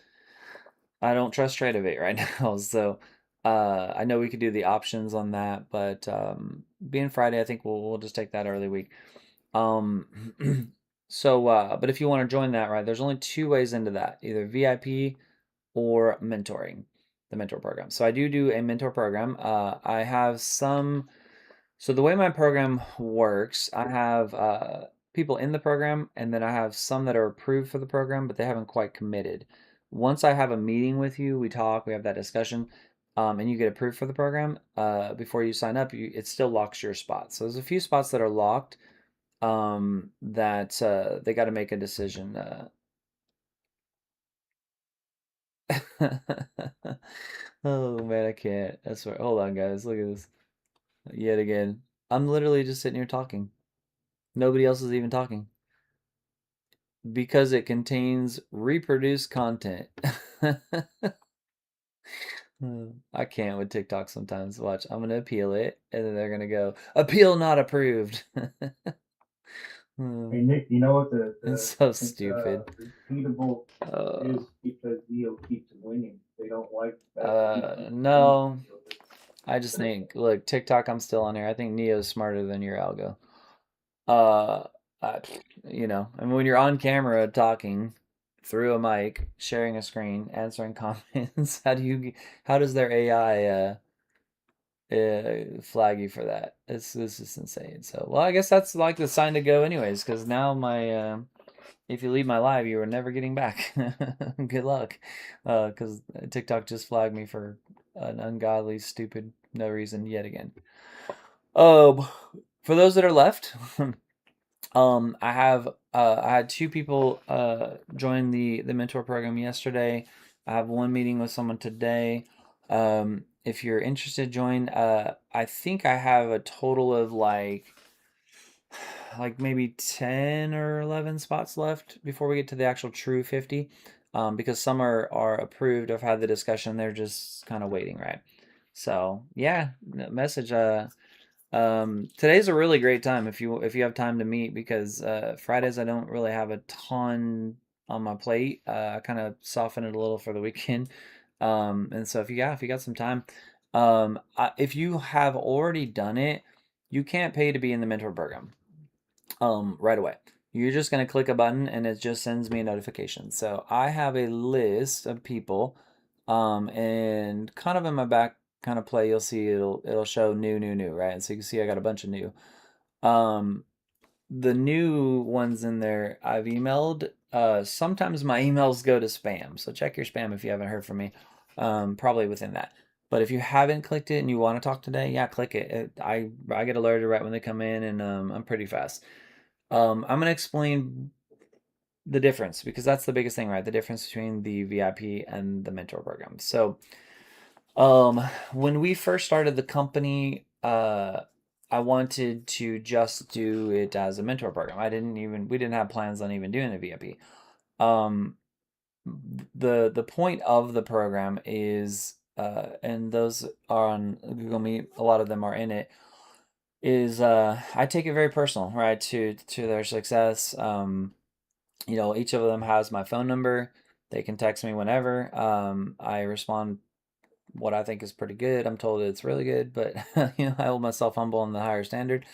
I don't trust TradeVision right now. So I know we could do the options on that, but being Friday, I think we'll just take that early week. But if you want to join that, right, there's only 2 ways into that, either VIP or mentoring, the mentor program. So I do a mentor program. I have some. So the way my program works, I have people in the program, and then I have some that are approved for the program, but they haven't quite committed. Once I have a meeting with you, we talk, we have that discussion, and you get approved for the program. Before you sign up, it still locks your spot. So there's a few spots that are locked that they got to make a decision. Oh man, I can't. I swear. Hold on, guys. Look at this. Yet again. I'm literally just sitting here talking. Nobody else is even talking. Because it contains reproduced content. I can't with TikTok sometimes. Watch, I'm gonna appeal it, and then they're gonna go, appeal not approved. Hey Nick, you know what It's so stupid. repeatable is because Neo keeps winning. They don't like that. No. I just think, look, TikTok, I'm still on here. I think Neo's smarter than your algo. I mean, when you're on camera talking through a mic, sharing a screen, answering comments, how does their AI flag you for that? This is insane. So, well, I guess that's like the sign to go, anyways, because now if you leave my live, you are never getting back. Good luck, because TikTok just flagged me for an ungodly, stupid, no reason yet again. For those that are left. I had 2 people join the mentor program yesterday. I have one meeting with someone today. If you're interested, join. I think I have a total of like maybe 10 or 11 spots left before we get to the actual true 50. Because some are approved. I've had the discussion. They're just kind of waiting, right? So yeah, message. Today's a really great time if you have time to meet, because Fridays I don't really have a ton on my plate. I kind of soften it a little for the weekend. And so if you got some time, if you have already done it, you can't pay to be in the mentor program right away. You're just going to click a button and it just sends me a notification. So I have a list of people, and kind of in my back kind of play, you'll see it'll show new, right? And so you can see I got a bunch of new. The new ones in there I've emailed. Sometimes my emails go to spam, so check your spam if you haven't heard from me. Probably within that. But if you haven't clicked it and you want to talk today, yeah, click it. I get alerted right when they come in, and I'm pretty fast. I'm going to explain the difference, because that's the biggest thing, right? The difference between the VIP and the mentor program. So, when we first started the company, I wanted to just do it as a mentor program. We didn't have plans on even doing the VIP. The point of the program is, and those are on Google Meet, a lot of them are in it, is I take it very personal, right, to their success. Each of them has my phone number. They can text me whenever. I respond what I think is pretty good. I'm told it's really good, but I hold myself humble on the higher standard.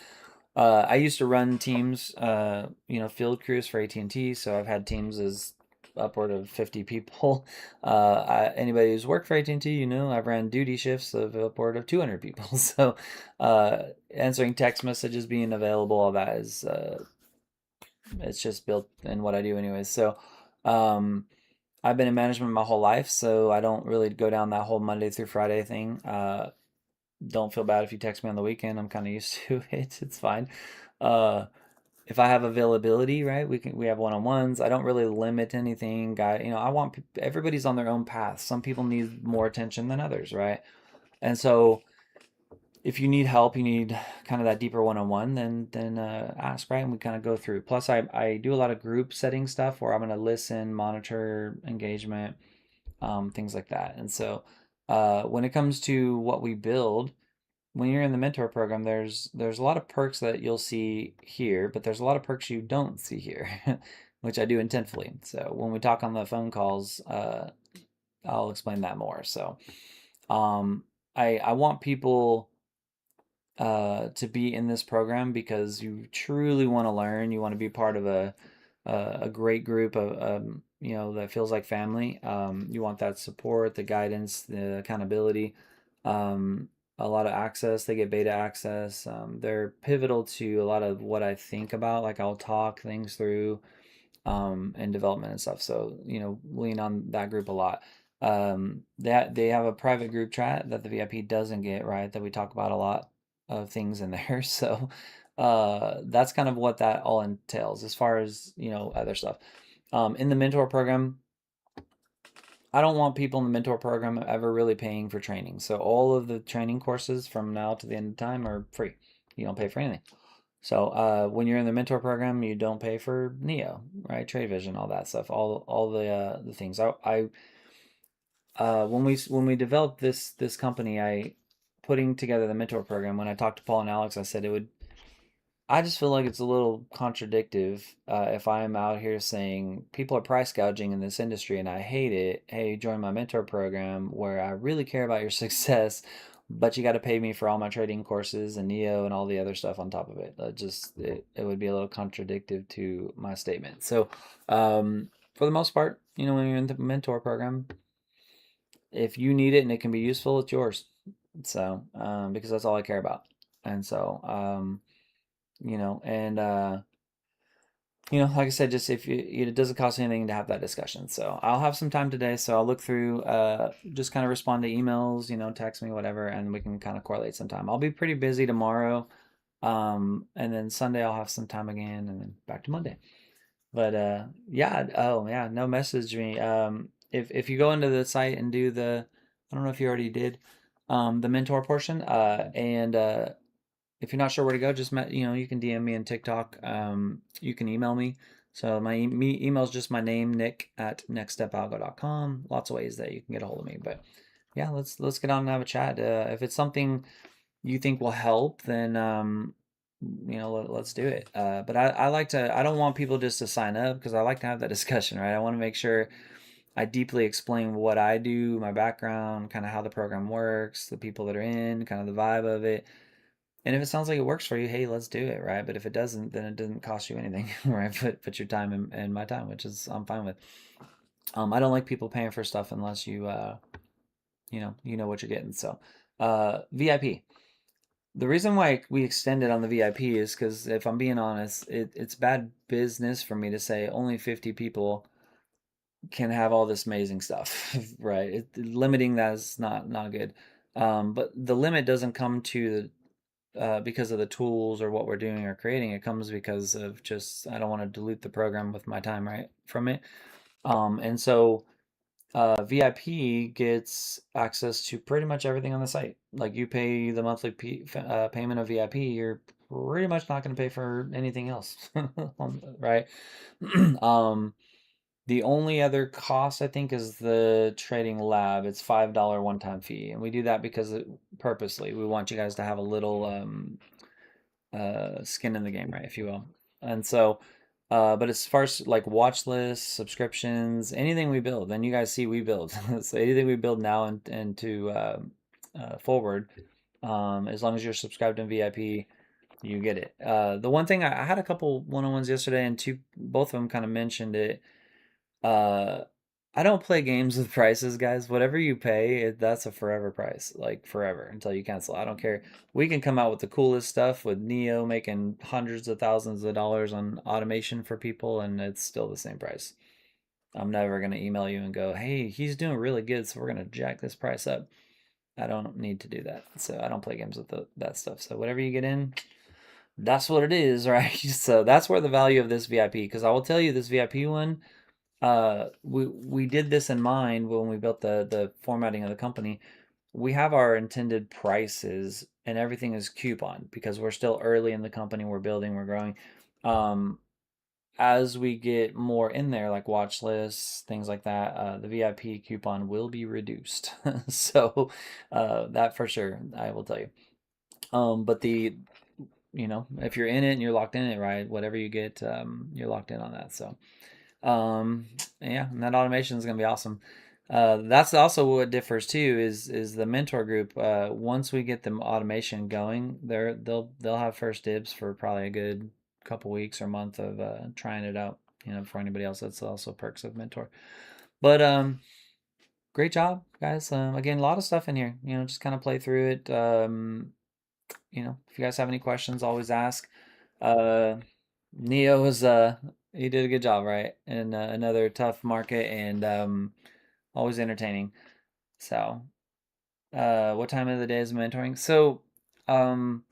I used to run teams, field crews for AT&T, so I've had teams as upward of 50 people. Anybody who's worked for AT&T, I've ran duty shifts of upward of 200 people. So answering text messages, being available, all that is it's just built in what I do anyways. So, I've been in management my whole life, so I don't really go down that whole Monday through Friday thing. Don't feel bad if you text me on the weekend. I'm kind of used to it. It's fine. Uh, if I have availability, right, we have one-on-ones. I don't really limit anything. I want everybody's on their own path. Some people need more attention than others, right? And so if you need help, you need kind of that deeper one-on-one, then ask, right? And we kind of go through. Plus, I do a lot of group setting stuff where I'm going to listen, monitor engagement, things like that. And so when it comes to what we build, when you're in the mentor program, there's a lot of perks that you'll see here, but there's a lot of perks you don't see here, which I do intentfully. So when we talk on the phone calls, I'll explain that more. So I want people to be in this program because you truly want to learn. You want to be part of a great group of that feels like family. You want that support, the guidance, the accountability, a lot of access. They get beta access. They're pivotal to a lot of what I think about. Like I'll talk things through and development and stuff. So lean on that group a lot. That they have a private group chat that the VIP doesn't get, right? That we talk about a lot of things in there. So that's kind of what that all entails as far as other stuff. In the mentor program, I don't want people in the mentor program ever really paying for training. So all of the training courses from now to the end of time are free. You don't pay for anything. So when you're in the mentor program, you don't pay for NEO, right? TradeVision, all that stuff, all the things. When we developed this company, I putting together the mentor program. When I talked to Paul and Alex, I said it would. I just feel like it's a little contradictive if I'm out here saying people are price gouging in this industry and I hate it. Hey, join my mentor program where I really care about your success, but you got to pay me for all my trading courses and NEO and all the other stuff on top of it. It would be a little contradictive to my statement. So, for the most part, when you're in the mentor program, if you need it and it can be useful, it's yours. So, because that's all I care about. And so, and like I said, just if it doesn't cost anything to have that discussion. So I'll have some time today, so I'll look through, just kind of respond to emails, text me, whatever, and we can kind of correlate some time. I'll be pretty busy tomorrow, and then Sunday I'll have some time again, and then back to Monday. But yeah, oh yeah, no, message me. If you go into the site and do I don't know if you already did, the mentor portion, and if you're not sure where to go, just you can DM me in TikTok. You can email me. So my email is just my name, Nick at nextstepalgo.com. Lots of ways that you can get a hold of me. But yeah, let's get on and have a chat. If it's something you think will help, then let's do it. But I like to. I don't want people just to sign up because I like to have that discussion, right? I want to make sure I deeply explain what I do, my background, kind of how the program works, the people that are in, kind of the vibe of it. And if it sounds like it works for you, hey, let's do it, right? But if it doesn't, then it doesn't cost you anything, right? Put your time and my time, which is I'm fine with. I don't like people paying for stuff unless you know what you're getting. So, VIP. The reason why we extended on the VIP is because if I'm being honest, it's bad business for me to say only 50 people can have all this amazing stuff, right? Limiting that is not good. But the limit doesn't come to because of the tools or what we're doing or creating. It comes because of just I don't want to dilute the program with my time right from it. And so VIP gets access to pretty much everything on the site. Like you pay the monthly payment of VIP, you're pretty much not going to pay for anything else, right? um, the only other cost I think is the trading lab. It's $5 one-time fee, and we do that because purposely we want you guys to have a little skin in the game, right, if you will. And so, but as far as like watch lists, subscriptions, anything we build, then you guys see we build. So anything we build now and to forward, as long as you're subscribed in VIP, you get it. The one thing I had a couple one-on-ones yesterday, and both of them kind of mentioned it. Uh, I don't play games with prices, guys. Whatever you pay, that's a forever price, like forever until you cancel. I don't care. We can come out with the coolest stuff with Neo making hundreds of thousands of dollars on automation for people, and it's still the same price. I'm never gonna email you and go, "Hey, he's doing really good, so we're gonna jack this price up." I don't need to do that, so I don't play games with that stuff. So whatever you get in, that's what it is, right? So that's where the value of this VIP, because I will tell you, this VIP one, we did this in mind when we built the formatting of the company. We have our intended prices and everything is coupon because we're still early in the company. We're building, we're growing. As we get more in there, like watch lists, things like that, the VIP coupon will be reduced. So that for sure, I will tell you. But if you're in it and you're locked in it, right, whatever you get, you're locked in on that. So um, yeah, and that automation is going to be awesome. That's also what differs too is the mentor group. Once we get the automation going, they'll have first dibs for probably a good couple weeks or month of trying it out. Before anybody else. That's also perks of mentor. But great job, guys. Again, a lot of stuff in here. Just kind of play through it. If you guys have any questions, always ask. Uh, Neo was he did a good job, right? In another tough market and always entertaining. So, what time of the day is mentoring? Um,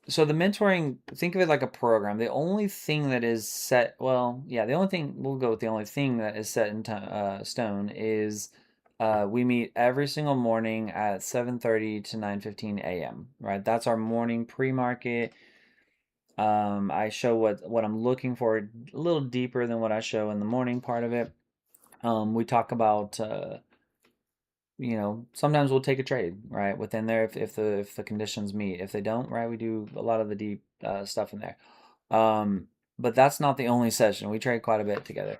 so the mentoring, think of it like a program. The only thing that is set, well, yeah, the only thing we'll go with the only thing that is set in stone is we meet every single morning at 7:30 to 9:15 a.m. Right? That's our morning pre-market. I show what I'm looking for a little deeper than what I show in the morning part of it. We talk about sometimes we'll take a trade right within there if the conditions meet. If they don't, right, we do a lot of the deep stuff in there. Um, but that's not the only session. We trade quite a bit together.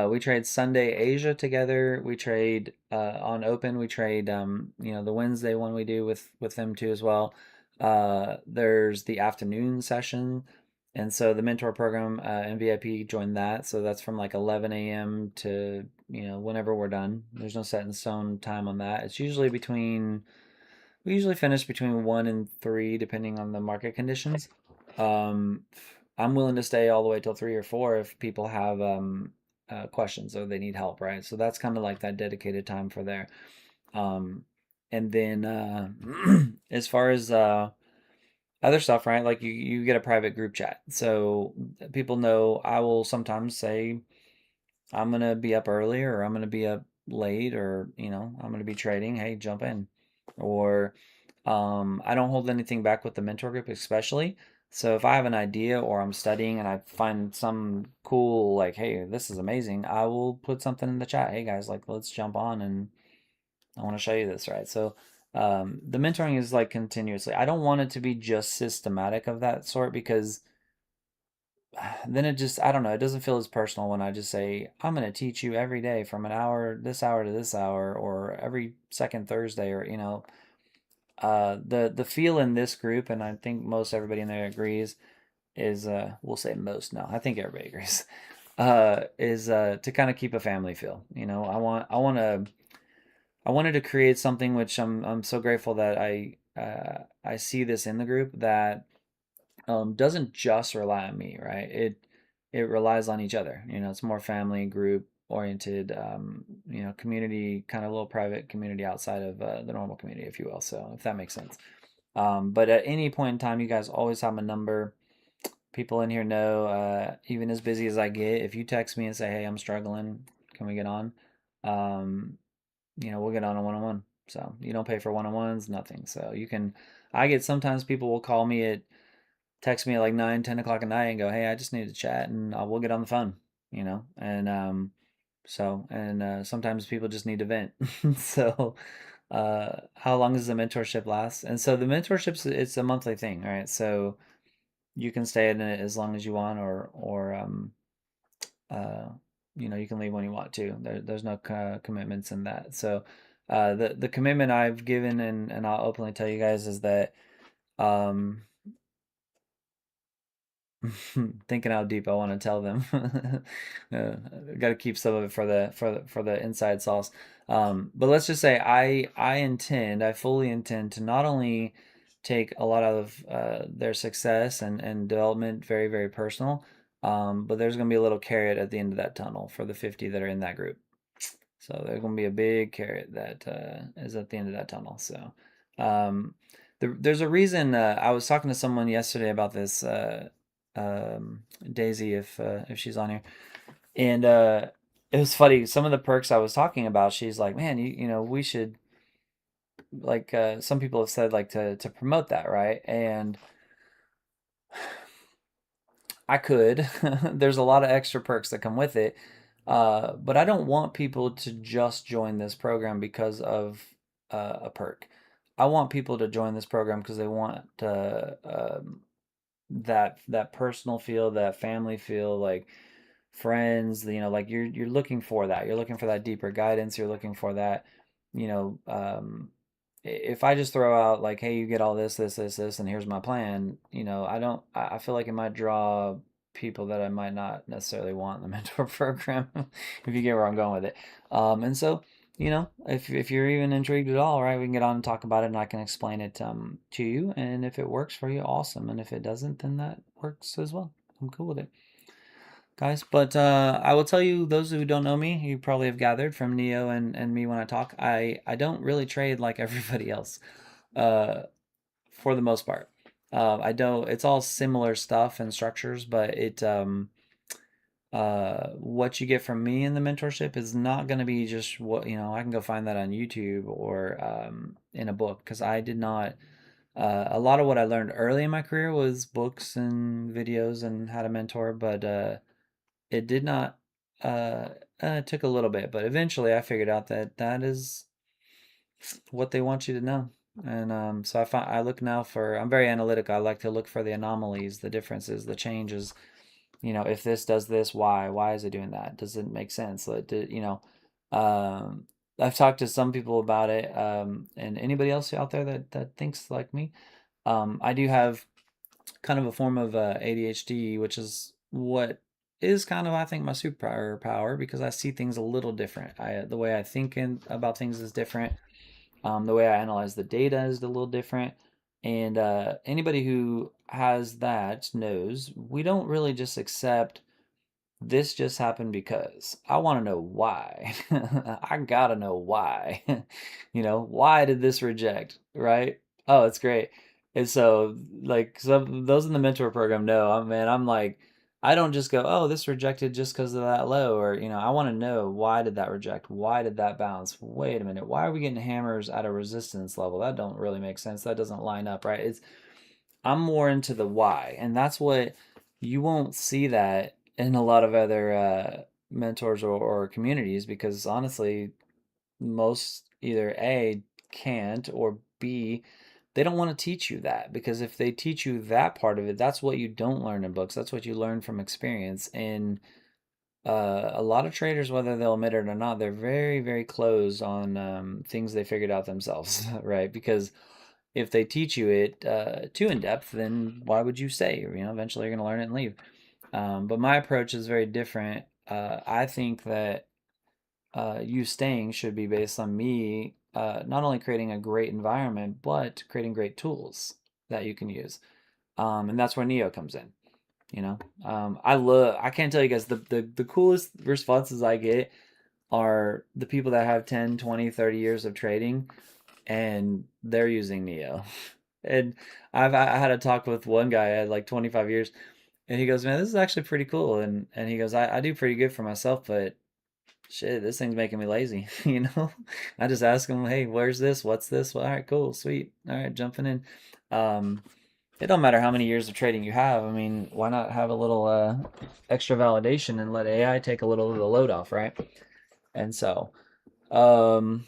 We trade Sunday Asia together. We trade on open. We trade the Wednesday one we do with them too as well. There's the afternoon session, and so the mentor program and VIP joined that. So that's from like 11 a.m. to whenever we're done. There's no set in stone time on that. It's usually we usually finish between 1 and 3 depending on the market conditions. Um, I'm willing to stay all the way till 3 or 4 if people have questions or they need help, right? So that's kind of like that dedicated time for there. Um, and then as far as other stuff, right? Like you get a private group chat, so people know. I will sometimes say I'm gonna be up early or I'm gonna be up late or I'm gonna be trading. Hey, jump in. Or I don't hold anything back with the mentor group, especially. So if I have an idea or I'm studying and I find some cool, like, hey, this is amazing, I will put something in the chat. Hey guys, like, let's jump on and I want to show you this, right? So the mentoring is like continuously. I don't want it to be just systematic of that sort because then it just, I don't know, it doesn't feel as personal when I just say, I'm going to teach you every day from an hour, this hour to this hour, or every second Thursday, or, the feel in this group, and I think most everybody in there agrees, is, we'll say most, no, I think everybody agrees, is to kind of keep a family feel. I wanted to create something which I'm so grateful that I see this in the group that doesn't just rely on me, right? It relies on each other. It's more family group oriented, community, kind of little private community outside of the normal community, if you will. So if that makes sense. But at any point in time, you guys always have my number. People in here know, even as busy as I get, if you text me and say, "Hey, I'm struggling, can we get on?" Um, we'll get on a one-on-one. So you don't pay for one-on-ones, nothing. So I get sometimes people will call me text me at like 9, 10 o'clock at night and go, "Hey, I just need to chat," and we'll get on the phone, and sometimes people just need to vent. So, how long does the mentorship last? And so the it's a monthly thing, right? So you can stay in it as long as you want, or uh, you can leave when you want to. There's no commitments in that. So, the commitment I've given and I'll openly tell you guys is that um thinking how deep I want to tell them. Got to keep some of it for the inside sauce. But let's just say I fully intend to not only take a lot of their success and development very, very personal, but there's going to be a little carrot at the end of that tunnel for the 50 that are in that group. So there's going to be a big carrot that is at the end of that tunnel. So um, there's a reason. I was talking to someone yesterday about this, Daisy, if she's on here, and it was funny. Some of the perks I was talking about, she's like, "Man, you know, we should like." Some people have said like to promote that, right? And I could. There's a lot of extra perks that come with it. But I don't want people to just join this program because of a perk. I want people to join this program because they want that personal feel, that family feel, like friends. You know, like you're looking for that. You're looking for that deeper guidance. You're looking for that. You know, if I just throw out like, hey, you get all this, and here's my plan, you know, I don't, I feel like it might draw people that I might not necessarily want in the mentor program, if you get where I'm going with it. And so, you know, if you're even intrigued at all, right, we can get on and talk about it, and I can explain it to you. And if it works for you, awesome. And if it doesn't, then that works as well. I'm cool with it, guys. But I will tell you, those who don't know me, you probably have gathered from Neo and me when I talk, I don't really trade like everybody else, uh, for the most part. I don't. It's all similar stuff and structures, but what you get from me in the mentorship is not going to be just what, you know. I can go find that on YouTube or in a book, because I did not. A lot of what I learned early in my career was books and videos and how to mentor, but it did not. It took a little bit, but eventually I figured out that that is what they want you to know. And so I look now for. I'm very analytical. I like to look for the anomalies, the differences, the changes. You know, if this does this, why? Why is it doing that? Does it make sense? You know, um, I've talked to some people about it, and anybody else out there that thinks like me. I do have kind of a form of ADHD, which is what is kind of, I think, my superpower, because I see things a little different. The way I think about things is different. The way I analyze the data is a little different. And anybody who has that knows we don't really just accept this just happened because. I want to know why. I gotta know why. You know, why did this reject, right? Oh, it's great. And so, like, some those in the mentor program know, man, I'm like, I don't just go, oh, this rejected just because of that low, or, you know, I want to know, why did that reject? Why did that bounce? Wait a minute, why are we getting hammers at a resistance level? That don't really make sense. That doesn't line up, right? I'm more into the why, and that's what you won't see that in a lot of other mentors or communities, because honestly, most either A can't, or B, they don't want to teach you that, because if they teach you that part of it, that's what you don't learn in books. That's what you learn from experience. And a lot of traders, whether they'll admit it or not, they're very, very closed on things they figured out themselves, right? Because if they teach you it too in depth, then why would you stay? You know, eventually you're going to learn it and leave. But my approach is very different. I think that you staying should be based on me not only creating a great environment, but creating great tools that you can use. And that's where Neo comes in. You know, I can't tell you guys, the coolest responses I get are the people that have 10, 20, 30 years of trading, and they're using Neo. And I had a talk with one guy at like 25 years, and he goes, "Man, this is actually pretty cool." And he goes, I do pretty good for myself, but shit, this thing's making me lazy." You know, I just ask him, "Hey, where's this? What's this?" Well, all right, cool, sweet. All right, jumping in. Um, it don't matter how many years of trading you have. I mean, why not have a little extra validation and let AI take a little of the load off, right? And so, um,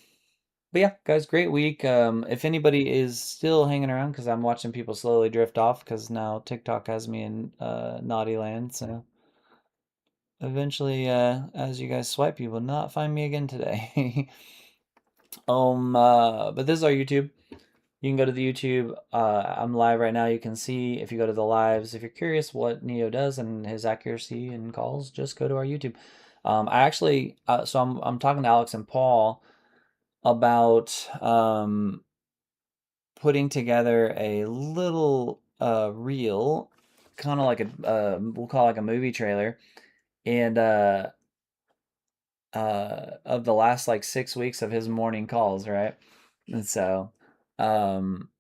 but yeah, guys, great week. If anybody is still hanging around, because I'm watching people slowly drift off, because now TikTok has me in naughty land. So eventually, as you guys swipe, you will not find me again today. But this is our YouTube. You can go to the YouTube. I'm live right now. You can see if you go to the lives. If you're curious what Neo does and his accuracy and calls, just go to our YouTube. I actually, so I'm talking to Alex and Paul about putting together a little reel, kind of like a we'll call it like a movie trailer, and of the last like 6 weeks of his morning calls, right? And so um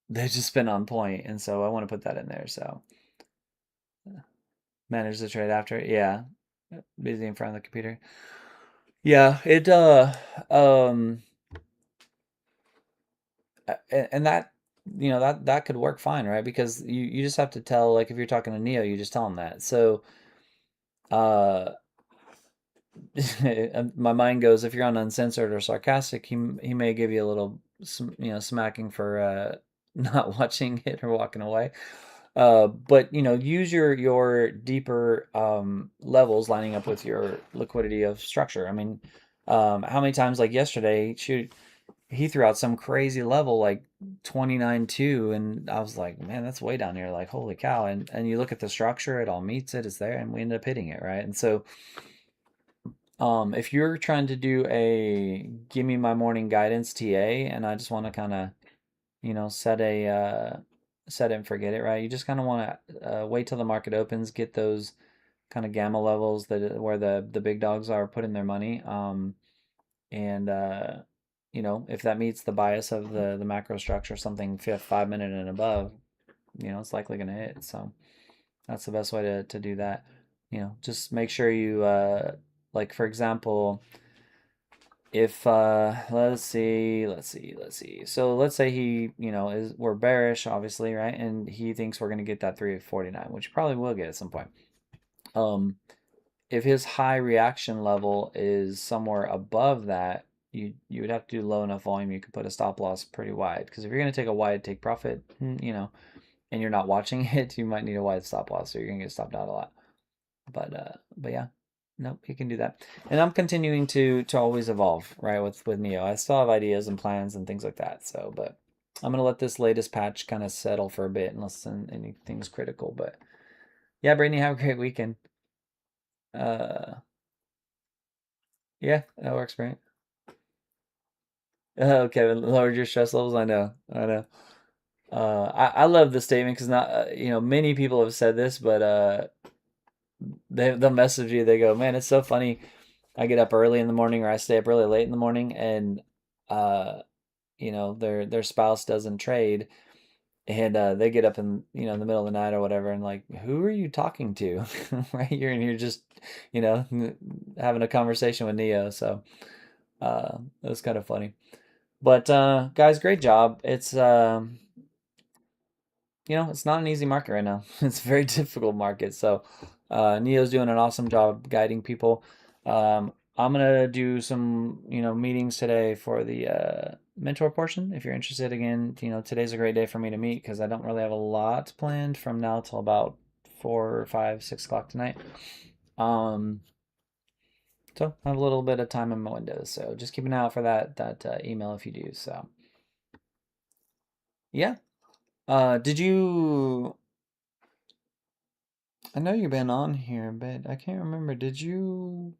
they've just been on point, and so I want to put that in there. So manage the trade after, yeah, busy in front of the computer. Yeah, it and that that could work fine, right? Because you just have to tell, like if you're talking to Neo, you just tell him that. So uh my mind goes, if you're on uncensored or sarcastic, he may give you a little smacking for not watching it or walking away. But use your deeper levels lining up with your liquidity of structure. I mean, how many times, like yesterday, shoot, he threw out some crazy level like 29.2, and I was like, man, that's way down here. Like, holy cow! And you look at the structure, it all meets it, it's there, and we ended up hitting it, right? And so if you're trying to do a give me my morning guidance TA, and I just want to kind of, set it and forget it, right? You just kind of want to wait till the market opens, get those kind of gamma levels that where the big dogs are putting their money. And if that meets the bias of the macro structure, something 5 minute and above, it's likely going to hit. So that's the best way to do that. Just make sure you like, for example, if let's see. So let's say he, is we're bearish, obviously, right? And he thinks we're gonna get that 349, which probably will get at some point. If his high reaction level is somewhere above that, you would have to do low enough volume you could put a stop loss pretty wide. Because if you're gonna take a wide take profit, and you're not watching it, you might need a wide stop loss, so you're gonna get stopped out a lot. But yeah, nope, you can do that. And I'm continuing to always evolve, right, with Neo. I still have ideas and plans and things like that. So, but I'm gonna let this latest patch kind of settle for a bit unless anything's critical. But yeah, Brittany, have a great weekend. Yeah, that works great. Oh, Kevin, lowered your stress levels. I know. I love the statement because not many people have said this, but they'll message you. They go, man, it's so funny. I get up early in the morning or I stay up really late in the morning, and their spouse doesn't trade, and they get up in the middle of the night or whatever, and like, who are you talking to? Right? You're just having a conversation with Neo. So it was kind of funny. But guys, great job. It's not an easy market right now. It's a very difficult market. So Neo's doing an awesome job guiding people. I'm gonna do some, meetings today for the mentor portion. If you're interested, again, today's a great day for me to meet because I don't really have a lot planned from now till about 4 or 5, 6 o'clock tonight. So I have a little bit of time in my windows. So just keep an eye out for that email if you do. So yeah. Did you? I know you've been on here, but I can't remember. Did you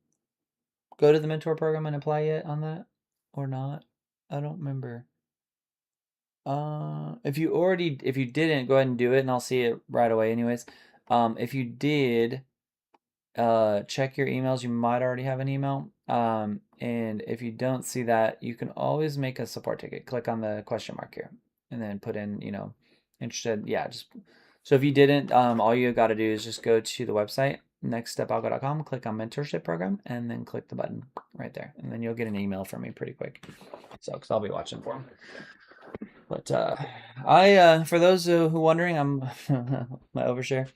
go to the mentor program and apply yet on that or not? I don't remember. If you didn't, go ahead and do it, and I'll see it right away. Anyways, if you did, check your emails. You might already have an email. And if you don't see that, you can always make a support ticket. Click on the question mark here, and then put in, interested. Yeah, just so if you didn't, all you got to do is just go to the website, nextstepalgo.com, click on mentorship program, and then click the button right there, and then you'll get an email from me pretty quick. So, because I'll be watching for them. But for those who wondering, I'm my overshare.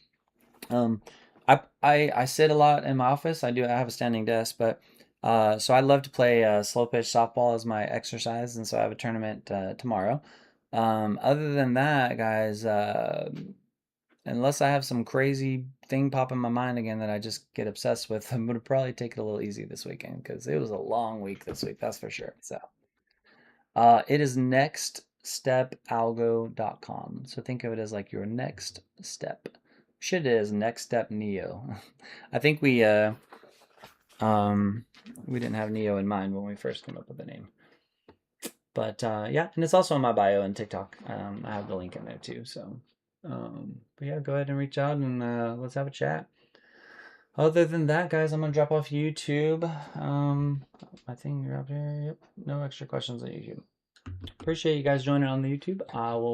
I sit a lot in my office. I have a standing desk, but so I love to play slow pitch softball as my exercise, and so I have a tournament tomorrow. Other than that, guys, unless I have some crazy thing pop in my mind again that I just get obsessed with, I'm gonna probably take it a little easy this weekend because it was a long week this week, that's for sure. So it is next nextstepalgo.com. So think of it as like your next step. Shit, it is Next Step Neo. I think we didn't have Neo in mind when we first came up with the name. But yeah, and it's also on my bio and TikTok. I have the link in there too. So, but yeah, go ahead and reach out and let's have a chat. Other than that, guys, I'm gonna drop off YouTube. I think you're up here. Yep, no extra questions on YouTube. Appreciate you guys joining on the YouTube. I will